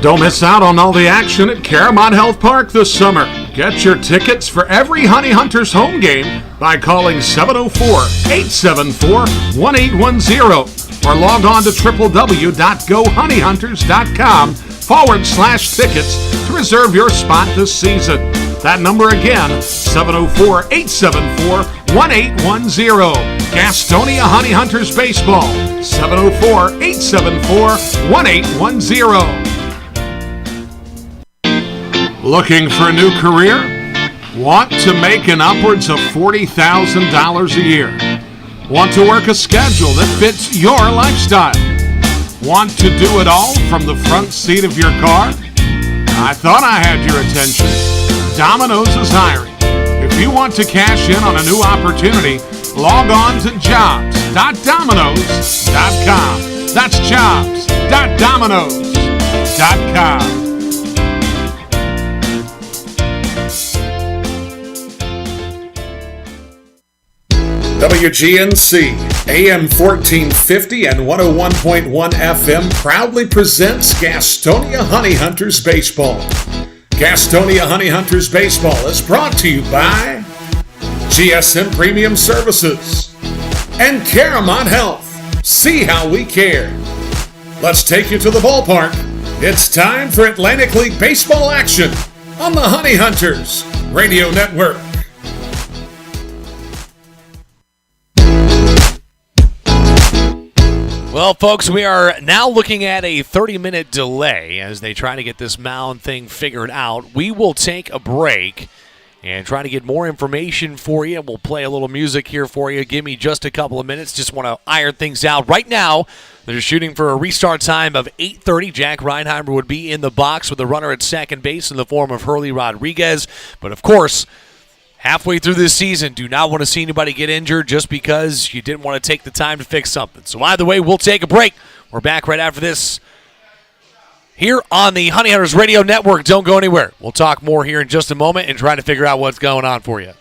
Don't miss out on all the action at Caramont Health Park this summer. Get your tickets for every Honey Hunters home game by calling 704-874-1810 or log on to www.gohoneyhunters.com/tickets to reserve your spot this season. That number again, 704-874-1810. Gastonia Honey Hunters Baseball, 704-874-1810. Looking for a new career? Want to make an upwards of $40,000 a year? Want to work a schedule that fits your lifestyle? Want to do it all from the front seat of your car? I thought I had your attention. Domino's is hiring. If you want to cash in on a new opportunity, log on to jobs.domino's.com. That's jobs.domino's.com. WGNC, AM 1450 and 101.1 FM proudly presents Gastonia Honey Hunters Baseball. Gastonia Honey Hunters Baseball is brought to you by GSM Premium Services and Caramont Health. See how we care. Let's take you to the ballpark. It's time for Atlantic League Baseball action on the Honey Hunters Radio Network. Well, folks, we are now looking at a 30-minute delay as they try to get this Mound thing figured out. We will take a break and try to get more information for you. We'll play a little music here for you. Give me just a couple of minutes. Just want to iron things out. Right now, they're shooting for a restart time of 8:30. Jack Reinheimer would be in the box with a runner at second base in the form of Hurley Rodriguez. But, of course, halfway through this season, do not want to see anybody get injured just because you didn't want to take the time to fix something. So either way, we'll take a break. We're back right after this here on the Honey Hunters Radio Network. Don't go anywhere. We'll talk more here in just a moment and try to figure out what's going on for you.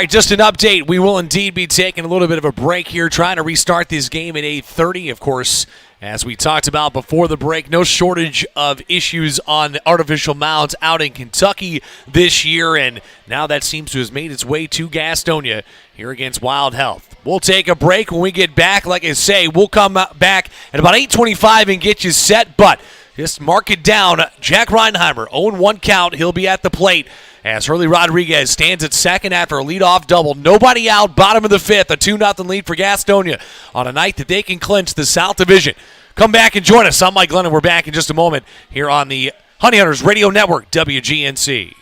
right, just an update. We will indeed be taking a little bit of a break here, trying to restart this game at 8:30. Of course, as we talked about before the break, no shortage of issues on artificial mounds out in Kentucky this year, and now that seems to have made its way to Gastonia here against Wild Health. We'll take a break. When we get back, like I say, we'll come back at about 8:25 and get you set, but just mark it down. Jack Reinheimer, 0-1 count. He'll be at the plate as Hurley Rodriguez stands at second after a leadoff double. Nobody out, bottom of the fifth. A 2-0 lead for Gastonia on a night that they can clinch the South Division. Come back and join us. I'm Mike Glennon. We're back in just a moment here on the Honey Hunters Radio Network, WGNC.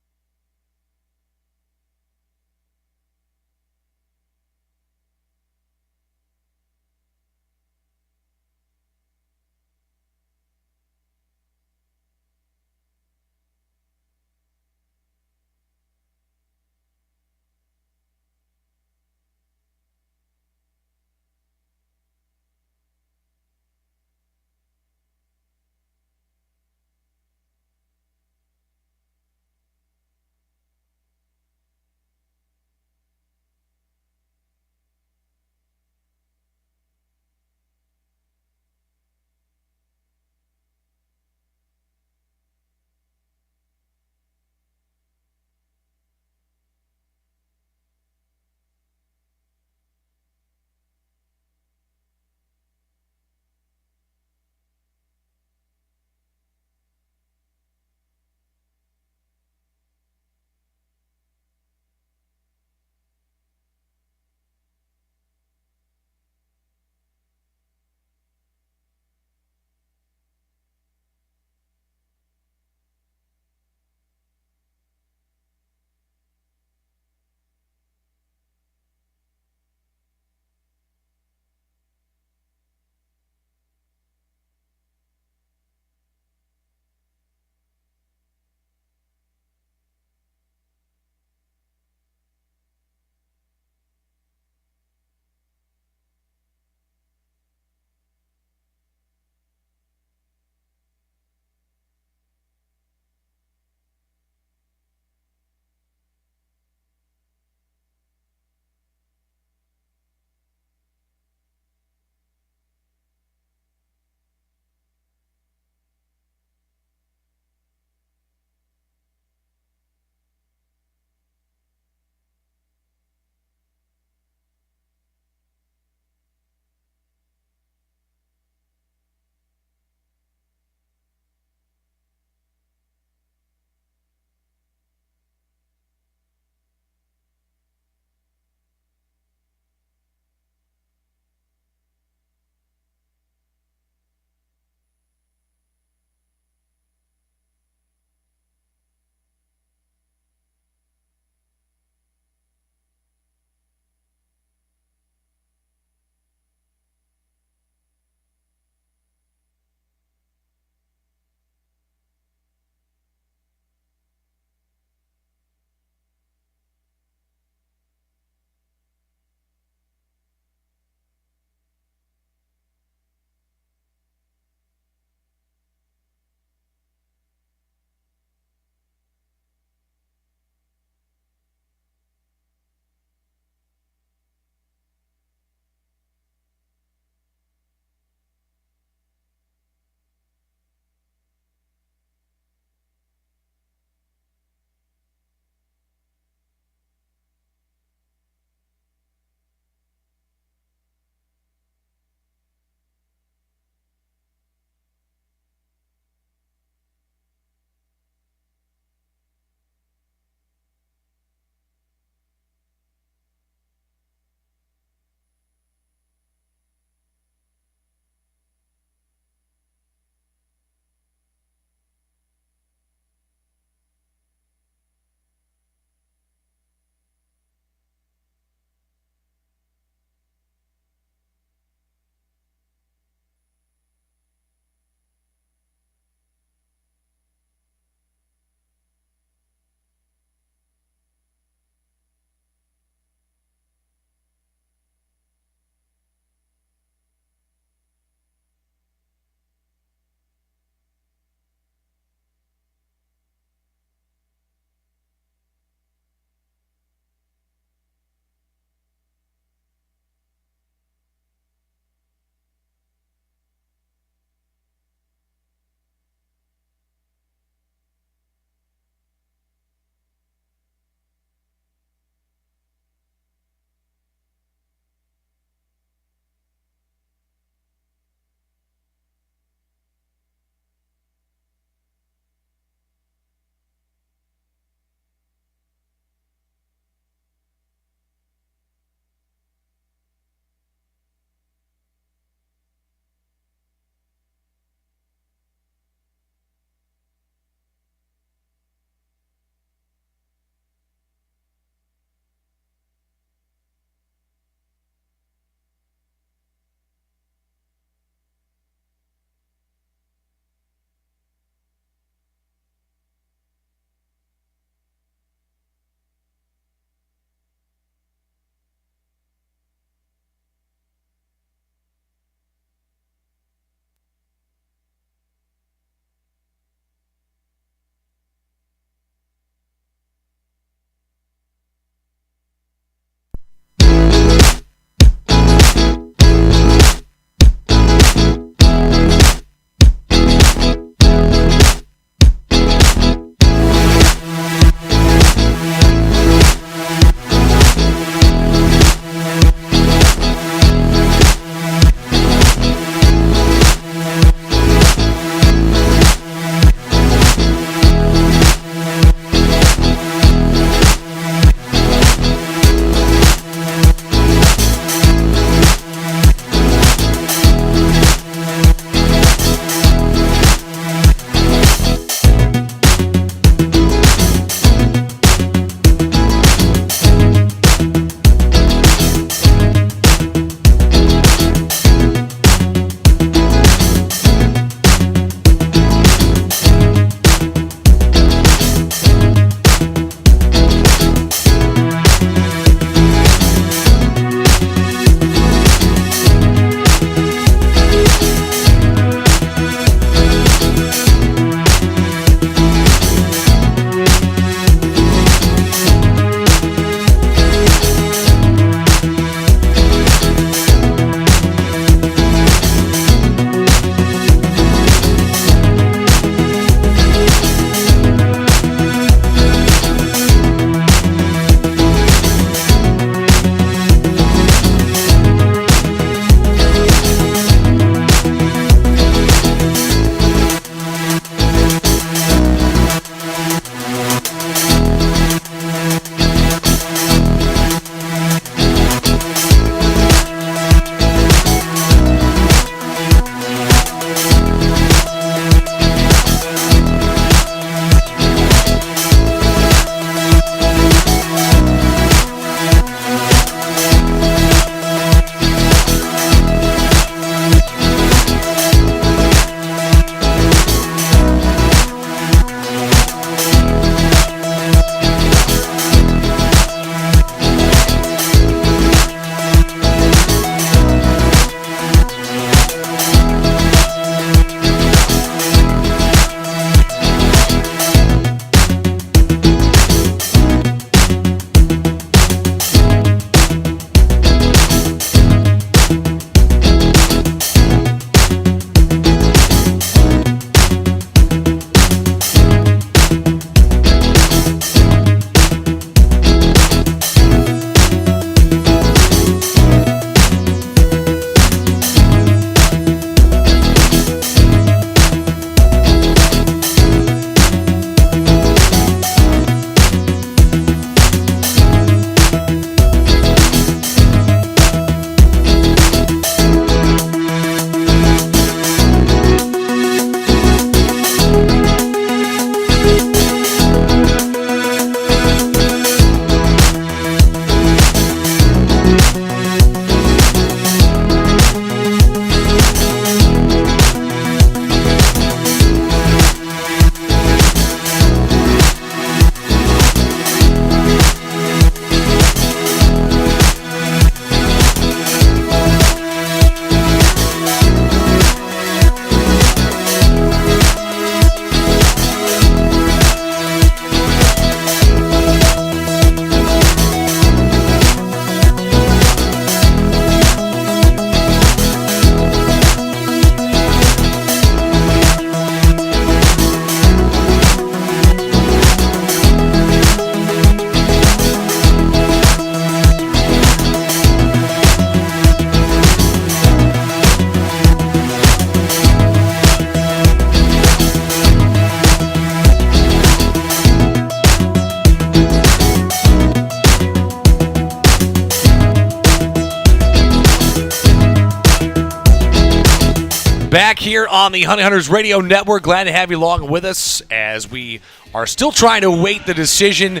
here on the Honey Hunters Radio Network. Glad to have you along with us as we are still trying to await the decision.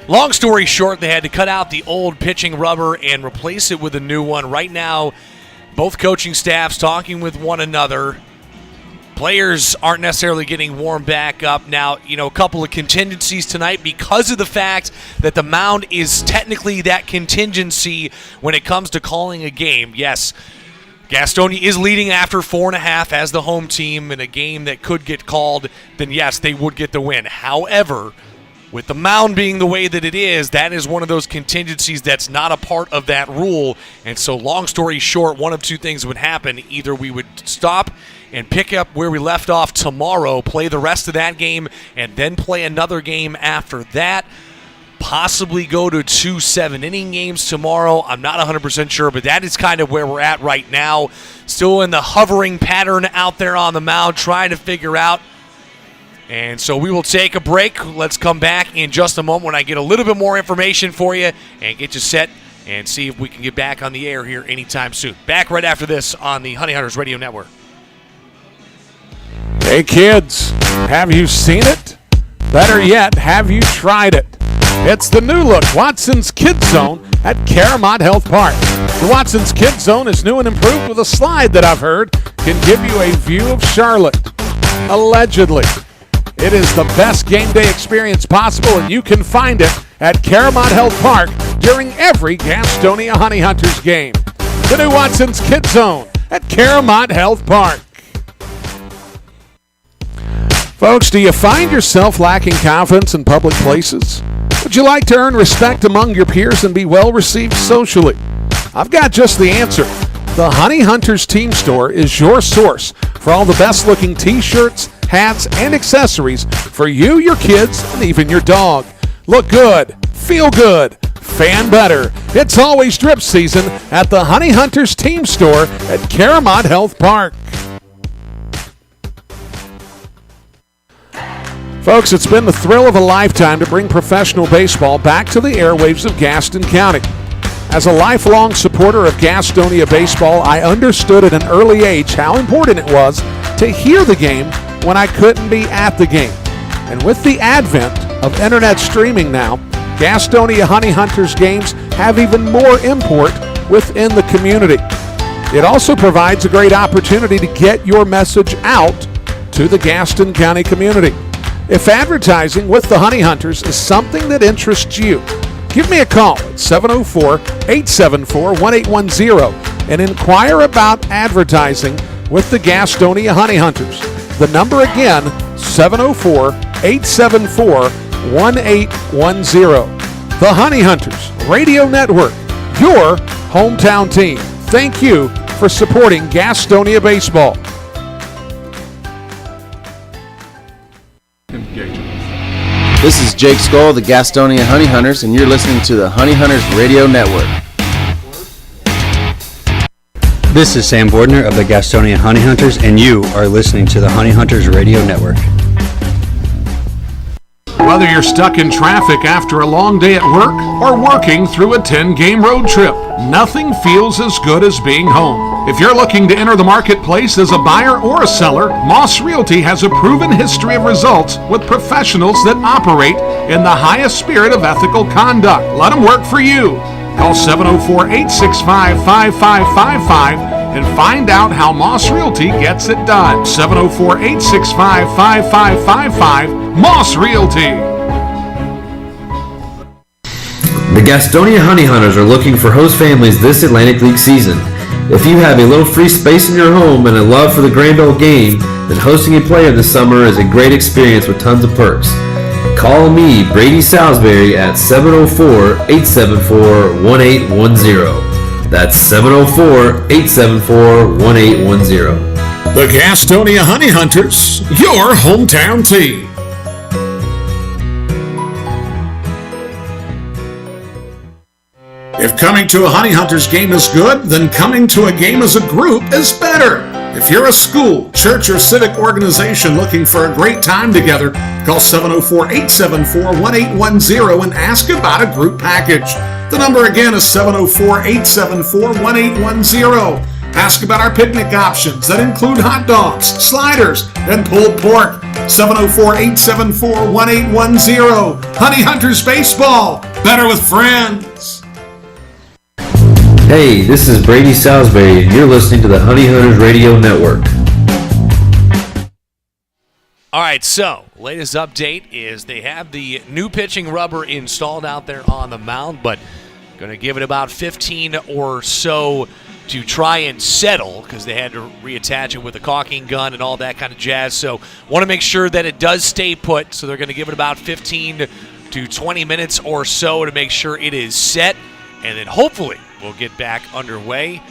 Long story short, they had to cut out the old pitching rubber and replace it with a new one. Right now, both coaching staffs talking with one another. Players aren't necessarily getting warmed back up. Now, a couple of contingencies tonight because of the fact that the mound is technically that contingency when it comes to calling a game. Yes, Gastonia is leading after 4.5 as the home team in a game that could get called. Then, yes, they would get the win. However, with the mound being the way that it is, that is one of those contingencies that's not a part of that rule. And so, long story short, one of two things would happen. Either we would stop and pick up where we left off tomorrow, play the rest of that game, and then play another game after that. Possibly go to 2 7-inning games tomorrow. I'm not 100% sure, but that is kind of where we're at right now. Still in the hovering pattern out there on the mound, trying to figure out. And so we will take a break. Let's come back in just a moment when I get a little bit more information for you and get you set and see if we can get back on the air here anytime soon. Back right after this on the Honey Hunters Radio Network. Hey kids, have you seen it? Better yet, have you tried it? It's the new look Watson's Kids Zone at Caramont Health Park. The Watson's Kids Zone is new and improved with a slide that I've heard can give you a view of Charlotte. Allegedly. It is the best game day experience possible, and you can find it at Caramont Health Park during every Gastonia Honey Hunters game. The new Watson's Kids Zone at Caramont Health Park. Folks, do you find yourself lacking confidence in public places? Would you like to earn respect among your peers and be well received socially? I've got just the answer. The Honey Hunters Team Store is your source for all the best looking t-shirts, hats, and accessories for you, your kids, and even your dog. Look good, feel good, fan better. It's always drip season at the Honey Hunters Team Store at Caramont Health Park. Folks, it's been the thrill of a lifetime to bring professional baseball back to the airwaves of Gaston County. As a lifelong supporter of Gastonia baseball, I understood at an early age how important it was to hear the game when I couldn't be at the game. And with the advent of internet streaming now, Gastonia Honey Hunters games have even more import within the community. It also provides a great opportunity to get your message out to the Gaston County community. If advertising with the Honey Hunters is something that interests you, give me a call at 704-874-1810 and inquire about advertising with the Gastonia Honey Hunters. The number again, 704-874-1810. The Honey Hunters Radio Network, your hometown team. Thank you for supporting Gastonia baseball. This is Jake Skoll, the Gastonia Honey Hunters, and you're listening to the Honey Hunters Radio Network. This is Sam Bordner of the Gastonia Honey Hunters, and you are listening to the Honey Hunters Radio Network. Whether you're stuck in traffic after a long day at work or working through a 10-game road trip, nothing feels as good as being home. If you're looking to enter the marketplace as a buyer or a seller, Moss Realty has a proven history of results with professionals that operate in the highest spirit of ethical conduct. Let them work for you. Call 704-865-5555 and find out how Moss Realty gets it done. 704-865-5555, Moss Realty. The Gastonia Honey Hunters are looking for host families this Atlantic League season. If you have a little free space in your home and a love for the grand old game, then hosting a player this summer is a great experience with tons of perks. Call me, Brady Salisbury, at 704-874-1810. That's 704-874-1810. The Gastonia Honey Hunters, your hometown team. If coming to a Honey Hunters game is good, then coming to a game as a group is better. If you're a school, church, or civic organization looking for a great time together, call 704-874-1810 and ask about a group package. The number again is 704-874-1810. Ask about our picnic options that include hot dogs, sliders, and pulled pork. 704-874-1810. Honey Hunters Baseball. Better with friends. Hey, this is Brady Salisbury, and you're listening to the Honey Hunters Radio Network. All right, so latest update is they have the new pitching rubber installed out there on the mound, but going to give it about 15 or so to try and settle because they had to reattach it with a caulking gun and all that kind of jazz. So want to make sure that it does stay put. So they're going to give it about 15 to 20 minutes or so to make sure it is set. And then hopefully we'll get back underway.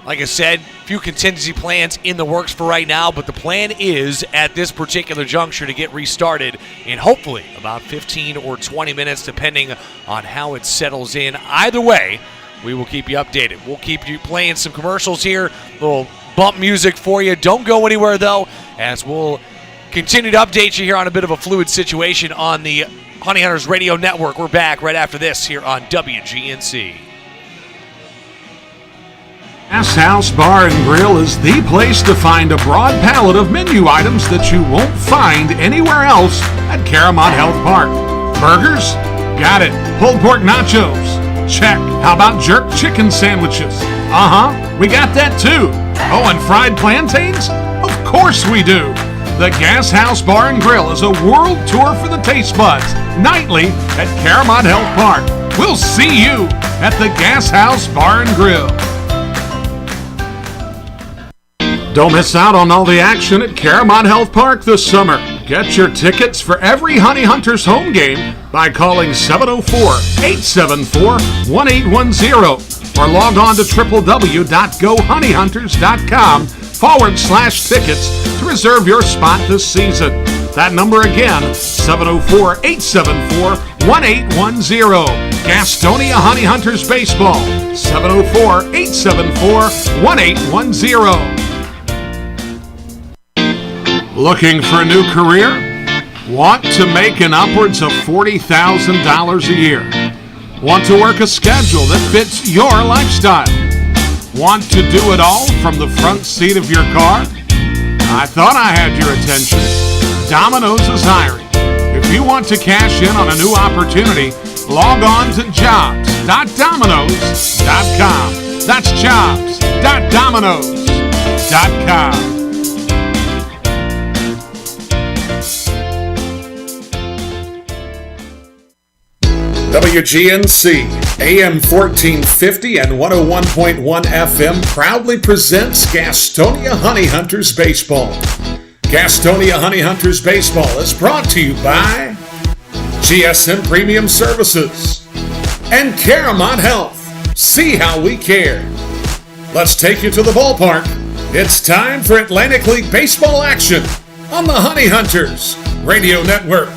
Like I said, few contingency plans in the works for right now, but the plan is at this particular juncture to get restarted in hopefully about 15 or 20 minutes depending on how it settles in. Either way, we will keep you updated. We'll keep you playing some commercials here, little bump music for you. Don't go anywhere, though, as we'll continue to update you here on a bit of a fluid situation on the Honey Hunters Radio Network. We're back right after this here on WGNC. Gas House Bar and Grill is the place to find a broad palette of menu items that you won't find anywhere else at Caramont Health Park. Burgers? Got it. Pulled pork nachos? Check. How about jerk chicken sandwiches? We got that too. Oh, and fried plantains? Of course we do. The Gas House Bar and Grill is a world tour for the taste buds, nightly at Caramont Health Park. We'll see you at the Gas House Bar and Grill. Don't miss out on all the action at Caramont Health Park this summer. Get your tickets for every Honey Hunters home game by calling 704-874-1810 or log on to www.gohoneyhunters.com/tickets to reserve your spot this season. That number again, 704-874-1810. Gastonia Honey Hunters Baseball, 704-874-1810. Looking for a new career? Want to make an upwards of $40,000 a year? Want to work a schedule that fits your lifestyle? Want to do it all from the front seat of your car? I thought I had your attention. Domino's is hiring. If you want to cash in on a new opportunity, log on to jobs.domino's.com. That's jobs.domino's.com. WGNC, AM 1450 and 101.1 FM proudly presents Gastonia Honey Hunters Baseball. Gastonia Honey Hunters Baseball is brought to you by GSM Premium Services and Caramont Health. See how we care. Let's take you to the ballpark. It's time for Atlantic League Baseball action on the Honey Hunters Radio Network.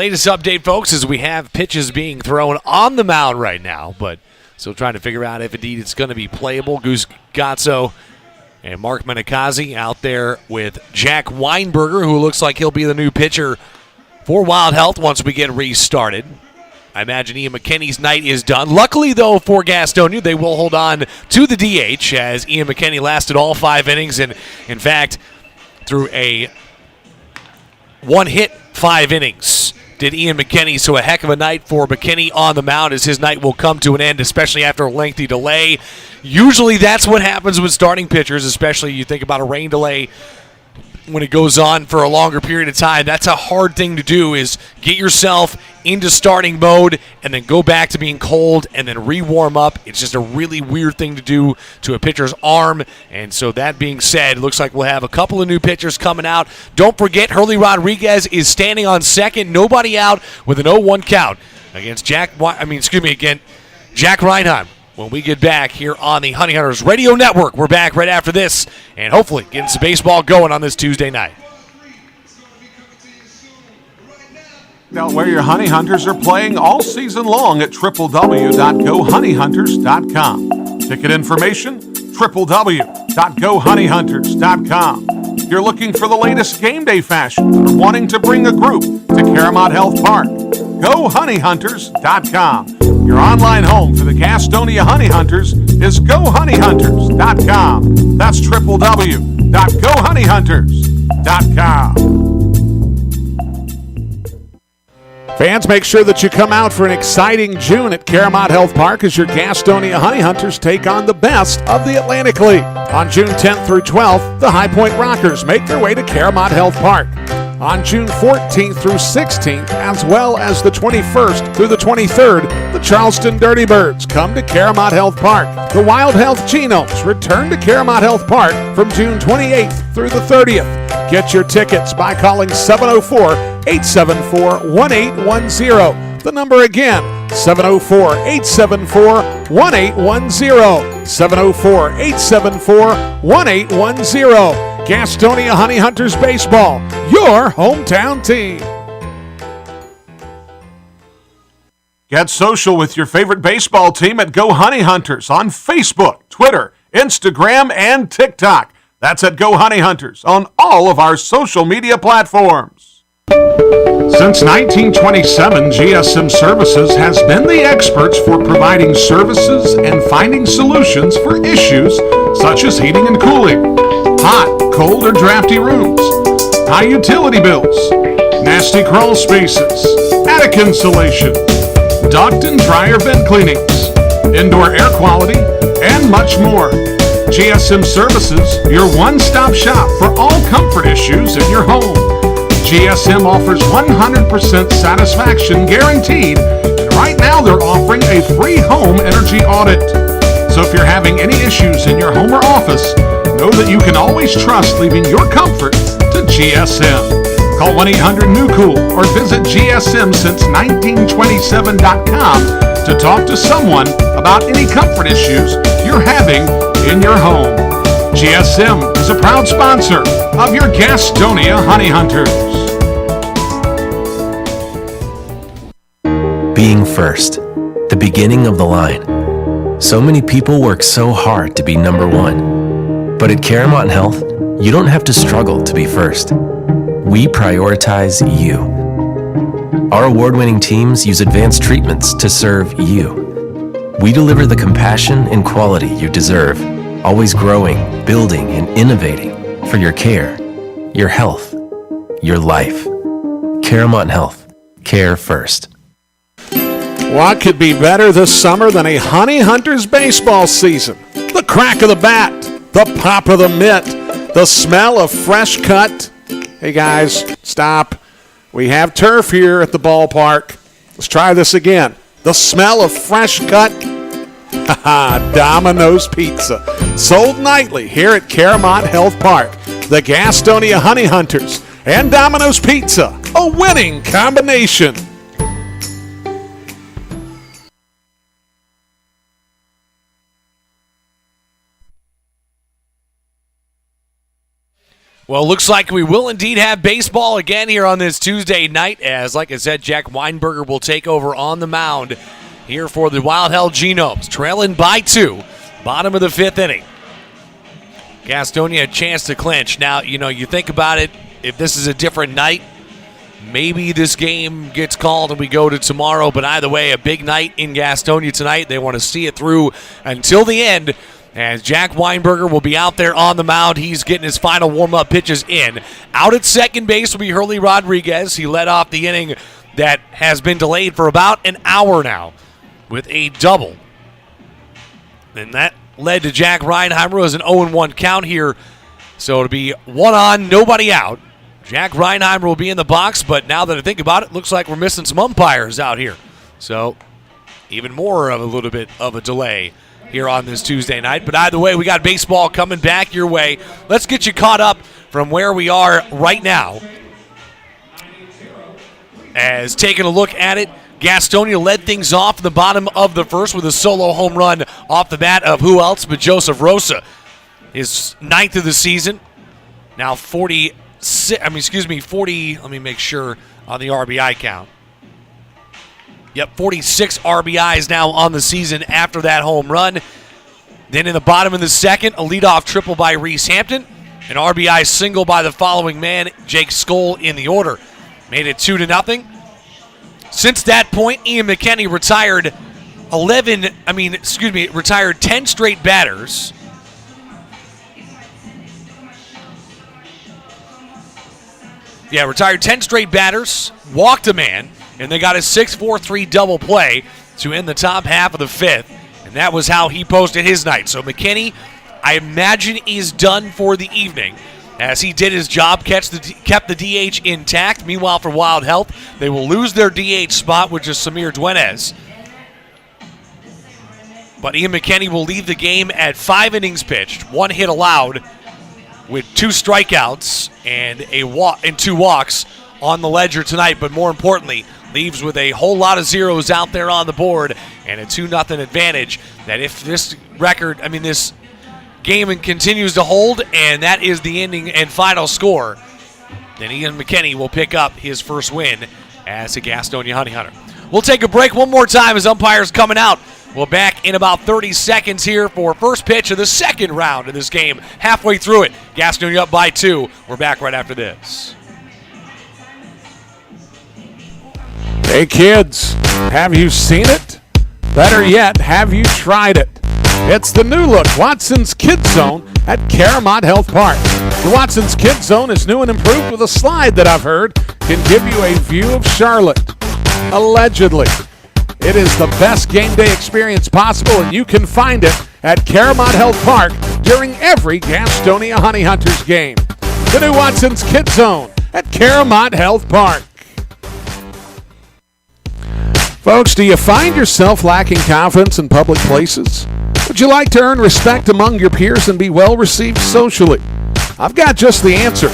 latest update, folks, is we have pitches being thrown on the mound right now, but still trying to figure out if indeed it's going to be playable. Goose Gatso and Mark Menikazi out there with Jack Weinberger, who looks like he'll be the new pitcher for Wild Health once we get restarted. I imagine Ian McKinney's night is done. Luckily, though, for Gastonia, they will hold on to the DH as Ian McKinney lasted all 5 innings and, in fact, through a one-hit 5 innings did Ian McKinney. So a heck of a night for McKinney on the mound as his night will come to an end, especially after a lengthy delay. Usually that's what happens with starting pitchers, especially you think about a rain delay when it goes on for a longer period of time. That's a hard thing to do, is get yourself into starting mode and then go back to being cold and then re-warm up. It's just a really weird thing to do to a pitcher's arm. And so that being said, it looks like we'll have a couple of new pitchers coming out. Don't forget, Hurley Rodriguez is standing on second, nobody out, with an 0-1 count against Jack Reinheim. When we get back here on the Honey Hunters Radio Network, we're back right after this and hopefully getting some baseball going on this Tuesday night. Out where your Honey Hunters are playing all season long at www.gohoneyhunters.com. Ticket information, www.gohoneyhunters.com. If you're looking for the latest game day fashion or wanting to bring a group to Caramount Health Park, gohoneyhunters.com. Your online home for the Gastonia Honey Hunters is gohoneyhunters.com. That's www.gohoneyhunters.com. Fans, make sure that you come out for an exciting June at Caramount Health Park as your Gastonia Honey Hunters take on the best of the Atlantic League. On June 10th through 12th, the High Point Rockers make their way to Caramount Health Park. On June 14th through 16th, as well as the 21st through the 23rd, the Charleston Dirty Birds come to Caramount Health Park. The Wild Health Genomes return to Caramount Health Park from June 28th through the 30th. Get your tickets by calling 704-874-1810. The number again, 704-874-1810. 704-874-1810. Gastonia Honey Hunters Baseball, your hometown team. Get social with your favorite baseball team at Go Honey Hunters on Facebook, Twitter, Instagram, and TikTok. That's at Go Honey Hunters on all of our social media platforms. Since 1927, GSM Services has been the experts for providing services and finding solutions for issues such as heating and cooling, hot, cold, or drafty rooms, high utility bills, nasty crawl spaces, attic insulation, duct and dryer vent cleanings, indoor air quality, and much more. GSM Services, your one-stop shop for all comfort issues in your home. GSM offers 100% satisfaction guaranteed, and right now they're offering a free home energy audit. So if you're having any issues in your home or office, know that you can always trust leaving your comfort to GSM. Call 1-800-NEW-COOL or visit GSM-since-1927.com to talk to someone about any comfort issues you're having in your home. GSM is a proud sponsor of your Gastonia Honey Hunters. Being first, the beginning of the line. So many people work so hard to be number one. But at Caramount Health, you don't have to struggle to be first. We prioritize you. Our award-winning teams use advanced treatments to serve you. We deliver the compassion and quality you deserve, always growing, building, and innovating for your care, your health, your life. Caramount Health. Care first. What could be better this summer than a Honey Hunters baseball season? The crack of the bat, the pop of the mitt, the smell of fresh cut. Hey guys, stop. We have turf here at the ballpark. Let's try this again. The smell of fresh cut. Domino's Pizza. Sold nightly here at Caramount Health Park. The Gastonia Honey Hunters and Domino's Pizza. A winning combination. Well, looks like we will indeed have baseball again here on this Tuesday night, as, like I said, Jack Weinberger will take over on the mound here for the Wild Hell Genomes, trailing by 2, bottom of the 5th inning. Gastonia a chance to clinch. Now, you think about it, if this is a different night, maybe this game gets called and we go to tomorrow, but either way, a big night in Gastonia tonight. They want to see it through until the end, as Jack Weinberger will be out there on the mound. He's getting his final warm-up pitches in. Out at second base will be Hurley Rodriguez. He led off the inning that has been delayed for about an hour now with a double. And that led to Jack Reinheimer as an 0-1 count here. So it'll be 1 on, nobody out. Jack Reinheimer will be in the box, but now that I think about it, looks like we're missing some umpires out here. So even more of a little bit of a delay here on this Tuesday night. But either way, we got baseball coming back your way. Let's get you caught up from where we are right now. As taking a look at it, Gastonia led things off in the bottom of the first with a solo home run off the bat of who else but Joseph Rosa. His 9th of the season. Now 40, let me make sure on the RBI count. Yep, 46 RBIs now on the season after that home run. Then in the bottom of the second, a leadoff triple by Reese Hampton. An RBI single by the following man, Jake Skoll, in the order. Made it 2-0. Since that point, Ian McKenney retired 10 straight batters. Yeah, retired 10 straight batters, walked a man, and they got a 6-4-3 double play to end the top half of the 5th. And that was how he posted his night. So McKinney, I imagine, is done for the evening, as he did his job, kept the DH intact. Meanwhile, for Wild Health, they will lose their DH spot, which is Samir Duenes. But Ian McKenney will leave the game at 5 innings pitched, 1 hit allowed, with 2 strikeouts and 2 walks on the ledger tonight. But more importantly, leaves with a whole lot of zeros out there on the board and a 2-0 advantage. That if this game continues to hold, and that is the ending and final score, then Ian McKenney will pick up his first win as a Gastonia Honey Hunter. We'll take a break one more time as umpires coming out. We'll back in about 30 seconds here for first pitch of the second round of this game. Halfway through it, Gastonia up by 2. We're back right after this. Hey kids, have you seen it? Better yet, have you tried it? It's the new look Watson's Kids Zone at Caramont Health Park. The Watson's Kids Zone is new and improved with a slide that I've heard can give you a view of Charlotte. Allegedly. It is the best game day experience possible, and you can find it at Caramont Health Park during every Gastonia Honey Hunters game. The new Watson's Kids Zone at Caramont Health Park. Folks, do you find yourself lacking confidence in public places? Would you like to earn respect among your peers and be well received socially? I've got just the answer.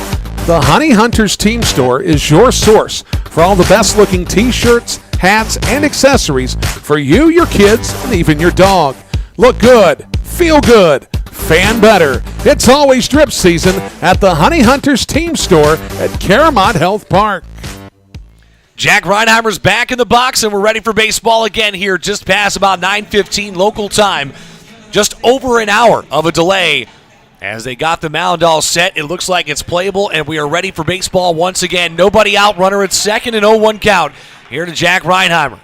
The Honey Hunters Team Store is your source for all the best looking t-shirts, hats, and accessories for you, your kids, and even your dog. Look good, feel good, fan better. It's always drip season at the Honey Hunters Team Store at Caramont Health Park. Jack Reinheimer's back in the box, and we're ready for baseball again here just past about 9:15 local time. Just over an hour of a delay as they got the mound all set. It looks like it's playable, and we are ready for baseball once again. Nobody out, runner at second, and 0-1 count here to Jack Reinheimer.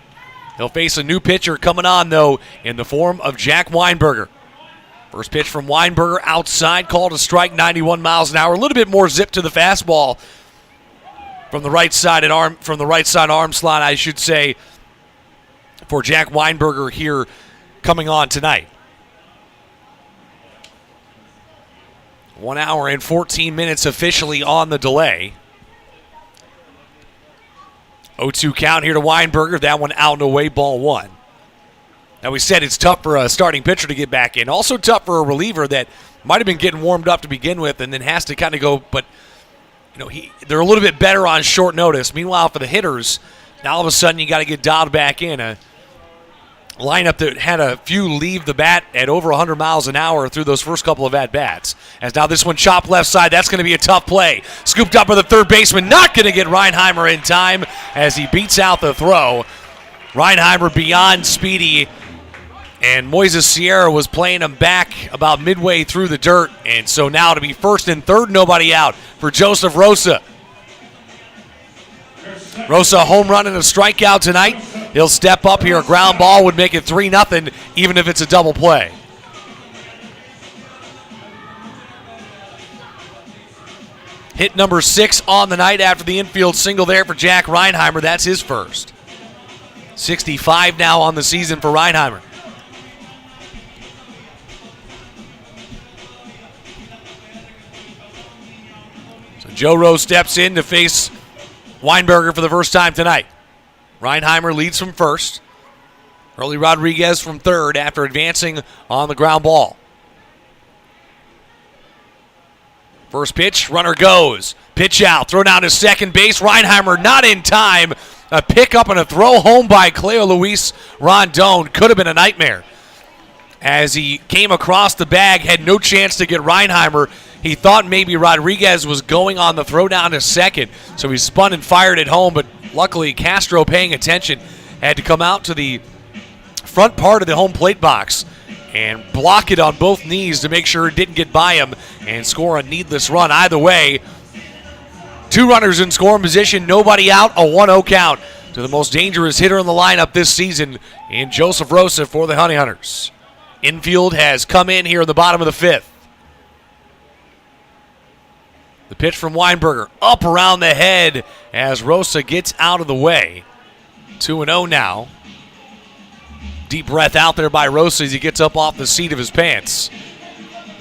He'll face a new pitcher coming on, though, in the form of Jack Weinberger. First pitch from Weinberger outside, called a strike, 91 miles an hour. A little bit more zip to the fastball from the right side arm slot, I should say, for Jack Weinberger here coming on tonight. 1 hour and 14 minutes officially on the delay. 0-2 count here to Weinberger. That one out and away, ball 1. Now, we said it's tough for a starting pitcher to get back in. Also tough for a reliever that might have been getting warmed up to begin with and then has to kind of go. But, they're a little bit better on short notice. Meanwhile, for the hitters, now all of a sudden you got to get dialed back in. A lineup that had a few leave the bat at over 100 miles an hour through those first couple of at-bats. As now this one chopped left side. That's going to be a tough play. Scooped up by the third baseman. Not going to get Reinheimer in time as he beats out the throw. Reinheimer beyond speedy. And Moises Sierra was playing him back about midway through the dirt. And so now to be first and third, nobody out for Joseph Rosa. Rosa, a home run and a strikeout tonight. He'll step up here. A ground ball would make it 3-0, even if it's a double play. Hit number 6 on the night after the infield single there for Jack Reinheimer. That's his first. 65 now on the season for Reinheimer. So Joe Rose steps in to face Weinberger for the first time tonight. Reinheimer leads from first. Early Rodriguez from third after advancing on the ground ball. First pitch, runner goes. Pitch out, throw down to second base. Reinheimer not in time. A pickup and a throw home by Cleo Luis Rondon. Could have been a nightmare. As he came across the bag, had no chance to get Reinheimer. He thought maybe Rodriguez was going on the throw down to second, so he spun and fired it home, but luckily Castro, paying attention, had to come out to the front part of the home plate box and block it on both knees to make sure it didn't get by him and score a needless run. Either way, 2 runners in scoring position, nobody out, a 1-0 count to the most dangerous hitter in the lineup this season in Joseph Rosa for the Honey Hunters. Infield has come in here in the bottom of the 5th. The pitch from Weinberger up around the head as Rosa gets out of the way. 2-0 now. Deep breath out there by Rosa as he gets up off the seat of his pants.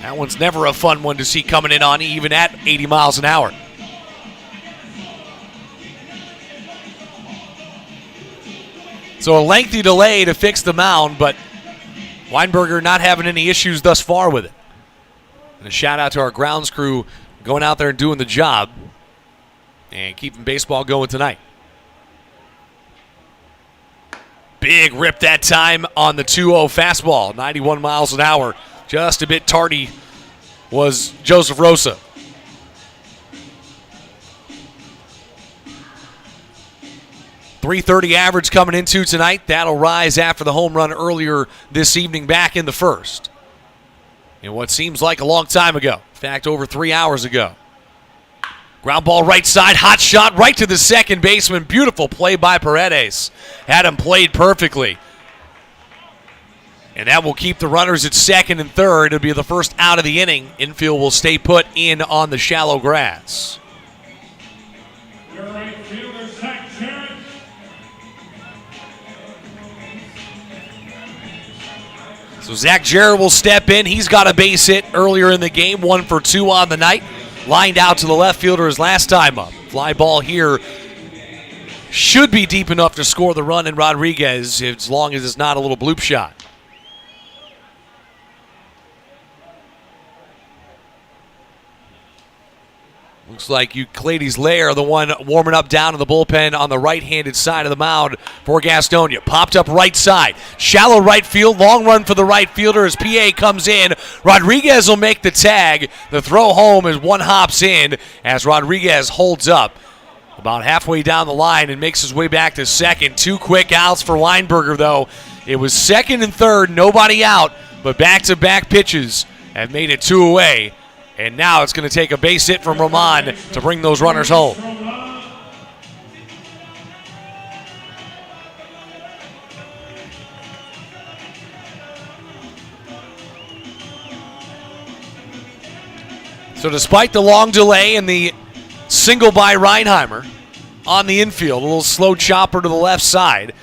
That one's never a fun one to see coming in on, even at 80 miles an hour. So a lengthy delay to fix the mound, but Weinberger not having any issues thus far with it. And a shout out to our grounds crew going out there and doing the job and keeping baseball going tonight. Big rip that time on the 2-0 fastball, 91 miles an hour. Just a bit tardy was Joseph Rosa. .330 average coming into tonight. That'll rise after the home run earlier this evening back in the first. In what seems like a long time ago. In fact, over 3 hours ago. Ground ball right side, hot shot right to the second baseman. Beautiful play by Paredes. Had him played perfectly. And that will keep the runners at second and third. It'll be the first out of the inning. Infield will stay put in on the shallow grass. Your right fielder, Zach Jarrett. So Zach Jarrett will step in. He's got a base hit earlier in the game, 1 for 2 on the night. Lined out to the left fielder his last time up. Fly ball here should be deep enough to score the run in Rodriguez as long as it's not a little bloop shot. Looks like Euclides Lair, the one warming up down in the bullpen on the right-handed side of the mound for Gastonia. Popped up right side. Shallow right field. Long run for the right fielder as PA comes in. Rodriguez will make the tag. The throw home as one hops in as Rodriguez holds up about halfway down the line and makes his way back to second. 2 quick outs for Weinberger, though. It was second and third, nobody out, but back-to-back pitches have made it 2 away. And now it's going to take a base hit from Roman to bring those runners home. So despite the long delay and the single by Reinheimer on the infield, a little slow chopper to the left side,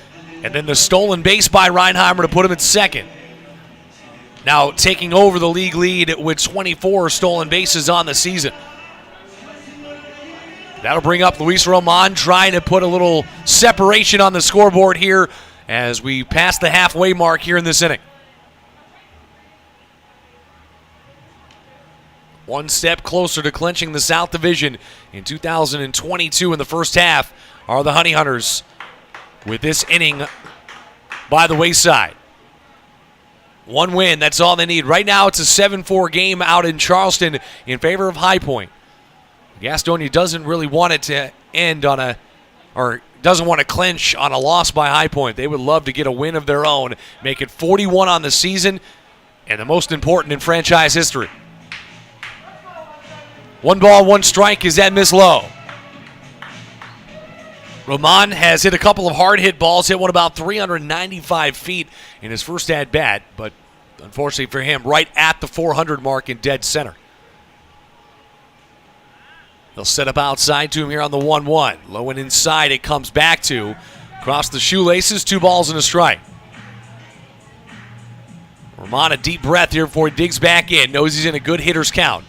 and then the stolen base by Reinheimer to put him at second. Now taking over the league lead with 24 stolen bases on the season. That'll bring up Luis Roman, trying to put a little separation on the scoreboard here as we pass the halfway mark here in this inning. One step closer to clinching the South Division in 2022 in the first half are the Honey Hunters with this inning by the wayside. One win, that's all they need. Right now it's a 7-4 game out in Charleston in favor of High Point. Gastonia doesn't really want it to end on doesn't want to clinch on a loss by High Point. They would love to get a win of their own, make it 41 on the season, and the most important in franchise history. 1 ball, 1 strike is at Miss Lowe. Roman has hit a couple of hard hit balls, hit one about 395 feet in his first at bat, but unfortunately for him, right at the 400 mark in dead center. They'll set up outside to him here on the 1-1. Low and inside it comes back to. Across the shoelaces, 2 balls and a strike. Roman a deep breath here before he digs back in. Knows he's in a good hitter's count.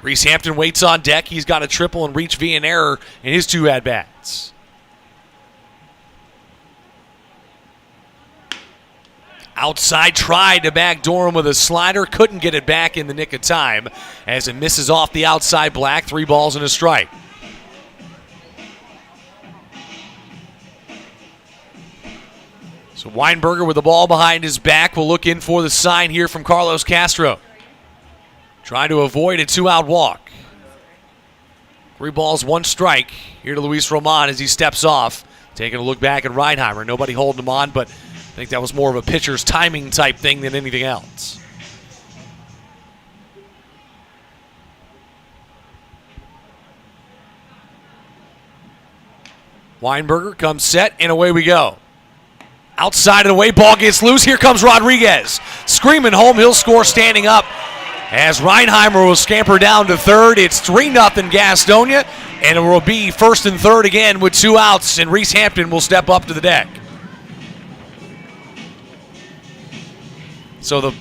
Reese Hampton waits on deck. He's got a triple and reach via an error in his 2 at-bats. Outside tried to backdoor him with a slider. Couldn't get it back in the nick of time as it misses off the outside black. 3 balls and a strike. So Weinberger with the ball behind his back will look in for the sign here from Carlos Castro. Trying to avoid a 2-out walk. 3 balls, 1 strike here to Luis Roman as he steps off. Taking a look back at Reinheimer. Nobody holding him on, but I think that was more of a pitcher's timing type thing than anything else. Weinberger comes set, and away we go. Outside of the way, ball gets loose. Here comes Rodriguez. Screaming home, he'll score standing up. As Reinheimer will scamper down to third, it's 3-0 Gastonia, and it will be first and third again with 2 outs, and Reese Hampton will step up to the deck. So the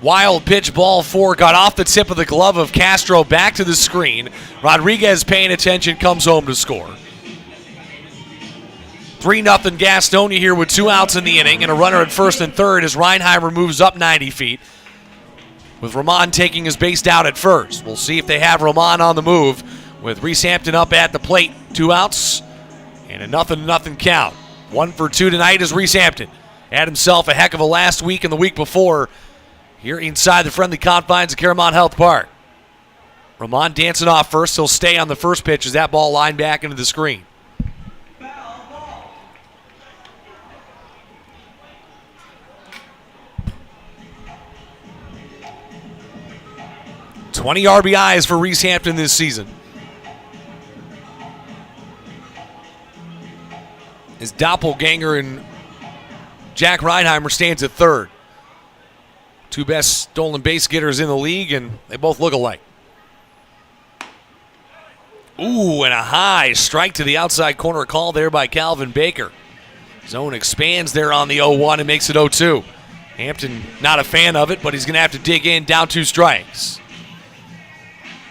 wild pitch ball 4 got off the tip of the glove of Castro back to the screen. Rodriguez paying attention, comes home to score. 3-0 Gastonia here with 2 outs in the inning and a runner at first and third as Reinheimer moves up 90 feet. With Roman taking his base down at first. We'll see if they have Roman on the move with Reese Hampton up at the plate. 2 outs and a 0-0 count. 1 for 2 tonight is Reese Hampton. Had himself a heck of a last week and the week before here inside the friendly confines of Caramount Health Park. Roman dancing off first. He'll stay on the first pitch as that ball lined back into the screen. 20 RBIs for Reese Hampton this season. His doppelganger and Jack Reinheimer stands at third. 2 best stolen base getters in the league, and they both look alike. Ooh, and a high strike to the outside corner call there by Calvin Baker. Zone expands there on the 0-1 and makes it 0-2. Hampton not a fan of it, but he's going to have to dig in, down 2 strikes.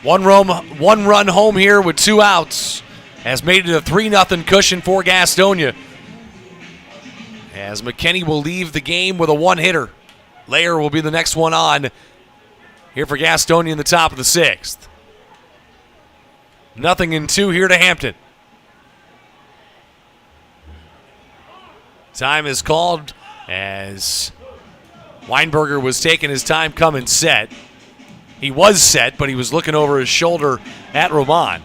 One run home here with 2 outs has made it a 3-0 cushion for Gastonia. As McKinney will leave the game with a 1-hitter. Layer will be the next one on here for Gastonia in the top of the 6th. 0-2 here to Hampton. Time is called as Weinberger was taking his time coming set. He was set, but he was looking over his shoulder at Roman.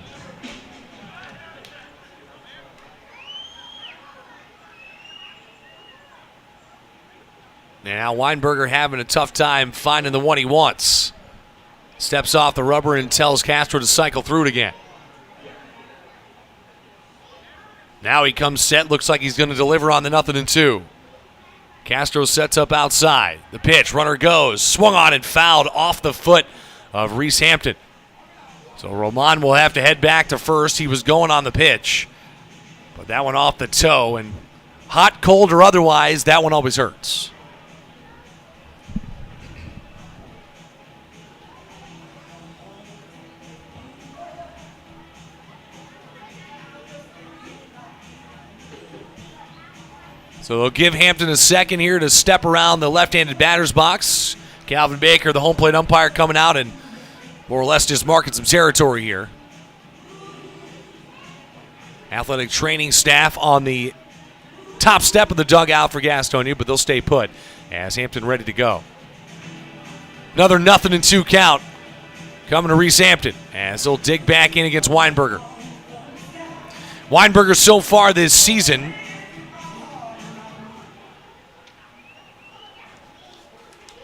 Now Weinberger having a tough time finding the one he wants. Steps off the rubber and tells Castro to cycle through it again. Now he comes set. Looks like he's going to deliver on the 0-2. Castro sets up outside. The pitch, runner goes. Swung on and fouled off the foot of Reese Hampton. So Roman will have to head back to first. He was going on the pitch, but that one off the toe. And hot, cold, or otherwise, that one always hurts. So they'll give Hampton a second here to step around the left-handed batter's box. Calvin Baker, the home plate umpire, coming out and more or less just marking some territory here. Athletic training staff on the top step of the dugout for Gastonia, but they'll stay put as Hampton ready to go. Another 0-2 count coming to Reese Hampton as they'll dig back in against Weinberger. Weinberger so far this season,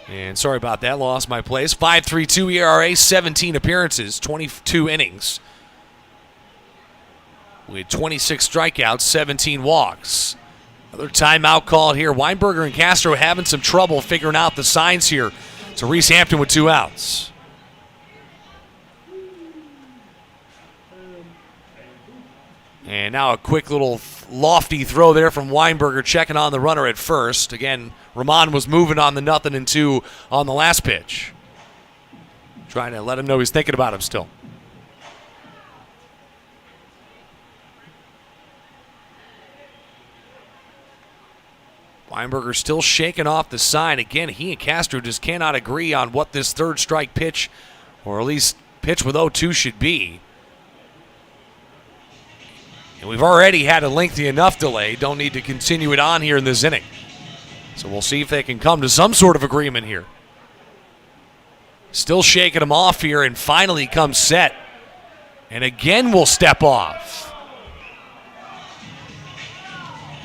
and sorry about that, lost my place. 5.32 ERA, 17 appearances, 22 innings. With 26 strikeouts, 17 walks. Another timeout call here. Weinberger and Castro having some trouble figuring out the signs here. So Reese Hampton with 2 outs. And now a quick little lofty throw there from Weinberger, checking on the runner at first. Again, Ramon was moving on the 0-2 on the last pitch. Trying to let him know he's thinking about him still. Weinberger still shaking off the sign. Again, he and Castro just cannot agree on what this third strike pitch, or at least pitch with 0-2, should be. And we've already had a lengthy enough delay. Don't need to continue it on here in this inning. So we'll see if they can come to some sort of agreement here. Still shaking him off here, and finally comes set. And again will step off.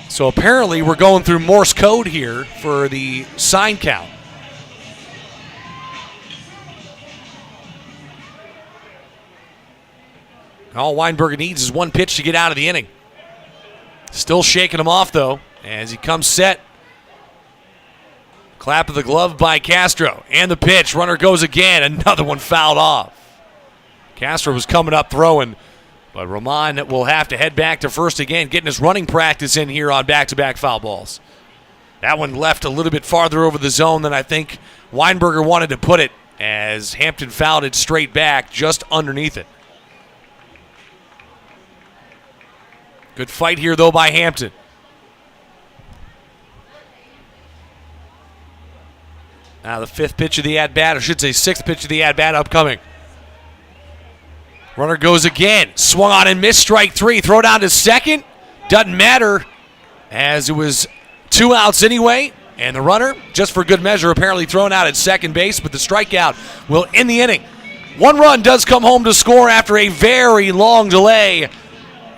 So apparently we're going through Morse code here for the sign count. All Weinberger needs is one pitch to get out of the inning. Still shaking him off, though, as he comes set. Clap of the glove by Castro. And the pitch. Runner goes again. Another one fouled off. Castro was coming up throwing, but Ramon will have to head back to first again, getting his running practice in here on back-to-back foul balls. That one left a little bit farther over the zone than I think Weinberger wanted to put it, as Hampton fouled it straight back just underneath it. Good fight here, though, by Hampton. Now the 5th pitch of the at-bat, or I should say 6th pitch of the at-bat upcoming. Runner goes again. Swung on and missed, strike 3. Throw down to second. Doesn't matter, as it was 2 outs anyway. And the runner, just for good measure, apparently thrown out at second base, but the strikeout will end the inning. 1 run does come home to score after a very long delay.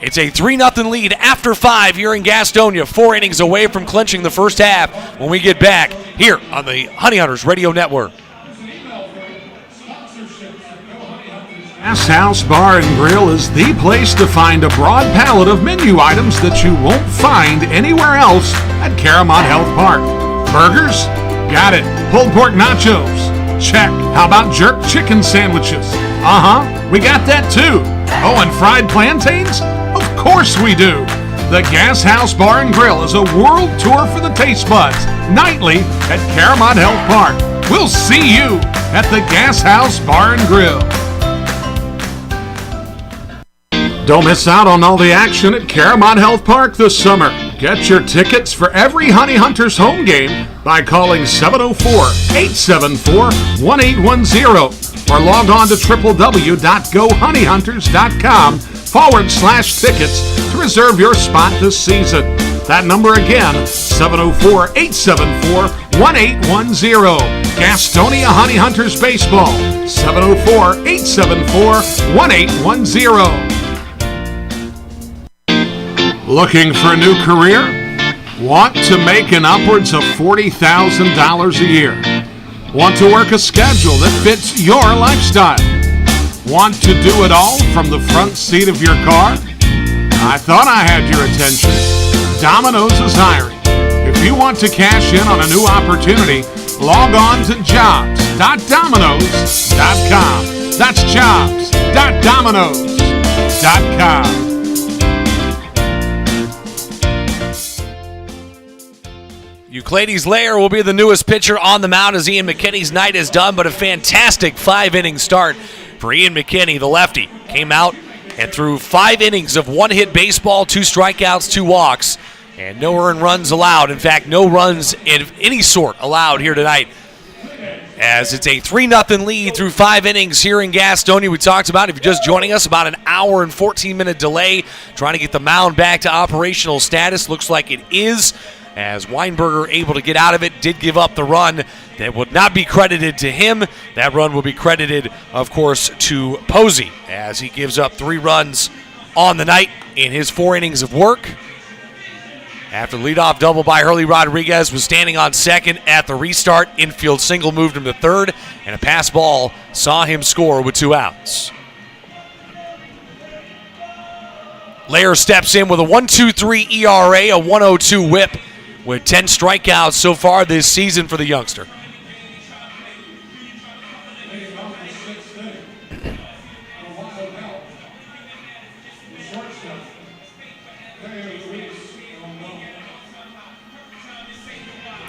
It's a 3-0 lead after 5 here in Gastonia. 4 innings away from clinching the first half when we get back here on the Honey Hunters Radio Network. Gas House Bar and Grill is the place to find a broad palette of menu items that you won't find anywhere else at Caramont Health Park. Burgers? Got it. Pulled pork nachos? Check. How about jerk chicken sandwiches? We got that too. Oh, and fried plantains? Of course we do. The Gas House Bar and Grill is a world tour for the taste buds, nightly at Caramont Health Park. We'll see you at the Gas House Bar and Grill. Don't miss out on all the action at Caramont Health Park this summer. Get your tickets for every Honey Hunters home game by calling 704-874-1810 or log on to www.gohoneyhunters.com/tickets to reserve your spot this season. That number again, 704-874-1810. Gastonia Honey Hunters Baseball, 704-874-1810. Looking for a new career? Want to make an upwards of $40,000 a year? Want to work a schedule that fits your lifestyle? Want to do it all from the front seat of your car? I thought I had your attention. Domino's is hiring. If you want to cash in on a new opportunity, log on to jobs.domino's.com. That's jobs.domino's.com. Euclides Lair will be the newest pitcher on the mound as Ian McKinney's night is done, but a fantastic 5-inning start for Ian McKinney, the lefty. Came out and threw 5 innings of 1-hit baseball, 2 strikeouts, 2 walks, and no earned runs allowed. In fact, no runs of any sort allowed here tonight. as it's a 3-0 lead through 5 innings here in Gastonia. We talked about, if you're just joining us, about an hour and 14-minute delay trying to get the mound back to operational status. Looks like it is, as Weinberger able to get out of it, did give up the run that would not be credited to him. That run will be credited, of course, to Posey, as he gives up 3 runs on the night in his 4 innings of work. After the leadoff double by Hurley Rodriguez was standing on second at the restart, infield single moved him to third, and a pass ball saw him score with 2 outs. Lair steps in with a 1.23 ERA, a 1.02 whip, with 10 strikeouts so far this season for the youngster.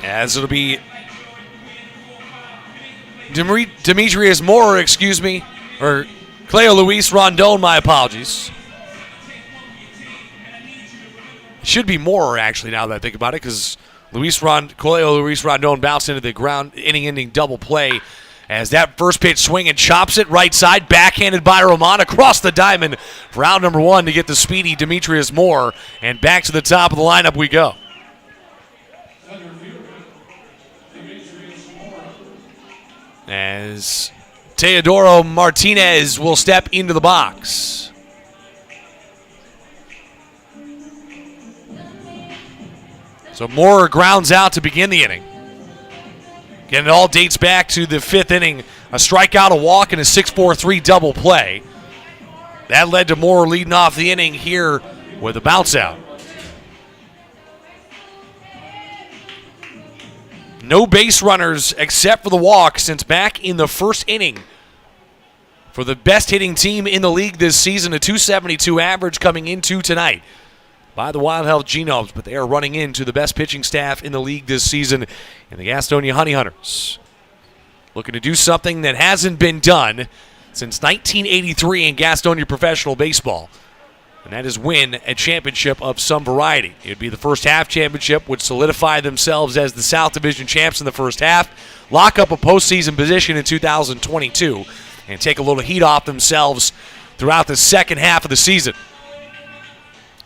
As it'll be Demetrius Moore, or Cleo Luis Rondon, my apologies. Should be Moore, actually, now that I think about it, because Cleo Luis Rondon bounced into the ground, inning-ending double play, as that first pitch swing and chops it right side, backhanded by Roman across the diamond for out number 1 to get the speedy Demetrius Moore, and back to the top of the lineup we go. As Teodoro Martinez will step into the box. So Moore grounds out to begin the inning. Again, it all dates back to the 5th inning, a strikeout, a walk, and a 6-4-3 double play. That led to Moore leading off the inning here with a bounce out. No base runners except for the walk since back in the 1st inning. For the best hitting team in the league this season, a .272 average coming into tonight by the Wild Health Genomes, but they are running into the best pitching staff in the league this season in the Gastonia Honey Hunters. Looking to do something that hasn't been done since 1983 in Gastonia professional baseball, and that is win a championship of some variety. It would be the first half championship, would solidify themselves as the South Division champs in the first half, lock up a postseason position in 2022, and take a little heat off themselves throughout the second half of the season.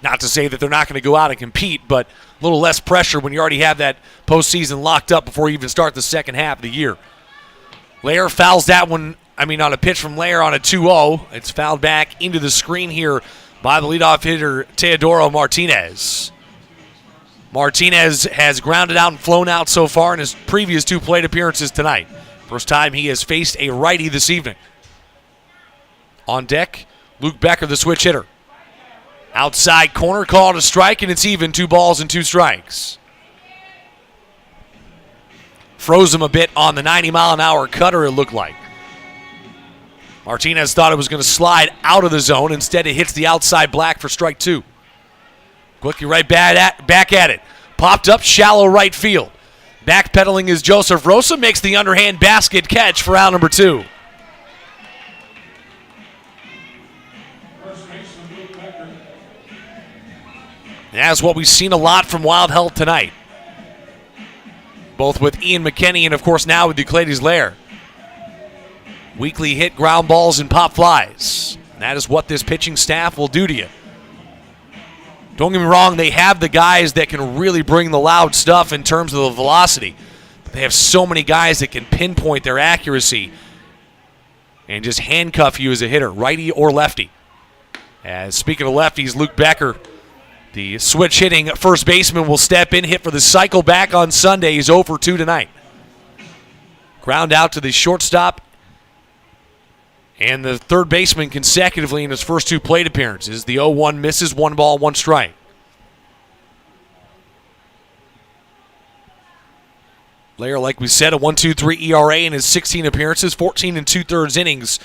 Not to say that they're not going to go out and compete, but a little less pressure when you already have that postseason locked up before you even start the second half of the year. Lair fouls that one, on a pitch from Lair on a 2-0. It's fouled back into the screen here by the leadoff hitter, Teodoro Martinez. Martinez has grounded out and flown out so far in his previous 2 plate appearances tonight. First time he has faced a righty this evening. On deck, Luke Becker, the switch hitter. Outside corner, called a strike, and it's even, 2 balls and 2 strikes. Froze him a bit on the 90-mile-an-hour cutter, it looked like. Martinez thought it was going to slide out of the zone. Instead, it hits the outside black for strike 2. Quickly right back at it. Popped up shallow right field. Backpedaling is Joseph Rosa, makes the underhand basket catch for out number 2. That's what we've seen a lot from Wild Health tonight. Both with Ian McKenney and, of course, now with Euclides Lair. Weekly hit ground balls and pop flies. That is what this pitching staff will do to you. Don't get me wrong, they have the guys that can really bring the loud stuff in terms of the velocity. But they have so many guys that can pinpoint their accuracy and just handcuff you as a hitter, righty or lefty. As speaking of lefties, Luke Becker, the switch hitting first baseman, will step in, hit for the cycle back on Sunday. He's 0 for 2 tonight. Ground out to the shortstop and the third baseman consecutively in his first 2 plate appearances. The 0-1 misses, 1 ball, 1 strike. Lair, like we said, a 1.23 ERA in his 16 appearances, 14 2/3 innings,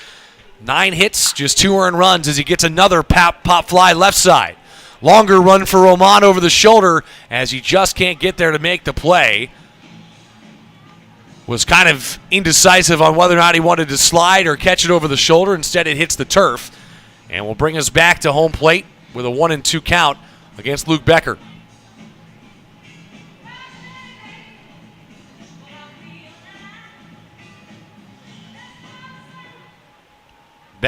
9 hits, just 2 earned runs as he gets another pop fly left side. Longer run for Roman over the shoulder as he just can't get there to make the play. Was kind of indecisive on whether or not he wanted to slide or catch it over the shoulder. Instead, it hits the turf and will bring us back to home plate with a 1-2 count against Luke Becker.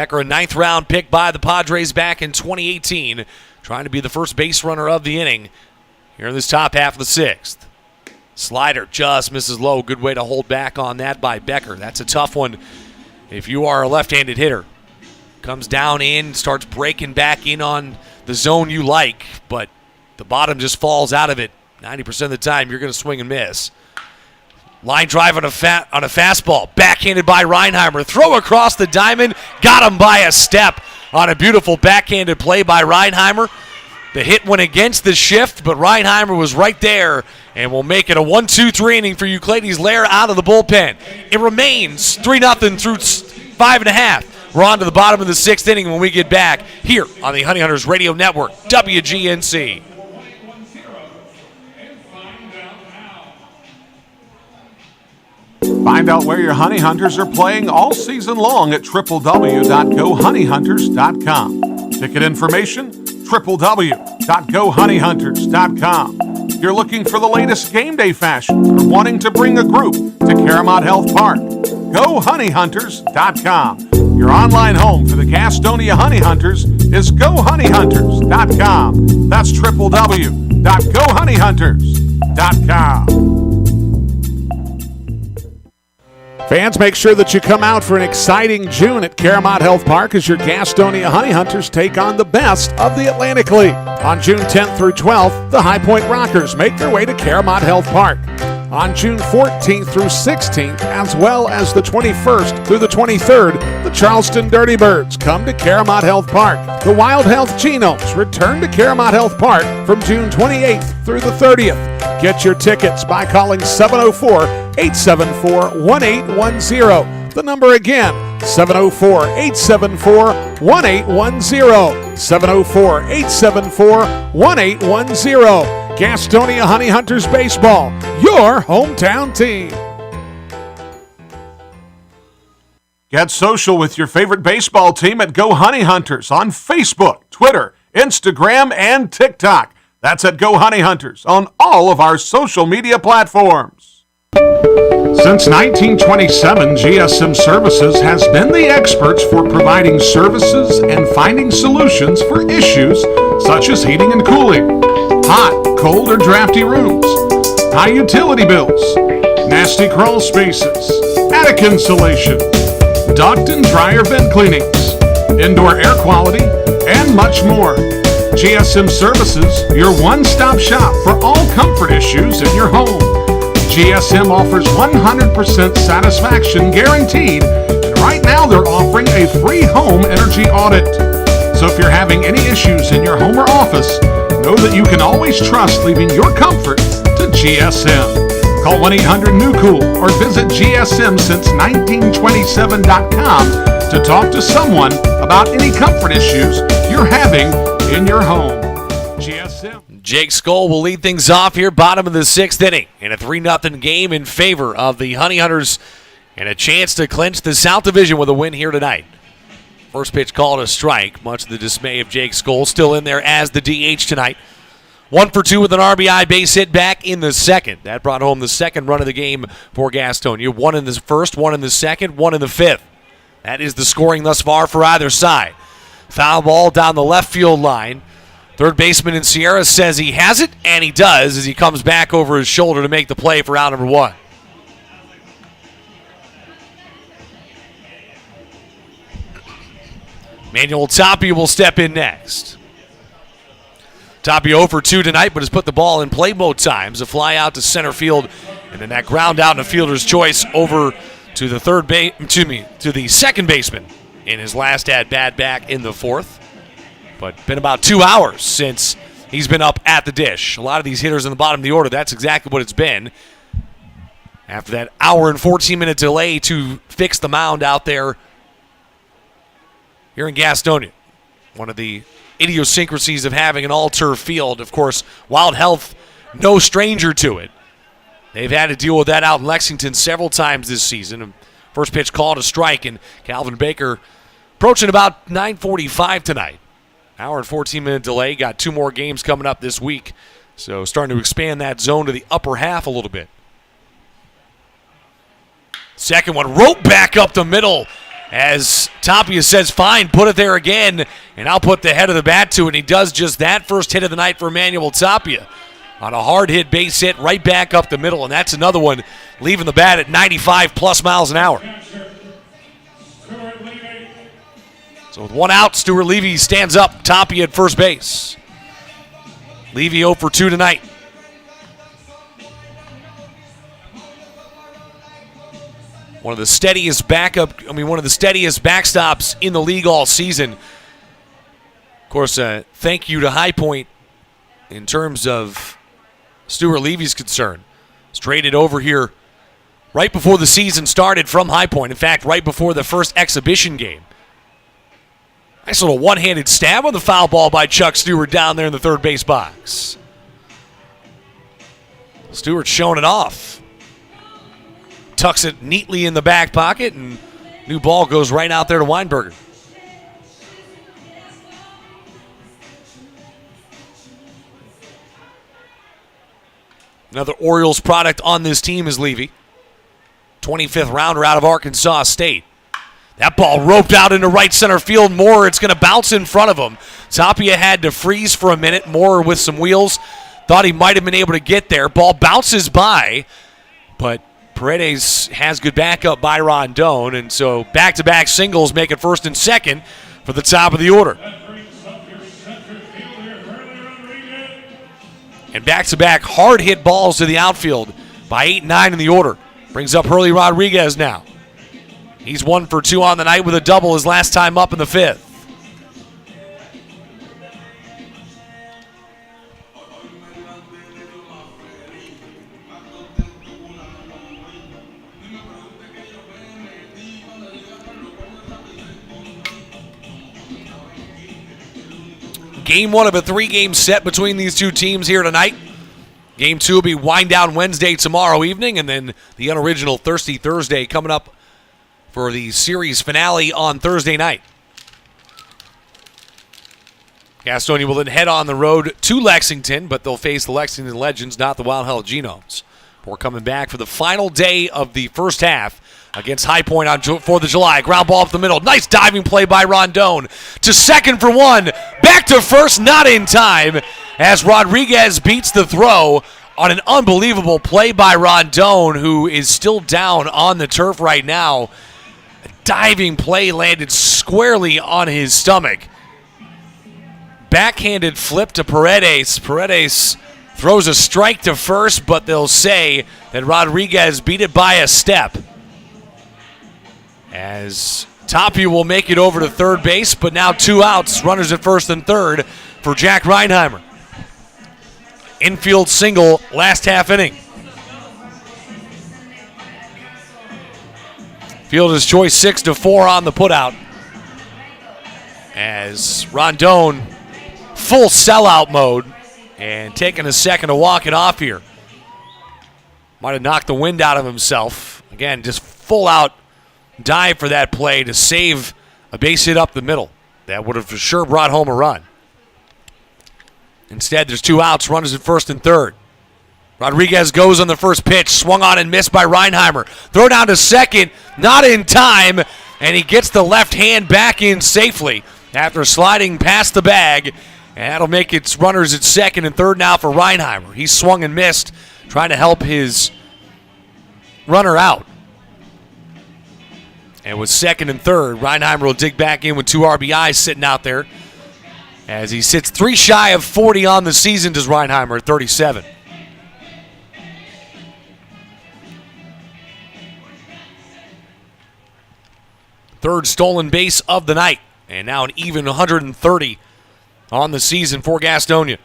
Becker, a 9th round pick by the Padres back in 2018, trying to be the first base runner of the inning here in this top half of the 6th. Slider just misses low. Good way to hold back on that by Becker. That's a tough one if you are a left-handed hitter. Comes down in, starts breaking back in on the zone you like, but the bottom just falls out of it. 90% of the time, you're going to swing and miss. Line drive on a fastball. Backhanded by Reinheimer. Throw across the diamond. Got him by a step on a beautiful backhanded play by Reinheimer. The hit went against the shift, but Reinheimer was right there and will make it a 1-2-3 inning for Euclides Lair out of the bullpen. It remains 3-0 through 5.5. We're on to the bottom of the 6th inning when we get back here on the Honey Hunters Radio Network, WGNC. Find out where your Honey Hunters are playing all season long at www.gohoneyhunters.com. Ticket information, www.gohoneyhunters.com. If you're looking for the latest game day fashion or wanting to bring a group to Caramount Health Park, gohoneyhunters.com. Your online home for the Gastonia Honey Hunters is gohoneyhunters.com. That's www.gohoneyhunters.com. Fans, make sure that you come out for an exciting June at Caramount Health Park as your Gastonia Honey Hunters take on the best of the Atlantic League. On June 10th through 12th, the High Point Rockers make their way to Caramount Health Park. On June 14th through 16th, as well as the 21st through the 23rd, the Charleston Dirty Birds come to Caramount Health Park. The Wild Health Genomes return to Caramount Health Park from June 28th through the 30th. Get your tickets by calling 704-874-1810. The number again, 704-874-1810. 704-874-1810. Gastonia Honey Hunters Baseball, your hometown team. Get social with your favorite baseball team at Go Honey Hunters on Facebook, Twitter, Instagram, and TikTok. That's at Go Honey Hunters on all of our social media platforms. Since 1927, GSM Services has been the experts for providing services and finding solutions for issues such as heating and cooling, hot, cold, or drafty rooms, high utility bills, nasty crawl spaces, attic insulation, duct and dryer vent cleanings, indoor air quality, and much more. GSM Services, your one-stop shop for all comfort issues in your home. GSM offers 100% satisfaction guaranteed, and right now they're offering a free home energy audit. So if you're having any issues in your home or office, know that you can always trust leaving your comfort to GSM. Call 1-800-NEW-COOL or visit GSM-since-1927.com to talk to someone about any comfort issues you're having in your home. GSM. Jake Skoll will lead things off here, bottom of the 6th inning, in a 3-0 game in favor of the Honey Hunters and a chance to clinch the South Division with a win here tonight. First pitch called a strike, much to the dismay of Jake Skoll, still in there as the DH tonight. 1 for 2 with an RBI base hit back in the 2nd. That brought home the 2nd run of the game for Gastonia. 1 in the 1st, 1 in the 2nd, 1 in the 5th. That is the scoring thus far for either side. Foul ball down the left field line. Third baseman in Sierra says he has it, and he does as he comes back over his shoulder to make the play for out number 1. Manuel Tapia will step in next. Tapia 0 for 2 tonight, but has put the ball in play both times. A fly out to center field, and then that ground out in a fielder's choice over to the to the second baseman in his last at-bat back in the 4th. But been about 2 hours since he's been up at the dish. A lot of these hitters in the bottom of the order, that's exactly what it's been. After that hour and 14-minute delay to fix the mound out there here in Gastonia. One of the idiosyncrasies of having an all-turf field. Of course, Wild Health, no stranger to it. They've had to deal with that out in Lexington several times this season. First pitch called a strike, and Calvin Baker approaching about 9:45 tonight. Hour and 14-minute delay. Got 2 more games coming up this week. So starting to expand that zone to the upper half a little bit. Second one, rope back up the middle. As Tapia says, fine, put it there again, and I'll put the head of the bat to it. And he does just that. First hit of the night for Emmanuel Tapia. On a hard hit base hit right back up the middle, and that's another one leaving the bat at 95 plus miles an hour. So with one out, Stuart Levy stands up. Tapia at first base. Levy 0 for 2 tonight. One of the steadiest backstops in the league all season. Of course, thank you to High Point in terms of Stuart Levy's concern. Was traded over here right before the season started from High Point. In fact, right before the first exhibition game. Nice little one-handed stab on the foul ball by Chuck Stewart down there in the third base box. Stewart showing it off. Tucks it neatly in the back pocket, and new ball goes right out there to Weinberger. Another Orioles product on this team is Levy. 25th rounder out of Arkansas State. That ball roped out into right center field. Moore, it's going to bounce in front of him. Tapia had to freeze for a minute. Moore with some wheels. Thought he might have been able to get there. Ball bounces by, but Paredes has good backup by Rondon, and so back-to-back singles make it first and second for the top of the order. And back-to-back hard-hit balls to the outfield by 8-9 in the order. Brings up Hurley Rodriguez now. He's 1 for 2 on the night with a double his last time up in the fifth. Game 1 of a 3-game set between these two teams here tonight. Game 2 will be wind down Wednesday tomorrow evening, and then the unoriginal Thirsty Thursday coming up for the series finale on Thursday night. Gastonia will then head on the road to Lexington, but they'll face the Lexington Legends, not the Wild Hell Genomes. We're coming back for the final day of the first half against High Point on 4th of July. Ground ball up the middle. Nice diving play by Rondon. To second for one. Back to first, not in time, as Rodriguez beats the throw on an unbelievable play by Rondon, who is still down on the turf right now. A diving play landed squarely on his stomach. Backhanded flip to Paredes. Paredes throws a strike to first, but they'll say that Rodriguez beat it by a step. As Tapia will make it over to third base, but now 2 outs, runners at first and third for Jack Reinheimer. Infield single last half inning. Fielder's choice 6-4 on the putout. As Rondon full sellout mode and taking a second to walk it off here. Might have knocked the wind out of himself. Again, just full out dive for that play to save a base hit up the middle. That would have for sure brought home a run. Instead, there's 2 outs, runners at first and third. Rodriguez goes on the first pitch, swung on and missed by Reinheimer. Throw down to second, not in time, and he gets the left hand back in safely after sliding past the bag, and that'll make it runners at second and third now for Reinheimer. He swung and missed, trying to help his runner out. And with second and third, Reinheimer will dig back in with 2 RBIs sitting out there, as he sits 3 shy of 40 on the season, does Reinheimer at 37. Third stolen base of the night, and now an even 130 on the season for Gastonia.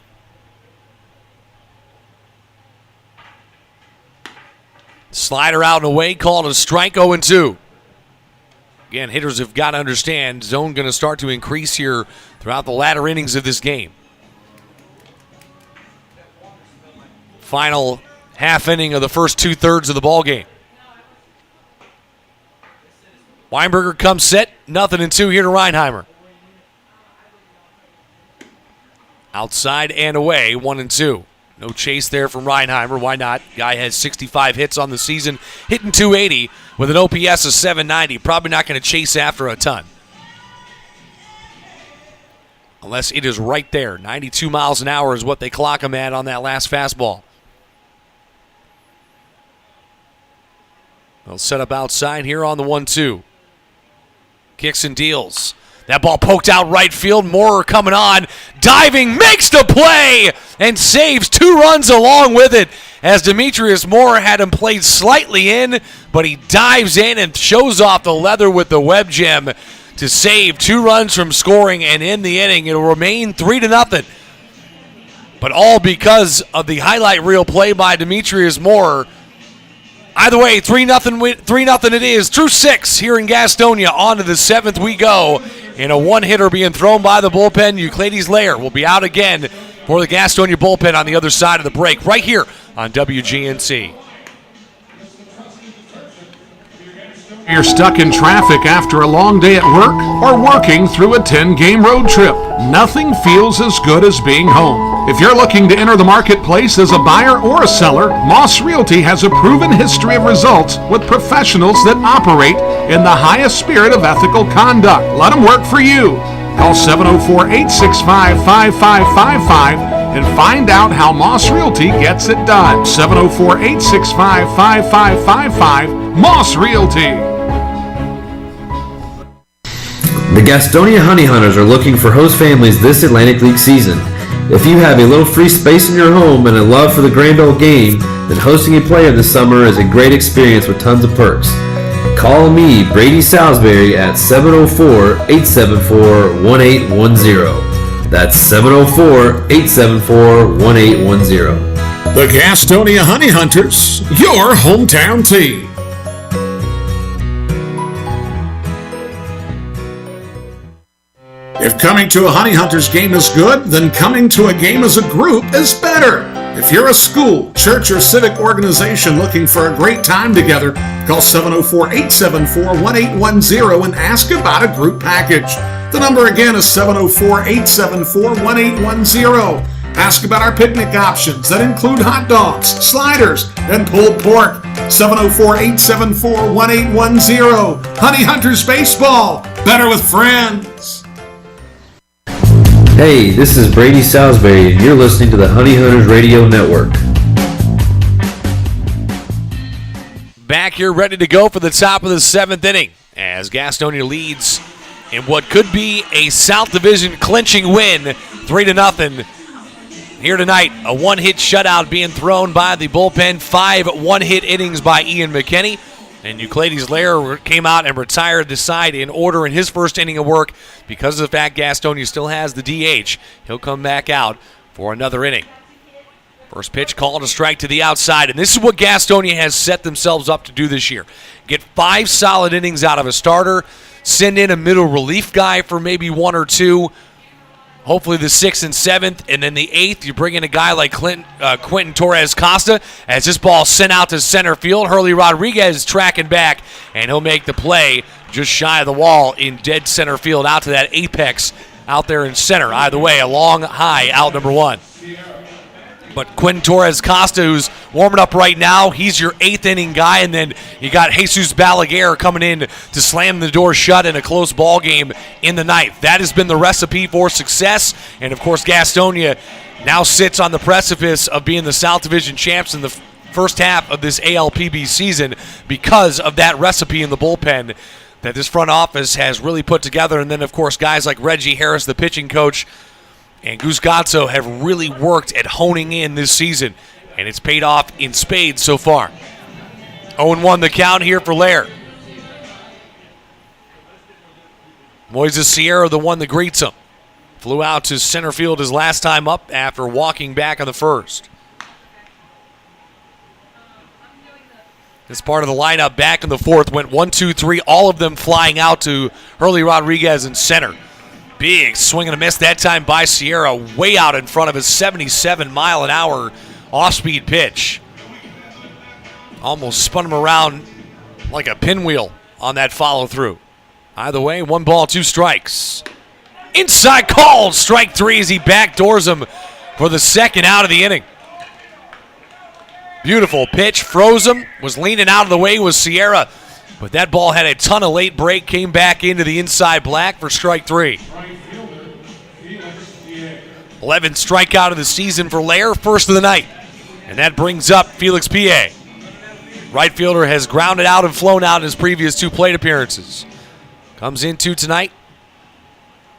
Slider out and away, called a strike, 0-2. Again, hitters have got to understand, zone going to start to increase here throughout the latter innings of this game. Final half inning of the first 2/3 of the ball game. Weinberger comes set, 0-2 here to Reinheimer. Outside and away, 1-2. No chase there from Reinheimer. Why not? Guy has 65 hits on the season, hitting .280 with an OPS of .790. Probably not going to chase after a ton. Unless it is right there. 92 miles an hour is what they clock him at on that last fastball. They'll set up outside here on the 1-2. Kicks and deals. That ball poked out right field. Moorer coming on. Diving, makes the play, and saves 2 runs along with it. As Demetrius Moorer had him played slightly in, but he dives in and shows off the leather with the web gem to save 2 runs from scoring, and in the inning, it'll remain 3-0. But all because of the highlight reel play by Demetrius Moorer. Either way, 3-0 it is. Through 6 here in Gastonia. On to the 7th we go. And a one-hitter being thrown by the bullpen. Euclides Lair will be out again for the Gastonia bullpen on the other side of the break. Right here on WGNC. You're stuck in traffic after a long day at work or working through a 10-game road trip. Nothing feels as good as being home. If you're looking to enter the marketplace as a buyer or a seller, Moss Realty has a proven history of results with professionals that operate in the highest spirit of ethical conduct. Let them work for you. Call 704-865-5555 and find out how Moss Realty gets it done. 704-865-5555, Moss Realty. The Gastonia Honey Hunters are looking for host families this Atlantic League season. If you have a little free space in your home and a love for the grand old game, then hosting a player this summer is a great experience with tons of perks. Call me, Brady Salisbury, at 704-874-1810. That's 704-874-1810. The Gastonia Honey Hunters, your hometown team. If coming to a Honey Hunters game is good, then coming to a game as a group is better. If you're a school, church, or civic organization looking for a great time together, call 704-874-1810 and ask about a group package. The number again is 704-874-1810. Ask about our picnic options that include hot dogs, sliders, and pulled pork. 704-874-1810. Honey Hunters Baseball, better with friends. Hey, this is Brady Salisbury, and you're listening to the Honey Hunters Radio Network. Back here ready to go for the top of the 7th inning as Gastonia leads in what could be a South Division clinching win, 3-0. Here tonight, a one-hit shutout being thrown by the bullpen, 5 one-hit innings by Ian McKinney. And Euclides Lair came out and retired the side in order in his first inning of work because of the fact Gastonia still has the DH. He'll come back out for another inning. First pitch called a strike to the outside, and this is what Gastonia has set themselves up to do this year. Get 5 solid innings out of a starter, send in a middle relief guy for maybe 1 or 2, hopefully the 6th and 7th, and then the 8th, you bring in a guy like Quentin Torres-Costa. As this ball sent out to center field, Hurley Rodriguez tracking back, and he'll make the play just shy of the wall in dead center field out to that apex out there in center. Either way, a long high out number 1. But Quentin Torres-Costa, who's warming up right now, he's your 8th inning guy, and then you got Jesus Balaguer coming in to slam the door shut in a close ball game in the 9th. That has been the recipe for success, and of course Gastonia now sits on the precipice of being the South Division champs in the first half of this ALPB season because of that recipe in the bullpen that this front office has really put together. And then of course guys like Reggie Harris, the pitching coach, and Goose Gatso have really worked at honing in this season, and it's paid off in spades so far. 0-1 the count here for Lair. Moises Sierra, the one that greets him. Flew out to center field his last time up after walking back on the first. This part of the lineup back in the 4th went 1, 2, 3, all of them flying out to Hurley Rodriguez in center. Big swing and a miss that time by Sierra, way out in front of his 77-mile-an-hour off-speed pitch. Almost spun him around like a pinwheel on that follow-through. Either way, 1 ball, 2 strikes. Inside call, strike 3 as he backdoors him for the 2nd out of the inning. Beautiful pitch, froze him, was leaning out of the way was Sierra, but that ball had a ton of late break, came back into the inside black for strike 3. 11th strikeout of the season for Lair, first of the night, and that brings up Felix P.A. Right fielder has grounded out and flown out in his previous 2 plate appearances. Comes into tonight,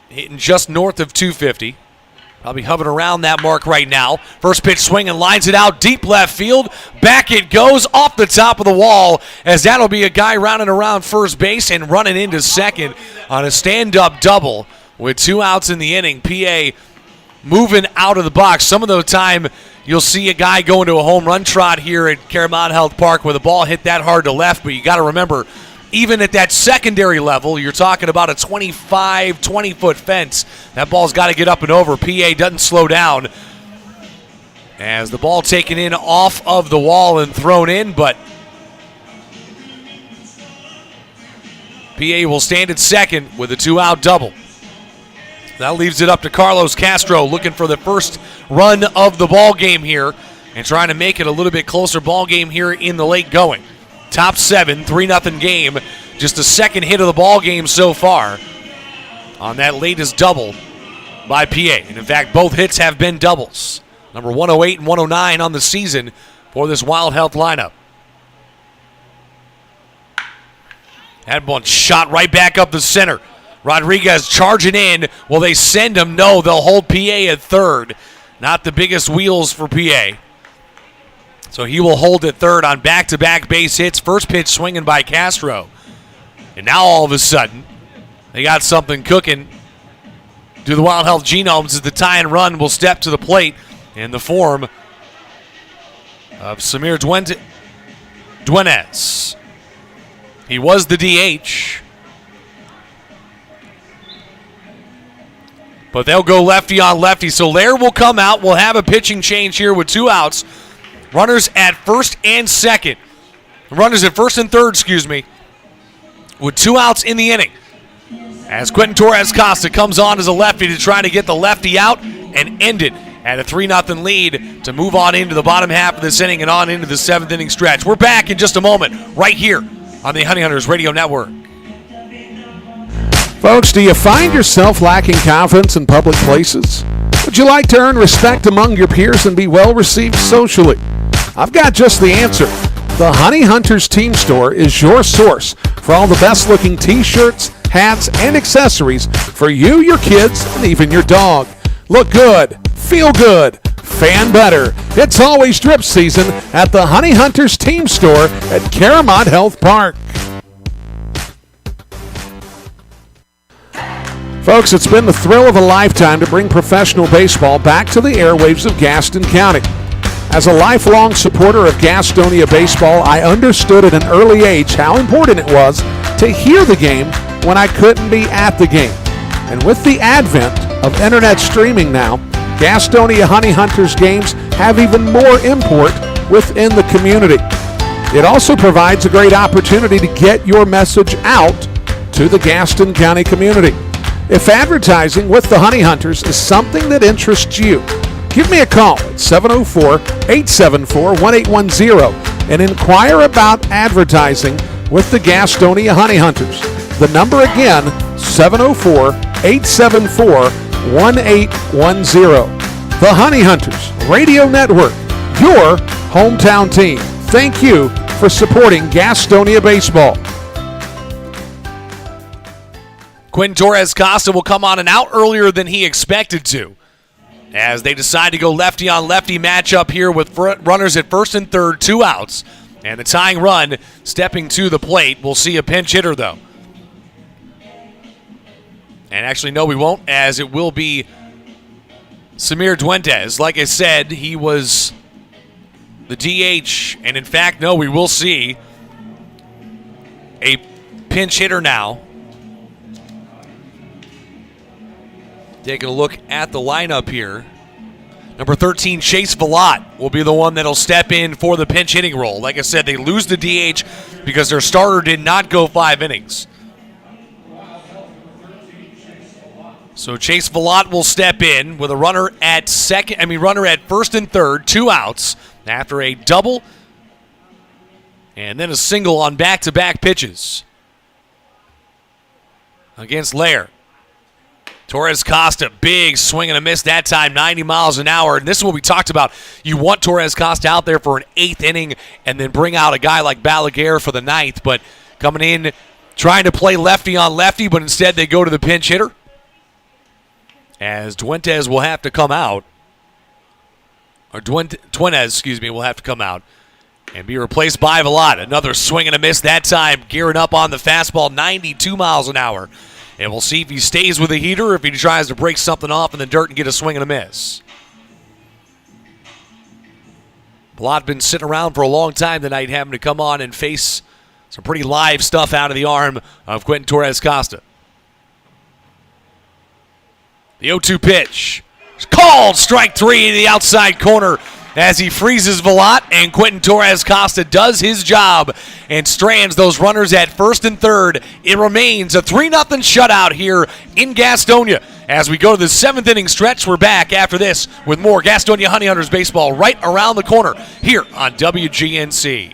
hitting just north of 250. Probably hovering around that mark right now. First pitch swing and lines it out deep left field. Back it goes off the top of the wall, as that'll be a guy rounding around first base and running into second on a stand-up double with 2 outs in the inning. PA moving out of the box. Some of the time you'll see a guy go into a home run trot here at Caramount Health Park where the ball hit that hard to left, but you got to remember, even at that secondary level, you're talking about a 20-foot fence. That ball's got to get up and over. PA doesn't slow down as the ball taken in off of the wall and thrown in, but PA will stand at second with a 2-out double. That leaves it up to Carlos Castro, looking for the first run of the ball game here and trying to make it a little bit closer ball game here in the late going. Top 7, 3-0 game. Just a second hit of the ball game so far on that latest double by PA. And in fact, both hits have been doubles. Number 108 and 109 on the season for this Wild Health lineup. That one shot right back up the center. Rodriguez charging in. Will they send him? No, they'll hold PA at third. Not the biggest wheels for PA. So he will hold at third on back-to-back base hits. First pitch swinging by Castro. And now all of a sudden, they got something cooking. Do the Wild Health Genomes as the tie and run will step to the plate in the form of Samir Duenes. He was the DH. But they'll go lefty on lefty. So Lair will come out. We'll have a pitching change here with 2 outs. Runners at first and second. Runners at first and third, with 2 outs in the inning. As Quentin Torres-Costa comes on as a lefty to try to get the lefty out and end it at a 3-0 lead to move on into the bottom half of this inning and on into the 7th inning stretch. We're back in just a moment right here on the Honey Hunters Radio Network. Folks, do you find yourself lacking confidence in public places? Would you like to earn respect among your peers and be well received socially? I've got just the answer. The Honey Hunters Team Store is your source for all the best looking t-shirts, hats, and accessories for you, your kids, and even your dog. Look good, feel good, fan better. It's always drip season at the Honey Hunters Team Store at Caramount Health Park. Folks, it's been the thrill of a lifetime to bring professional baseball back to the airwaves of Gaston County. As a lifelong supporter of Gastonia baseball, I understood at an early age how important it was to hear the game when I couldn't be at the game. And with the advent of internet streaming now, Gastonia Honey Hunters games have even more import within the community. It also provides a great opportunity to get your message out to the Gaston County community. If advertising with the Honey Hunters is something that interests you, give me a call at 704-874-1810 and inquire about advertising with the Gastonia Honey Hunters. The number again, 704-874-1810. The Honey Hunters Radio Network, your hometown team. Thank you for supporting Gastonia baseball. Quentin Torres-Costa will come on and out earlier than he expected to, as they decide to go lefty on lefty matchup here with runners at first and third, 2 outs, and the tying run stepping to the plate. We'll see a pinch hitter though. And actually, no, we won't, as it will be Samir Duenes. Like I said, he was the DH, and in fact, no, we will see a pinch hitter now. Taking a look at the lineup here. Number 13, Chase Villat, will be the one that'll step in for the pinch hitting role. Like I said, they lose the DH because their starter did not go 5 innings. So Chase Villat will step in with a runner at first and third, 2 outs after a double And then a single on back-to-back pitches against Lair. Torres Costa, big swing and a miss that time, 90 miles an hour. And this is what we talked about. You want Torres Costa out there for an 8th inning and then bring out a guy like Balaguer for the 9th. But coming in, trying to play lefty on lefty, but instead they go to the pinch hitter. As Duentes will have to come out. Or Duentes, will have to come out and be replaced by Velat. Another swing and a miss that time, gearing up on the fastball, 92 miles an hour. And we'll see if he stays with the heater or if he tries to break something off in the dirt and get a swing and a miss. Velat been sitting around for a long time tonight, having to come on and face some pretty live stuff out of the arm of Quentin Torres Costa. The 0-2 pitch. It's called strike 3 in the outside corner as he freezes Velat, and Quentin Torres Costa does his job and strands those runners at first and third. It remains a 3-0 shutout here in Gastonia. As we go to the 7th inning stretch, we're back after this with more Gastonia Honey Hunters baseball right around the corner here on WGNC.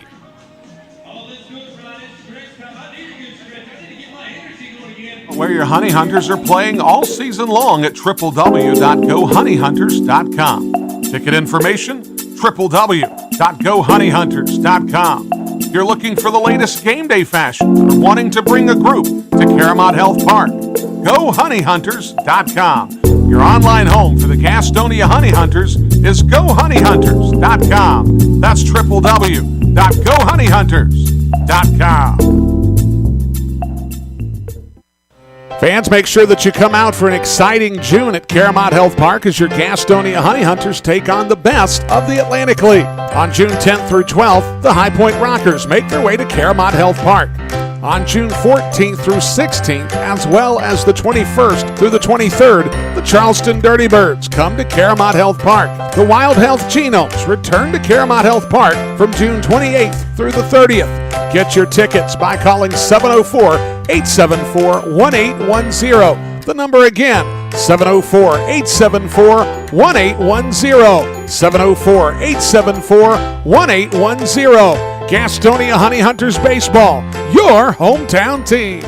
Where your honey hunters are playing all season long at www.gohoneyhunters.com. Ticket information, www.gohoneyhunters.com. If you're looking for the latest game day fashion or wanting to bring a group to Caramount Health Park, gohoneyhunters.com. Your online home for the Gastonia Honey Hunters is gohoneyhunters.com. That's www.gohoneyhunters.com. Fans, make sure that you come out for an exciting June at Caramount Health Park as your Gastonia Honey Hunters take on the best of the Atlantic League. On June 10th through 12th, the High Point Rockers make their way to Caramount Health Park. On June 14th through 16th, as well as the 21st through the 23rd, the Charleston Dirty Birds come to Caramount Health Park. The Wild Health Genomes return to Caramount Health Park from June 28th through the 30th. Get your tickets by calling 704-874-1810. The number again, 704-874-1810. 704-874-1810. Gastonia Honey Hunters Baseball, your hometown team.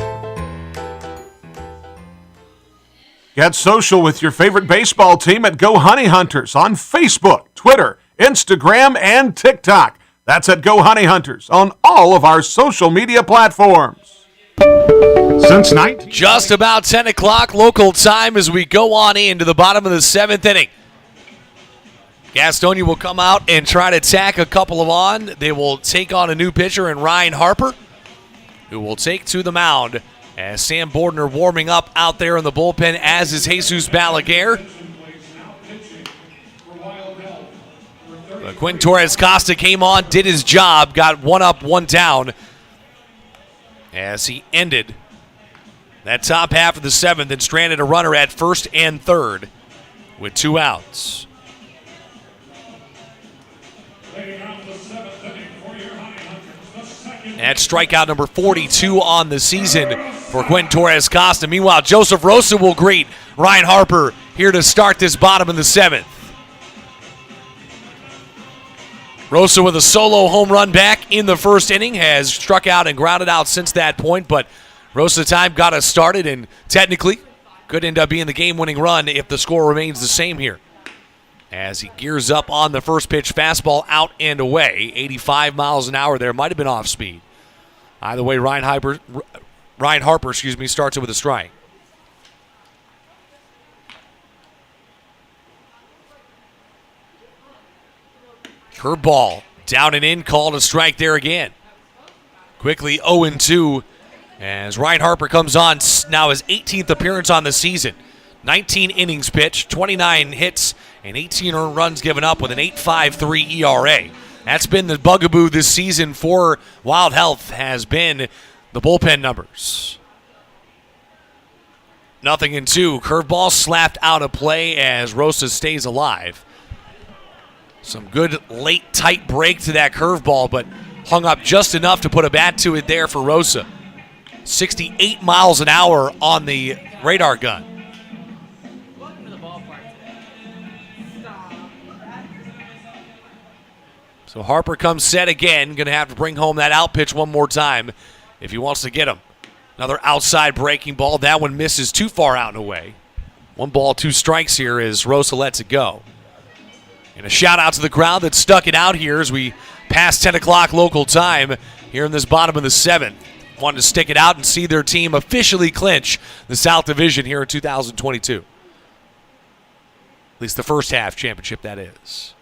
Get social with your favorite baseball team at Go Honey Hunters on Facebook, Twitter, Instagram, and TikTok. That's at Go Honey Hunters on all of our social media platforms. Since just about 10 o'clock local time as we go on into the bottom of the 7th inning. Gastonia will come out and try to tack a couple of on. They will take on a new pitcher in Ryan Harper, who will take to the mound as Sam Bordner warming up out there in the bullpen, as is Jesus Balaguer. Quentin Torres Costa came on, did his job, got one up, one down as he ended that top half of the 7th and stranded a runner at first and third with 2 outs. That's strikeout number 42 on the season for Quentin Torres Costa. Meanwhile, Joseph Rosa will greet Ryan Harper here to start this bottom of the 7th. Rosa with a solo home run back in the first inning, has struck out and grounded out since that point, but Rosa time got us started and technically could end up being the game-winning run if the score remains the same here. As he gears up on the first pitch, fastball out and away, 85 miles an hour there, might have been off speed. Either way, Ryan Harper starts it with a strike. Curveball down and in, called a strike there again. Quickly 0-2 as Ryan Harper comes on, now his 18th appearance on the season. 19 innings pitched, 29 hits, and 18 earned runs given up with an 8.53 ERA. That's been the bugaboo this season for Wild Health, has been the bullpen numbers. 0-2. Curveball slapped out of play as Rosa stays alive. Some good late tight break to that curveball, but hung up just enough to put a bat to it there for Rosa. 68 miles an hour on the radar gun. So Harper comes set again. Going to have to bring home that out pitch one more time if he wants to get him. Another outside breaking ball. That one misses too far out and away. 1 ball, 2 strikes here as Rosa lets it go. And a shout out to the crowd that stuck it out here as we pass 10 o'clock local time here in this bottom of the 7th. Wanted to stick it out and see their team officially clinch the South Division here in 2022. At least the first half championship, that is.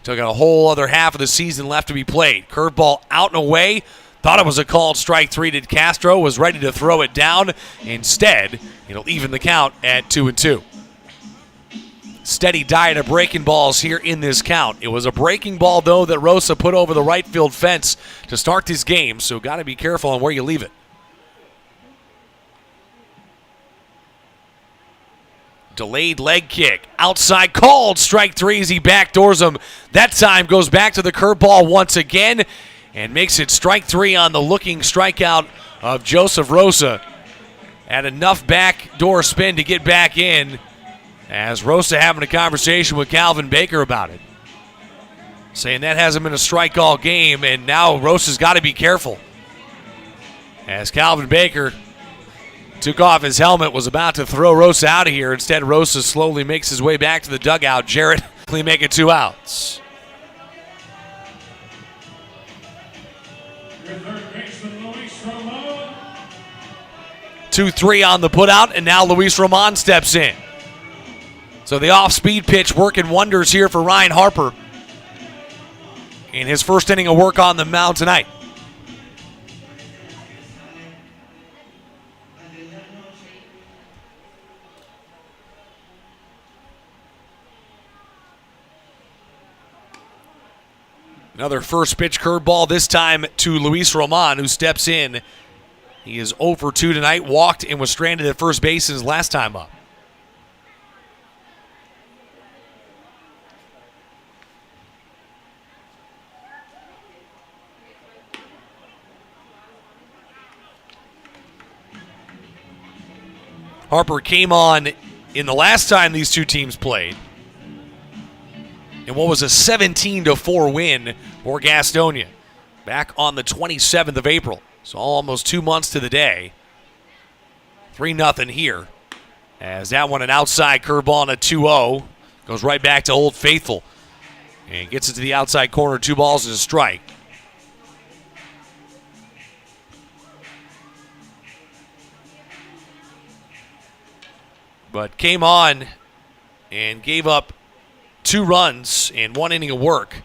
Still got a whole other half of the season left to be played. Curveball out and away. Thought it was a called strike 3 to Castro. Was ready to throw it down. Instead, it'll even the count at 2-2. Steady diet of breaking balls here in this count. It was a breaking ball, though, that Rosa put over the right field fence to start this game, so got to be careful on where you leave it. Delayed leg kick. Outside called. Strike 3 as he backdoors him. That time goes back to the curveball once again and makes it strike 3 on the looking strikeout of Joseph Rosa. Had enough backdoor spin to get back in as Rosa having a conversation with Calvin Baker about it. Saying that hasn't been a strike all game, and now Rosa's got to be careful. As Calvin Baker took off his helmet, was about to throw Rosa out of here. Instead, Rosa slowly makes his way back to the dugout. Jarrett quickly making 2 outs. Your third baseman, Luis Ramon. 2-3 on the putout, and now Luis Ramon steps in. So the off-speed pitch working wonders here for Ryan Harper in his first inning of work on the mound tonight. Another first pitch curveball, this time to Luis Roman, who steps in. He is 0 for 2 tonight, walked and was stranded at first base his last time up. Harper came on in the last time these two teams played, and what was a 17-4 win for Gastonia back on the 27th of April. So almost 2 months to the day. 3-0 here. As that one, an outside curveball and a 2-0. Goes right back to Old Faithful. And gets it to the outside corner. 2 balls and a strike. But came on and gave up 2 runs and 1 inning of work.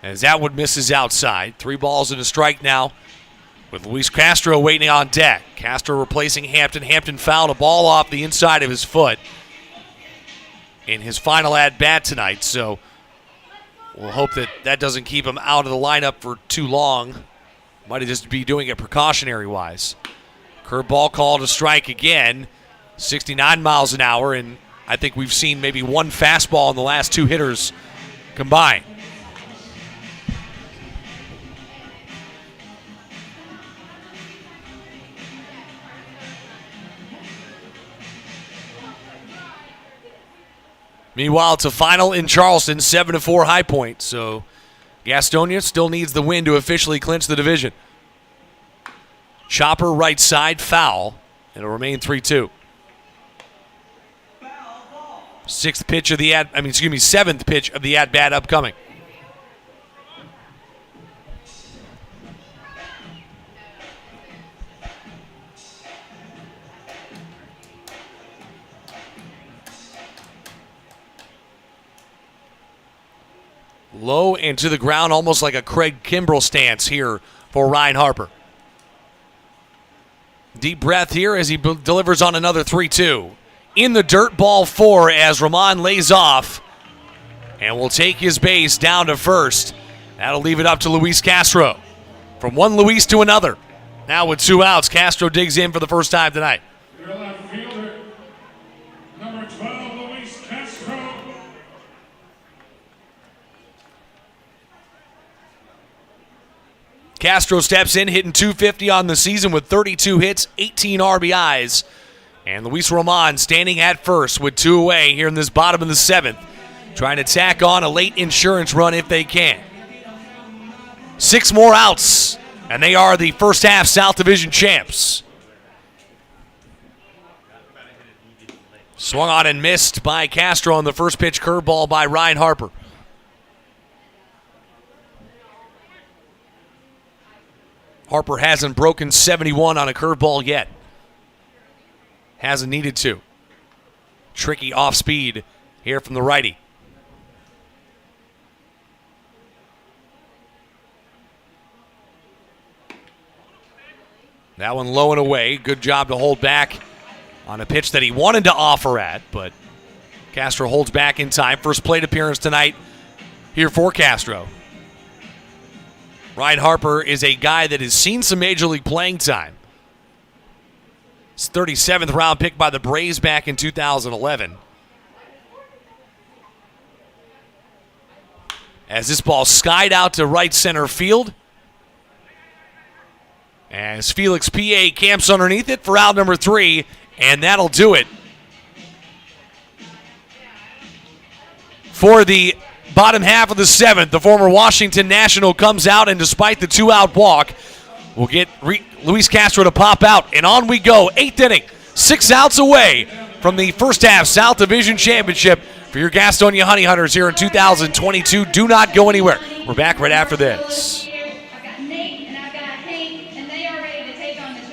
As that one misses outside. 3 balls and a strike now with Luis Castro waiting on deck. Castro replacing Hampton. Hampton fouled a ball off the inside of his foot in his final at-bat tonight. So we'll hope that that doesn't keep him out of the lineup for too long. Might have just be doing it precautionary-wise. Curveball called a strike again. 69 miles an hour, and I think we've seen maybe 1 fastball in the last 2 hitters combined. Meanwhile, it's a final in Charleston, 7-4 High Point, so Gastonia still needs the win to officially clinch the division. Chopper right side, foul. It'll remain 3-2. Seventh pitch of the at-bat upcoming. Low and to the ground, almost like a Craig Kimbrell stance here for Ryan Harper. Deep breath here as he delivers on another 3-2. In the dirt, ball 4 as Ramon lays off and will take his base down to first. That'll leave it up to Luis Castro. From one Luis to another. Now with 2 outs, Castro digs in for the first time tonight. Your left fielder, number 12, Luis Castro. Castro steps in, hitting .250 on the season with 32 hits, 18 RBIs. And Luis Roman standing at first with 2 away here in this bottom of the 7th. trying to tack on a late insurance run if they can. 6 more outs, and they are the first half South Division champs. Swung on and missed by Castro on the first pitch curveball by Ryan Harper. Harper hasn't broken 71 on a curveball yet. Hasn't needed to. Tricky off speed here from the righty. That one low and away. Good job to hold back on a pitch that he wanted to offer at, but Castro holds back in time. First plate appearance tonight here for Castro. Ryan Harper is a guy that has seen some Major League playing time. His 37th round pick by the Braves back in 2011. As this ball skied out to right center field. As Felix P.A. camps underneath it for out number 3, and that'll do it for the bottom half of the 7th. The former Washington National comes out, and despite the 2-out walk, we'll get Luis Castro to pop out, and on we go. 8th inning, 6 outs away from the first half South Division Championship for your Gastonia Honey Hunters here in 2022. Do not go anywhere. We're back right after this.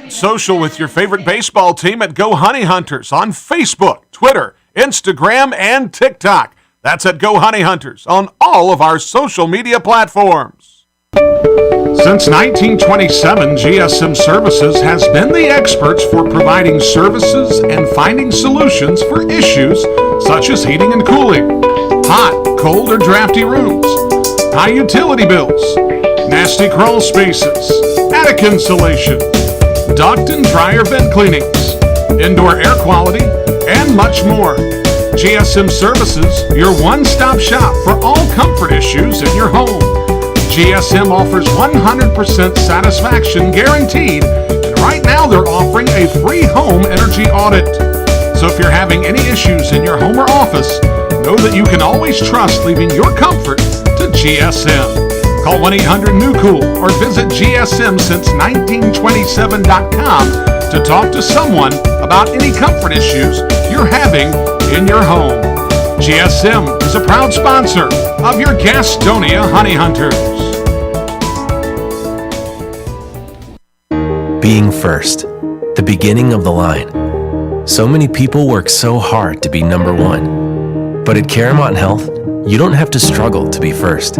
Social with your favorite baseball team at Go Honey Hunters on Facebook, Twitter, Instagram, and TikTok. That's at Go Honey Hunters on all of our social media platforms. Since 1927, GSM Services has been the experts for providing services and finding solutions for issues such as heating and cooling, hot, cold, or drafty rooms, high utility bills, nasty crawl spaces, attic insulation, duct and dryer vent cleanings, indoor air quality, and much more. GSM Services, your one-stop shop for all comfort issues in your home. GSM offers 100% satisfaction guaranteed, and right now they're offering a free home energy audit. So if you're having any issues in your home or office, know that you can always trust leaving your comfort to GSM. Call 1-800-NEW-COOL or visit GSM-since-1927.com to talk to someone about any comfort issues you're having in your home. GSM is a proud sponsor of your Gastonia Honey Hunters. Being first, the beginning of the line. So many people work so hard to be number 1. But at Caramont Health, you don't have to struggle to be first.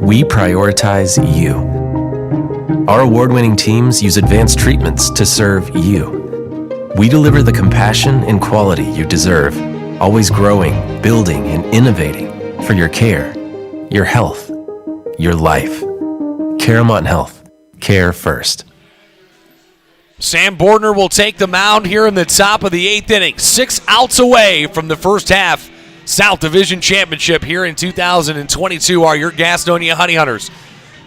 We prioritize you. Our award-winning teams use advanced treatments to serve you. We deliver the compassion and quality you deserve, always growing, building, and innovating for your care, your health, your life. Caramont Health. Care first. Sam Bordner will take the mound here in the top of the 8th inning. 6 outs away from the first half South Division Championship here in 2022 are your Gastonia Honey Hunters.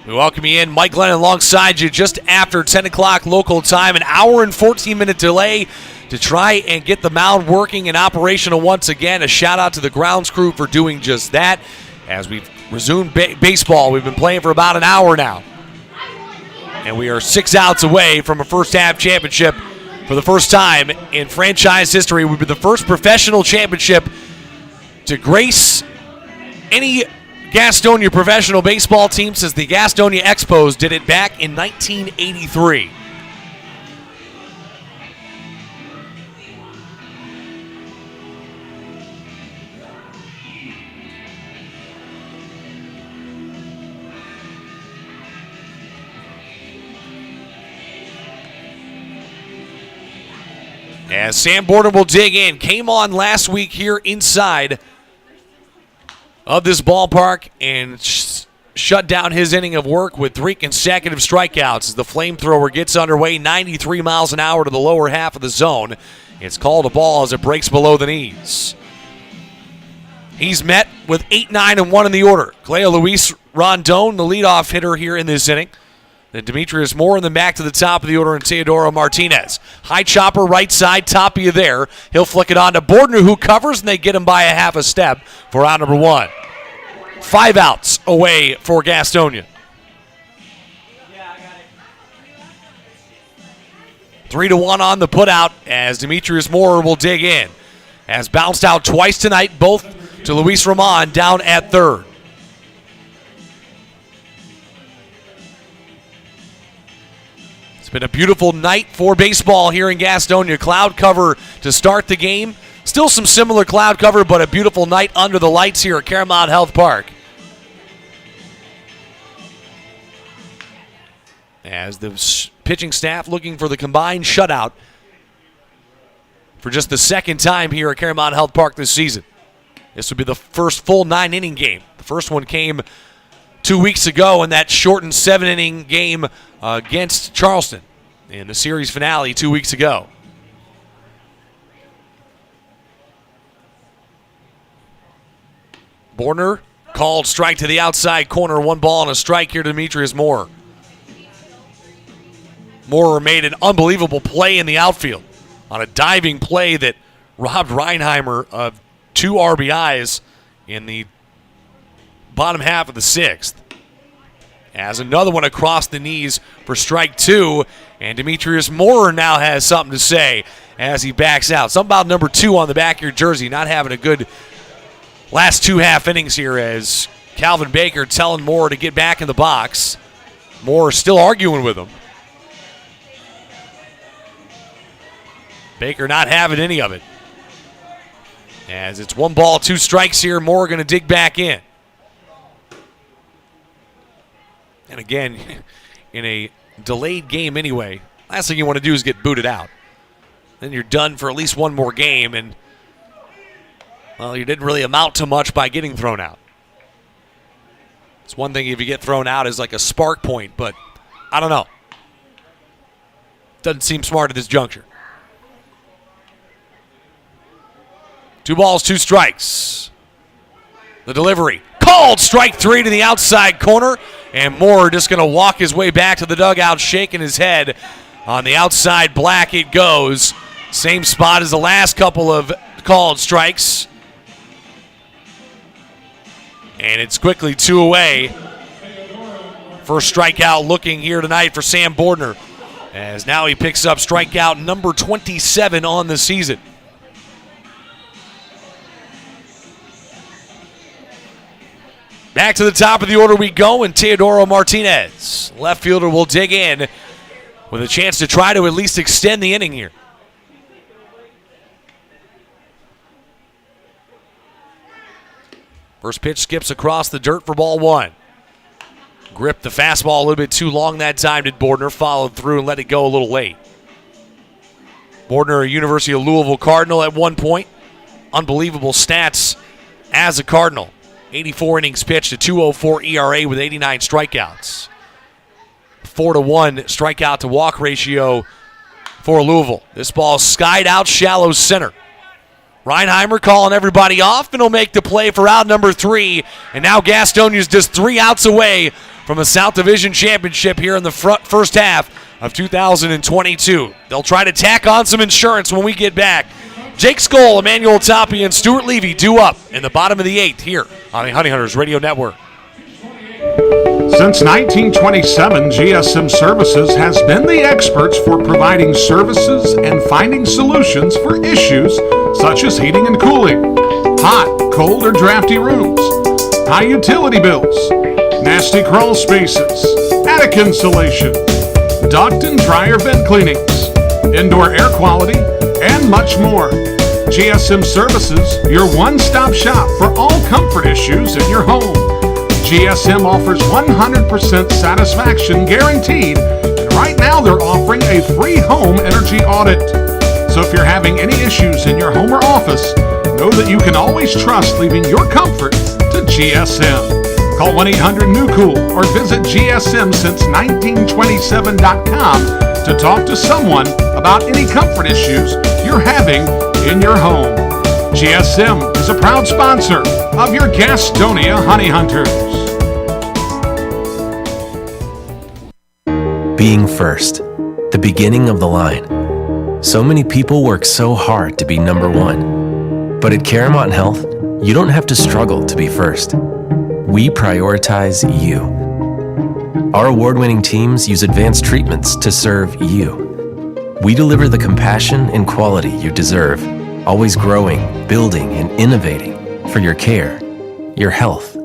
We welcome you in. Mike Glenn alongside you just after 10 o'clock local time. An hour and 14-minute delay to try and get the mound working and operational once again. A shout-out to the grounds crew for doing just that. As we've resumed baseball, we've been playing for about an hour now. And we are 6 outs away from a first-half championship for the first time in franchise history. We'll be the first professional championship to grace any Gastonia professional baseball team since the Gastonia Expos did it back in 1983. As Sam Bordner will dig in, came on last week here inside of this ballpark and shut down his inning of work with 3 consecutive strikeouts as the flamethrower gets underway, 93 miles an hour to the lower half of the zone. It's called a ball as it breaks below the knees. He's met with 8, 9, and 1 in the order. Cleo Luis Rondon, the leadoff hitter here in this inning. And Demetrius Moore and then back to the top of the order and Teodoro Martinez. High chopper right side, top of you there. He'll flick it on to Bordner, who covers, and they get him by a half a step for out number 1. 5 outs away for Gastonia. 3-1 on the putout as Demetrius Moore will dig in. Has bounced out twice tonight, both to Luis Roman down at third. It's been a beautiful night for baseball here in Gastonia. Cloud cover to start the game. Still some similar cloud cover, but a beautiful night under the lights here at Caramount Health Park. As the pitching staff looking for the combined shutout for just the second time here at Caramount Health Park this season. This would be the first full 9-inning game. The first one came 2 weeks ago in that shortened 7-inning game against Charleston in the series finale 2 weeks ago. Bordner called strike to the outside corner. 1 ball and a strike here to Demetrius Moore. Moore made an unbelievable play in the outfield on a diving play that robbed Reinheimer of 2 RBIs in the bottom half of the 6th. As another one across the knees for strike 2, and Demetrius Moore now has something to say as he backs out. Something about number 2 on the back of your jersey not having a good last 2 half innings here as Calvin Baker telling Moore to get back in the box. Moore still arguing with him. Baker not having any of it. As it's 1 ball, 2 strikes here, Moore going to dig back in. And again, in a delayed game anyway, last thing you want to do is get booted out. Then you're done for at least 1 more game, and, well, you didn't really amount to much by getting thrown out. It's one thing if you get thrown out as like a spark point, but I don't know. Doesn't seem smart at this juncture. 2 balls, 2 strikes. The delivery. Called strike 3 to the outside corner. And Moore just going to walk his way back to the dugout, shaking his head. On the outside, black it goes. Same spot as the last couple of called strikes. And it's quickly 2 away. First strikeout looking here tonight for Sam Bordner. As now he picks up strikeout number 27 on the season. Back to the top of the order we go, and Teodoro Martinez, left fielder, will dig in with a chance to try to at least extend the inning here. First pitch skips across the dirt for ball 1. Gripped the fastball a little bit too long that time, did Bordner. Followed through and let it go a little late. Bordner, a University of Louisville Cardinal at one point. Unbelievable stats as a Cardinal. 84 innings pitched, a 2.04 ERA with 89 strikeouts. 4-1 strikeout to walk ratio for Louisville. This ball skied out shallow center. Reinheimer calling everybody off, and he'll make the play for out number 3. And now Gastonia's just 3 outs away from a South Division championship here in the first half of 2022. They'll try to tack on some insurance when we get back. Jake Skoll, Emmanuel Tapia, and Stuart Levy due up in the bottom of the 8th here on the Honey Hunters Radio Network. Since 1927, GSM Services has been the experts for providing services and finding solutions for issues such as heating and cooling, hot, cold, or drafty rooms, high utility bills, nasty crawl spaces, attic insulation, duct and dryer vent cleanings, indoor air quality, and much more. GSM Services, your one-stop shop for all comfort issues in your home. GSM offers 100% satisfaction guaranteed, and right now they're offering a free home energy audit. So if you're having any issues in your home or office, know that you can always trust leaving your comfort to GSM. Call 1-800-NEW-COOL or visit GSM-since-1927.com to talk to someone about any comfort issues you're having in your home. GSM is a proud sponsor of your Gastonia Honey Hunters. Being first, the beginning of the line. So many people work so hard to be number one. But at Caramont Health, you don't have to struggle to be first. We prioritize you. Our award-winning teams use advanced treatments to serve you. We deliver the compassion and quality you deserve, always growing, building, and innovating for your care, your health,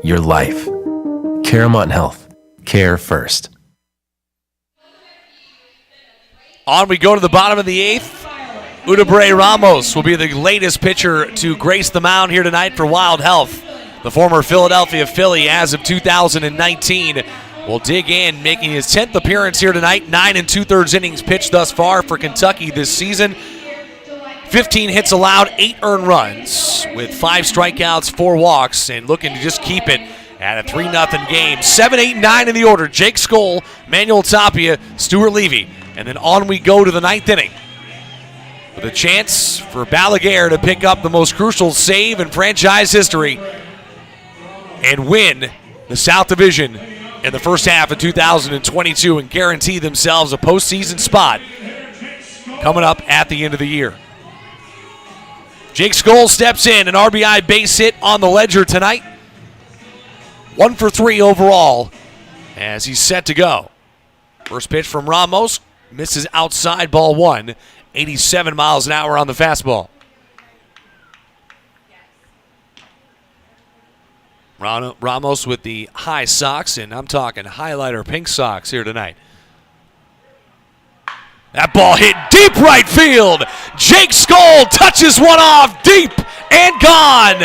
your life. Caramont Health. Care first. On we go to the bottom of the 8th. Udabre Ramos will be the latest pitcher to grace the mound here tonight for Wild Health. The former Philadelphia Philly as of 2019 will dig in, making his 10th appearance here tonight. 9 2/3 innings pitched thus far for Kentucky this season. 15 hits allowed, 8 earned runs with 5 strikeouts, 4 walks, and looking to just keep it at a 3-0 game. 7, 8, 9 in the order. Jake Skoll, Manuel Tapia, Stuart Levy. And then on we go to the 9th inning with a chance for Balaguer to pick up the most crucial save in franchise history and win the South Division in the first half of 2022 and guarantee themselves a postseason spot coming up at the end of the year. Jake Skoll steps in, an RBI base hit on the ledger tonight. 1 for 3 overall as he's set to go. First pitch from Ramos. Misses outside, ball 1. 87 miles an hour on the fastball. Ramos with the high socks, and I'm talking highlighter pink socks here tonight. That ball hit deep right field. Jake Skoll touches one off deep and gone.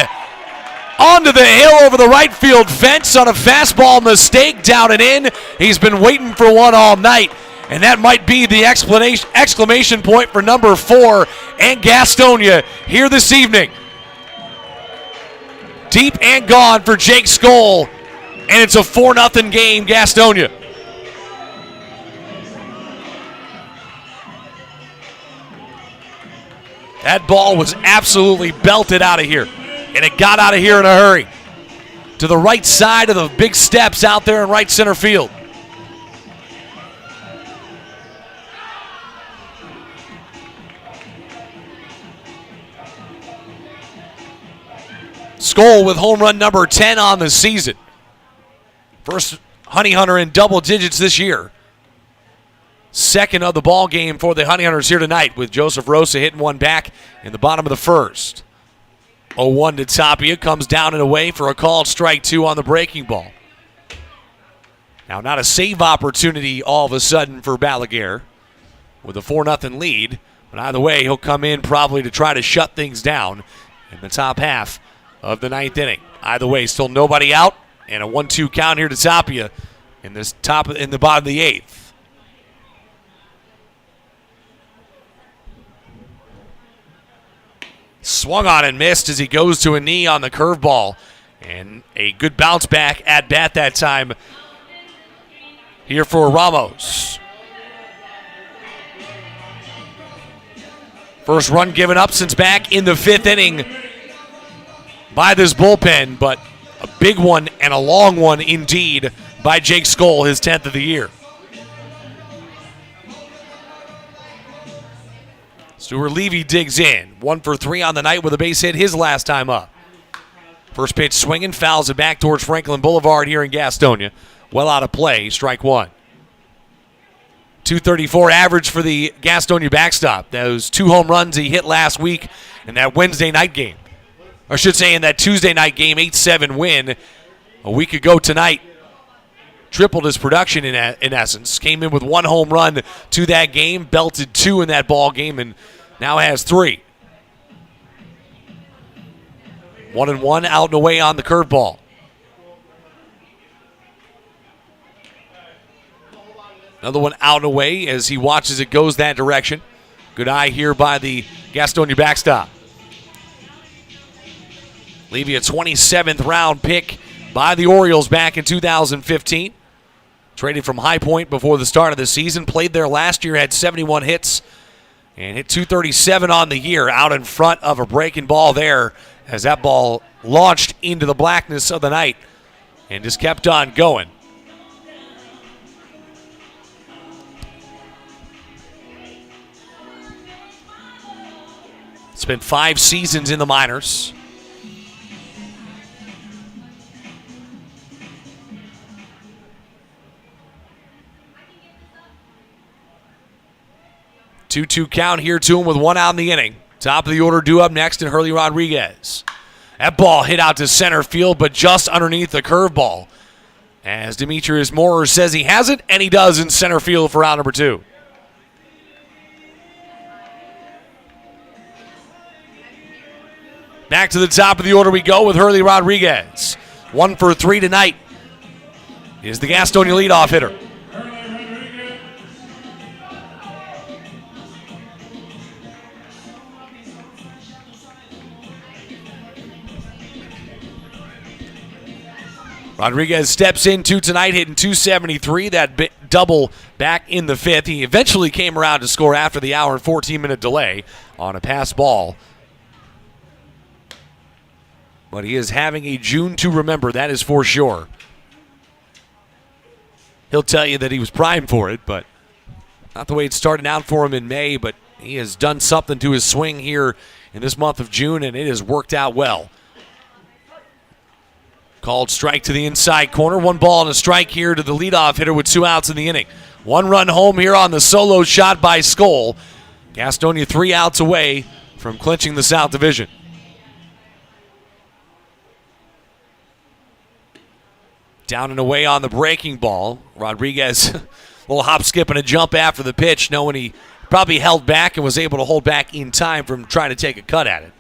Onto the hill over the right field fence on a fastball mistake down and in. He's been waiting for one all night. And that might be the exclamation point for number 4 and Gastonia here this evening. Deep and gone for Jake Skoll. And it's a 4-0 game, Gastonia. That ball was absolutely belted out of here. And it got out of here in a hurry. To the right side of the big steps out there in right center field. Skoll with home run number 10 on the season. First Honey Hunter in double digits this year. Second of the ball game for the Honey Hunters here tonight with Joseph Rosa hitting one back in the bottom of the first. 0-1 to Tapia, comes down and away for a called strike 2 on the breaking ball. Now not a save opportunity all of a sudden for Balaguer with a 4-0 lead, but either way he'll come in probably to try to shut things down in the top half of the 9th inning. Either way, still nobody out, and a 1-2 count here to Tapia in the bottom of the 8th. Swung on and missed as he goes to a knee on the curveball, and a good bounce back at bat that time here for Ramos. First run given up since back in the 5th inning by this bullpen, but a big one and a long one indeed by Jake Skoll, his 10th of the year. Stuart Levy digs in. 1 for 3 on the night with a base hit his last time up. First pitch swinging, fouls it back towards Franklin Boulevard here in Gastonia. Well out of play, strike 1. 234 average for the Gastonia backstop. Those 2 home runs he hit last week in that Wednesday night game. I should say in that Tuesday night game, 8-7 win a week ago tonight. Tripled his production in essence. Came in with 1 home run to that game, belted 2 in that ball game, and now has 3. 1-1 out and away on the curveball. Another one out and away as he watches it goes that direction. Good eye here by the Gastonia backstop. Levy, a 27th round pick by the Orioles back in 2015. Traded from High Point before the start of the season. Played there last year, had 71 hits, and hit 237 on the year out in front of a breaking ball there as that ball launched into the blackness of the night and just kept on going. Spent 5 seasons in the minors. Two-two count here to him with 1 out in the inning. Top of the order due up next, and Hurley Rodriguez. That ball hit out to center field, but just underneath the curveball. As Demetrius Moorer says he has it, and he does in center field for out number 2. Back to the top of the order we go with Hurley Rodriguez. 1 for 3 tonight is the Gastonia leadoff hitter. Rodriguez steps into tonight, hitting .273, that double back in the 5th. He eventually came around to score after the hour and 14-minute delay on a pass ball. But he is having a June to remember, that is for sure. He'll tell you that he was primed for it, but not the way it started out for him in May, but he has done something to his swing here in this month of June, and it has worked out well. Called strike to the inside corner. 1 ball and a strike here to the leadoff hitter with 2 outs in the inning. 1 run home here on the solo shot by Skoll. Gastonia 3 outs away from clinching the South Division. Down and away on the breaking ball. Rodriguez, a little hop, skip, and a jump after the pitch, knowing he probably held back and was able to hold back in time from trying to take a cut at it.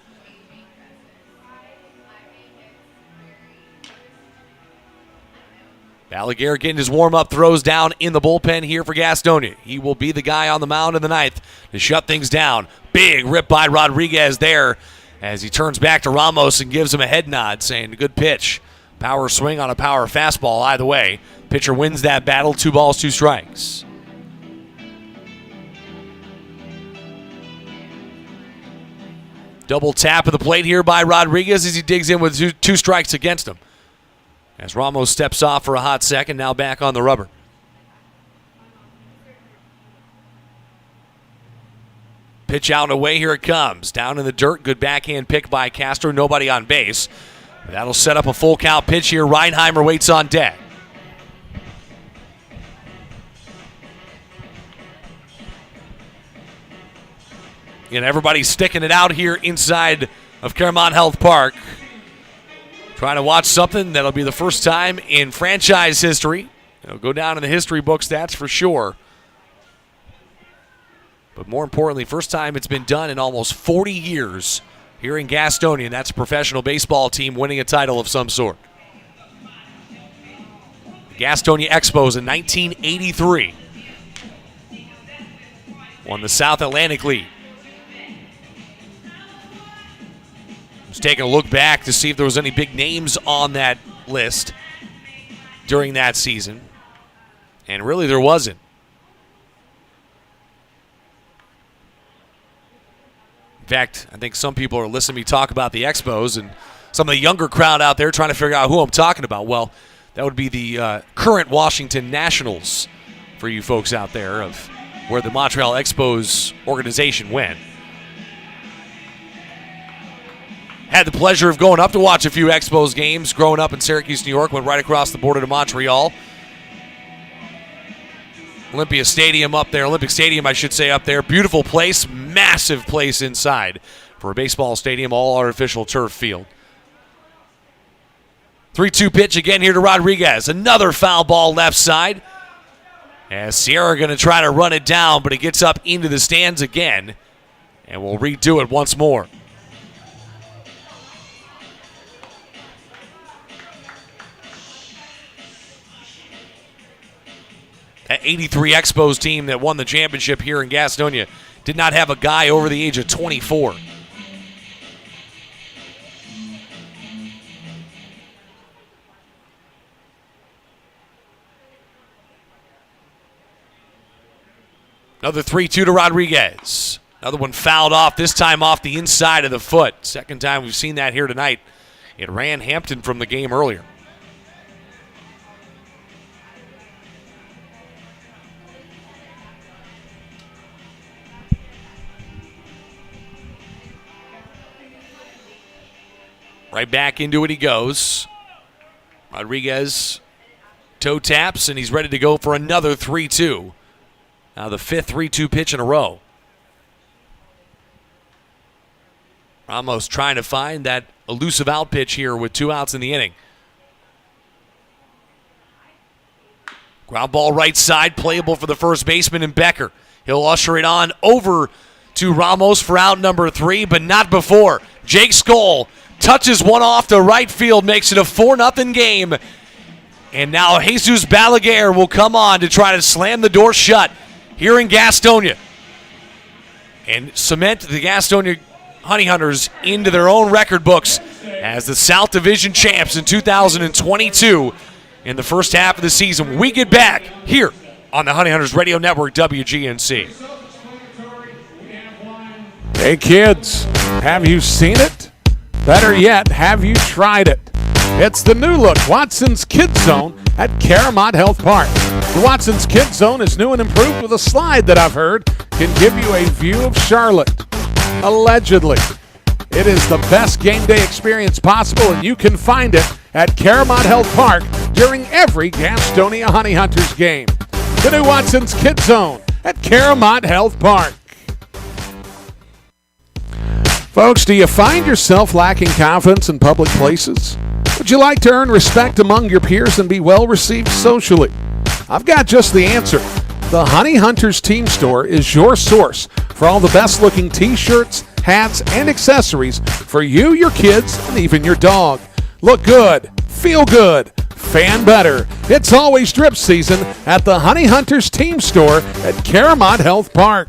Balaguer getting his warm-up throws down in the bullpen here for Gastonia. He will be the guy on the mound in the 9th to shut things down. Big rip by Rodriguez there as he turns back to Ramos and gives him a head nod saying, good pitch. Power swing on a power fastball either way. Pitcher wins that battle, 2 balls, 2 strikes. Double tap of the plate here by Rodriguez as he digs in with 2 strikes against him. As Ramos steps off for a hot second, now back on the rubber. Pitch out and away, here it comes. Down in the dirt, good backhand pick by Castro, nobody on base. That'll set up a full count pitch here. Reinheimer waits on deck. And everybody's sticking it out here inside of Claremont Health Park. Trying to watch something that'll be the first time in franchise history. It'll go down in the history books, that's for sure. But more importantly, first time it's been done in almost 40 years here in Gastonia, and that's a professional baseball team winning a title of some sort. The Gastonia Expos in 1983 won the South Atlantic League. Just taking a look back to see if there was any big names on that list during that season. And really there wasn't. In fact, I think some people are listening to me talk about the Expos and some of the younger crowd out there trying to figure out who I'm talking about. Well, that would be the current Washington Nationals for you folks out there, of where the Montreal Expos organization went. Had the pleasure of going up to watch a few Expos games growing up in Syracuse, New York. Went right across the border to Montreal. Olympic Stadium, I should say, up there. Beautiful place, massive place inside for a baseball stadium, all artificial turf field. 3-2 pitch again here to Rodriguez. Another foul ball left side. As Sierra going to try to run it down, but it gets up into the stands again. And we'll redo it once more. That 83 Expos team that won the championship here in Gastonia did not have a guy over the age of 24. Another 3-2 to Rodriguez. Another one fouled off, this time off the inside of the foot. Second time we've seen that here tonight. It ran Hampton from the game earlier. Right back into it he goes. Rodriguez toe taps, and he's ready to go for another 3-2. Now the fifth 3-2 pitch in a row. Ramos trying to find that elusive out pitch here with 2 outs in the inning. Ground ball right side, playable for the first baseman and Becker. He'll usher it on over to Ramos for out number 3, but not before. Jake Skoll touches one off to right field, makes it a 4-0 game. And now Jesus Balaguer will come on to try to slam the door shut here in Gastonia and cement the Gastonia Honey Hunters into their own record books as the South Division champs in 2022 in the first half of the season. We get back here on the Honey Hunters Radio Network, WGNC. Hey kids, have you seen it? Better yet, have you tried it? It's the new look Watson's Kids Zone at Caramont Health Park. The Watson's Kids Zone is new and improved with a slide that I've heard can give you a view of Charlotte. Allegedly. It is the best game day experience possible, and you can find it at Caramont Health Park during every Gastonia Honey Hunters game. The new Watson's Kids Zone at Caramont Health Park. Folks, do you find yourself lacking confidence in public places? Would you like to earn respect among your peers and be well received socially? I've got just the answer. The Honey Hunters Team Store is your source for all the best looking t-shirts, hats, and accessories for you, your kids, and even your dog. Look good, feel good, fan better. It's always drip season at the Honey Hunters Team Store at Caramont Health Park.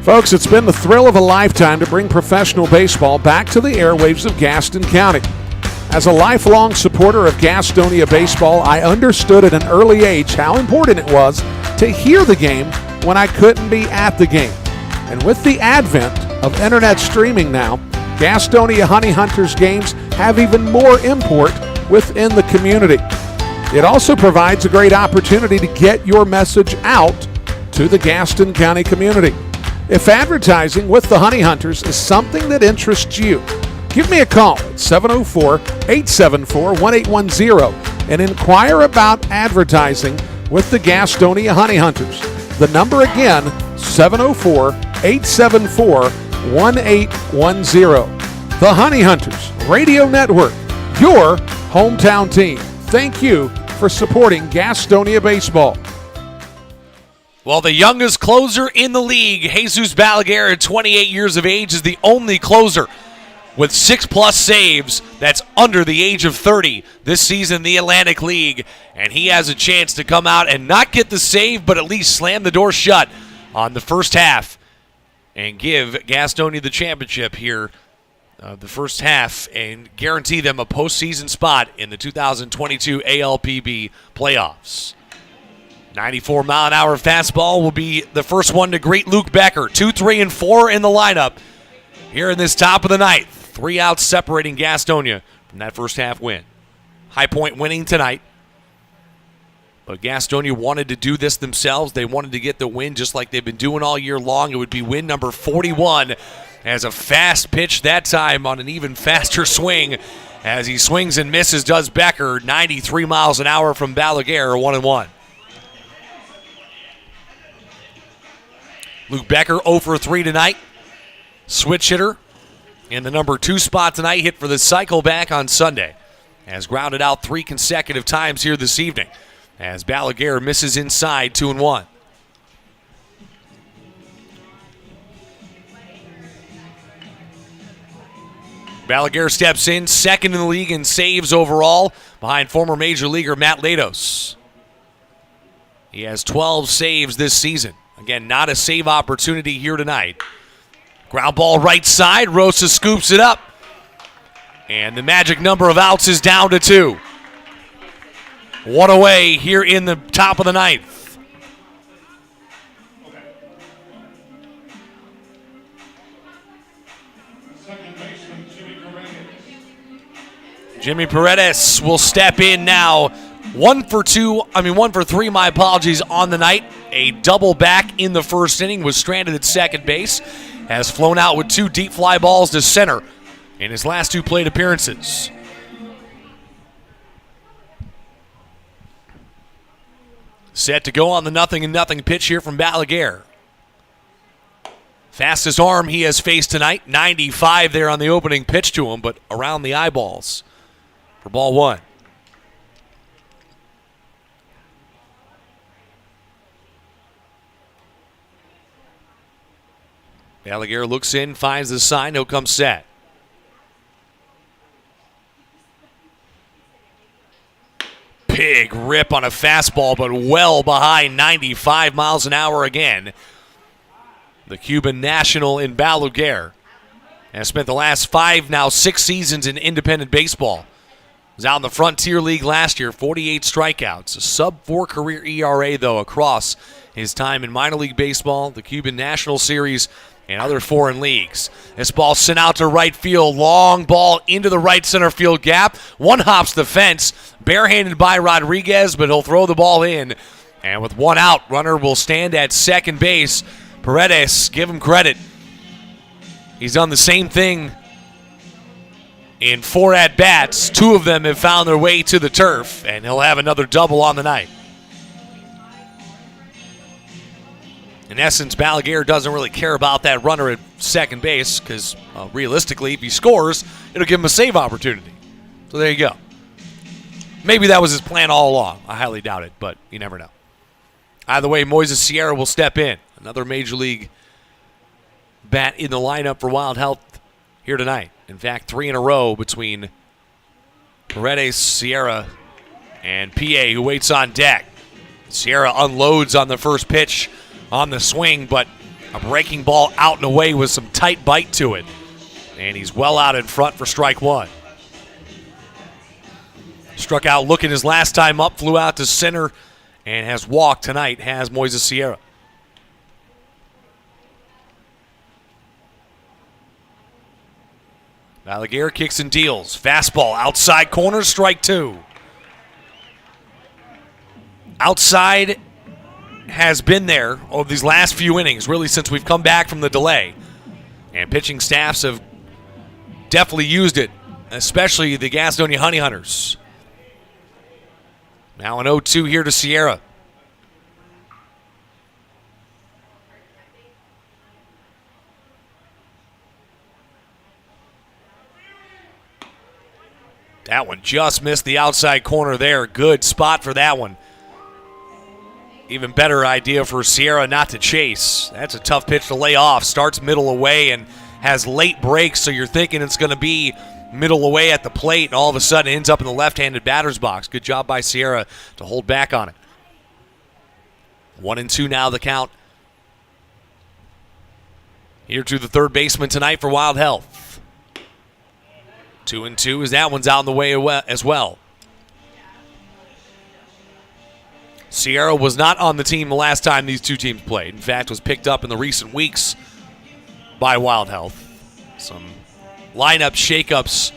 Folks, it's been the thrill of a lifetime to bring professional baseball back to the airwaves of Gaston County. As a lifelong supporter of Gastonia baseball, I understood at an early age how important it was to hear the game when I couldn't be at the game. And with the advent of internet streaming now, Gastonia Honey Hunters games have even more import within the community. It also provides a great opportunity to get your message out to the Gaston County community. If advertising with the Honey Hunters is something that interests you, give me a call at 704-874-1810 and inquire about advertising with the Gastonia Honey Hunters. The number again, 704-874-1810. The Honey Hunters Radio Network, your hometown team. Thank you for supporting Gastonia baseball. Well, the youngest closer in the league, Jesus Balaguer, at 28 years of age, is the only closer with 6+ saves that's under the age of 30 this season in the Atlantic League. And he has a chance to come out and not get the save, but at least slam the door shut on the first half and give Gastonia the championship here the first half and guarantee them a postseason spot in the 2022 ALPB playoffs. 94-mile-an-hour fastball will be the first one to greet Luke Becker. 2, 3, and 4 in the lineup here in this top of the ninth. 3 outs separating Gastonia from that first half win. High Point winning tonight. But Gastonia wanted to do this themselves. They wanted to get the win just like they've been doing all year long. It would be win number 41 as a fast pitch that time on an even faster swing. As he swings and misses, does Becker. 93 miles an hour from Balaguer, 1-1. Luke Becker 0 for 3 tonight. Switch hitter in the number 2 spot tonight. Hit for the cycle back on Sunday. Has grounded out 3 consecutive times here this evening. As Balaguer misses inside 2-1. Balaguer steps in, second in the league in saves overall, behind former Major Leaguer Matt Latos. He has 12 saves this season. Again, not a save opportunity here tonight. Ground ball right side. Rosa scoops it up. And the magic number of outs is down to 2. 1 away here in the top of the ninth. Jimmy Paredes will step in now 1 for 3, my apologies, on the night. A double back in the first inning, was stranded at second base, has flown out with 2 deep fly balls to center in his last 2 plate appearances. Set to go on the 0-0 pitch here from Balaguer. Fastest arm he has faced tonight, 95 there on the opening pitch to him, but around the eyeballs for ball 1. Balaguer looks in, finds the sign, he'll come set. Big rip on a fastball, but well behind 95 miles an hour again. The Cuban national in Balaguer has spent the last 6 seasons in independent baseball. Was out in the Frontier League last year, 48 strikeouts. A sub-4 career ERA, though, across his time in minor league baseball, the Cuban National Series, and other foreign leagues. This ball sent out to right field. Long ball into the right center field gap. One hops the fence. Barehanded by Rodriguez, but he'll throw the ball in. And with 1 out, runner will stand at second base. Paredes, give him credit. He's done the same thing in 4 at-bats. 2 of them have found their way to the turf, and he'll have another double on the night. In essence, Balaguer doesn't really care about that runner at second base because, realistically, if he scores, it'll give him a save opportunity. So there you go. Maybe that was his plan all along. I highly doubt it, but you never know. Either way, Moises Sierra will step in. Another Major League bat in the lineup for Wild Health here tonight. In fact, 3 in a row between Paredes, Sierra, and PA, who waits on deck. Sierra unloads on the first pitch on the swing, but a breaking ball out and away with some tight bite to it. And he's well out in front for strike 1. Struck out looking his last time up, flew out to center, and has walked tonight, has Moises Sierra. Balaguer kicks and deals. Fastball outside corner, strike 2. Outside has been there over these last few innings, really since we've come back from the delay. And pitching staffs have definitely used it, especially the Gastonia Honey Hunters. Now an 0-2 here to Sierra. That one just missed the outside corner there. Good spot for that one. Even better idea for Sierra not to chase. That's a tough pitch to lay off. Starts middle away and has late breaks, so you're thinking it's going to be middle away at the plate, and all of a sudden ends up in the left-handed batter's box. Good job by Sierra to hold back on it. 1-2 now the count. Here to the third baseman tonight for Wild Health. 2-2 as that one's out in the way as well. Sierra was not on the team the last time these two teams played. In fact, was picked up in the recent weeks by Wild Health. Some lineup shakeups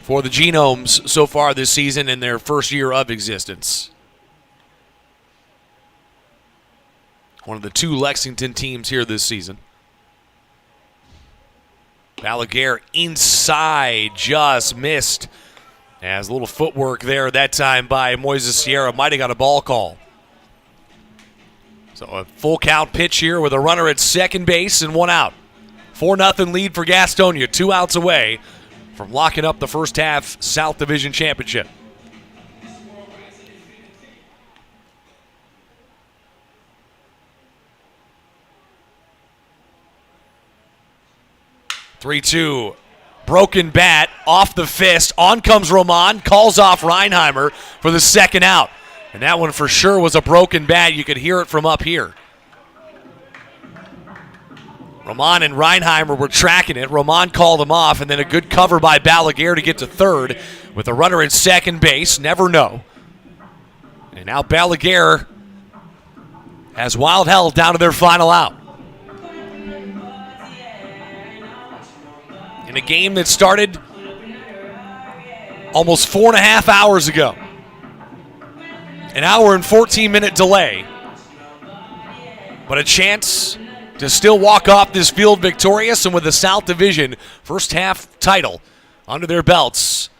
for the Genomes so far this season in their first year of existence. One of the 2 Lexington teams here this season. Balaguer inside, just missed. As a little footwork there that time by Moises Sierra. Might have got a ball call. So a full count pitch here with a runner at second base and 1 out. 4-0 lead for Gastonia. 2 outs away from locking up the first half South Division Championship. (3-2). Broken bat, off the fist, on comes Roman, calls off Reinheimer for the second out. And that one for sure was a broken bat. You could hear it from up here. Roman and Reinheimer were tracking it. Roman called him off, and then a good cover by Balaguer to get to third with a runner at second base. Never know. And now Balaguer has Wild Health down to their final out. In a game that started almost 4.5 hours ago. An hour and 14-minute delay. But a chance to still walk off this field victorious and with the South Division first half title under their belts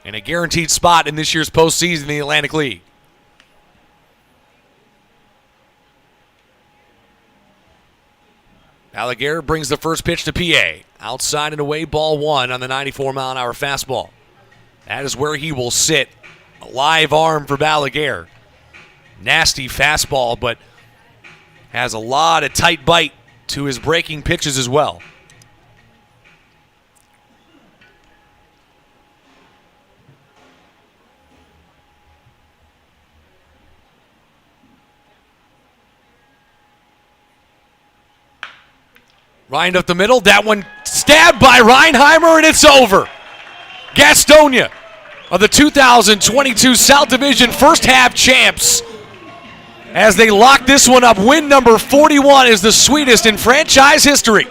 and a guaranteed spot in this year's postseason in the Atlantic League. Balaguer brings the first pitch to PA. Outside and away, ball one on the 94-mile-an-hour fastball. That is where he will sit. A live arm for Balaguer. Nasty fastball, but has a lot of tight bite to his breaking pitches as well. Ryan up the middle. That one stabbed by Reinheimer, and it's over. Gastonia of the 2022 South Division first half champs as they lock this one up. Win number 41 is the sweetest in franchise history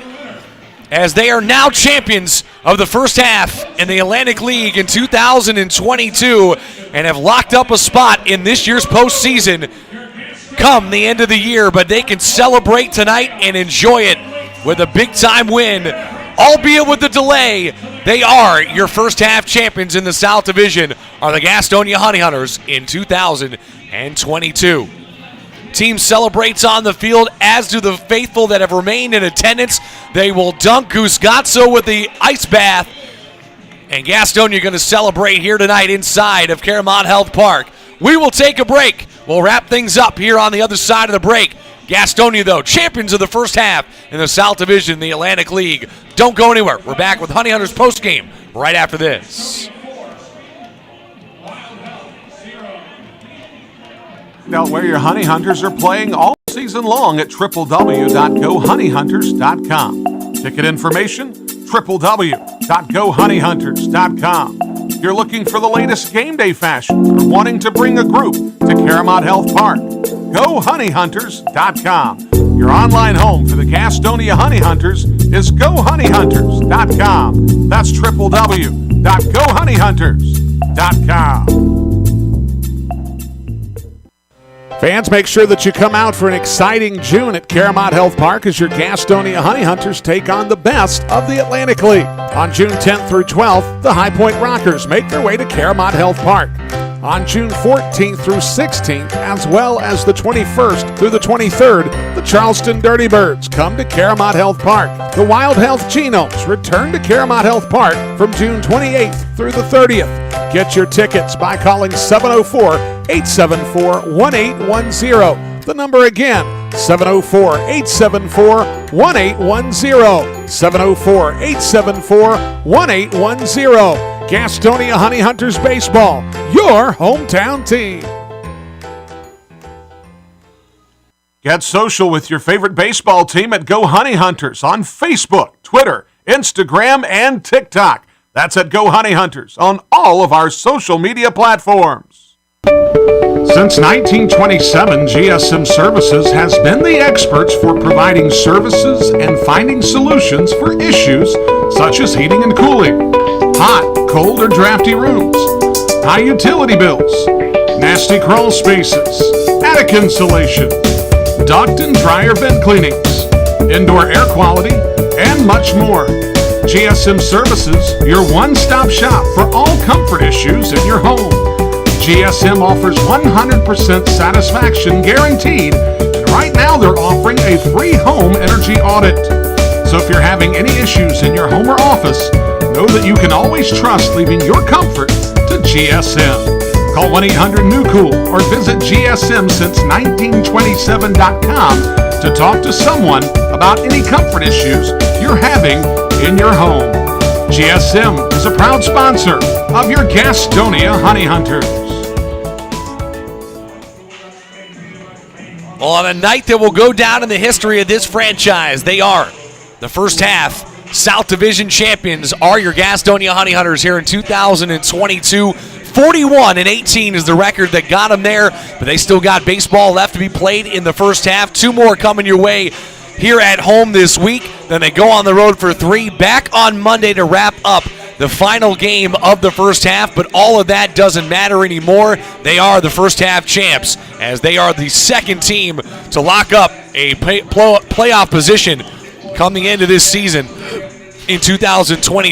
as they are now champions of the first half in the Atlantic League in 2022 and have locked up a spot in this year's postseason come the end of the year. But they can celebrate tonight and enjoy it with a big-time win, albeit with the delay. They are your first half champions in the South Division, are the Gastonia Honey Hunters in 2022. Team celebrates on the field, as do the faithful that have remained in attendance. They will dunk Gusgazzo with the ice bath. And Gastonia going to celebrate here tonight inside of Caramont Health Park. We will take a break. We'll wrap things up here on the other side of the break. Gastonia, though, champions of the first half in the South Division, the Atlantic League. Don't go anywhere. We're back with Honey Hunters postgame right after this. Find out where your Honey Hunters are playing all season long at www.gohoneyhunters.com. Ticket information, www.gohoneyhunters.com. If you're looking for the latest game day fashion or wanting to bring a group to Caramont Health Park, GoHoneyHunters.com. Your online home for the Gastonia Honey Hunters is GoHoneyHunters.com. That's www.GoHoneyHunters.com. Fans, make sure that you come out for an exciting June at Caramont Health Park as your Gastonia Honey Hunters take on the best of the Atlantic League. On June 10th through 12th, the High Point Rockers make their way to Caramont Health Park. On June 14th through 16th, as well as the 21st through the 23rd, the Charleston Dirty Birds come to Caramont Health Park. The Wild Health Genomes return to Caramont Health Park from June 28th through the 30th. Get your tickets by calling 704-874-1810. The number again, 704-874-1810. 704-874-1810. Gastonia Honey Hunters Baseball, your hometown team. Get social with your favorite baseball team at Go Honey Hunters on Facebook, Twitter, Instagram, and TikTok. That's at Go Honey Hunters on all of our social media platforms. Since 1927, GSM Services has been the experts for providing services and finding solutions for issues such as heating and cooling, hot, cold, or drafty rooms, high utility bills, nasty crawl spaces, attic insulation, duct and dryer vent cleanings, indoor air quality, and much more. GSM Services, your one-stop shop for all comfort issues in your home. GSM offers 100% satisfaction guaranteed, and right now they're offering a free home energy audit. So if you're having any issues in your home or office, know that you can always trust leaving your comfort to GSM. Call 1-800-NEW-COOL or visit GSMSince1927.com to talk to someone about any comfort issues you're having in your home. GSM is a proud sponsor of your Gastonia Honey Hunters. Well, on a night that will go down in the history of this franchise, they are the first half South Division champions, are your Gastonia Honey Hunters here in 2022. 41-18 is the record that got them there, but they still got baseball left to be played in the first half. 2 more coming your way here at home this week. Then they go on the road for 3, back on Monday to wrap up the final game of the first half, but all of that doesn't matter anymore. They are the first half champs, as they are the second team to lock up a playoff position coming into this season in 2020.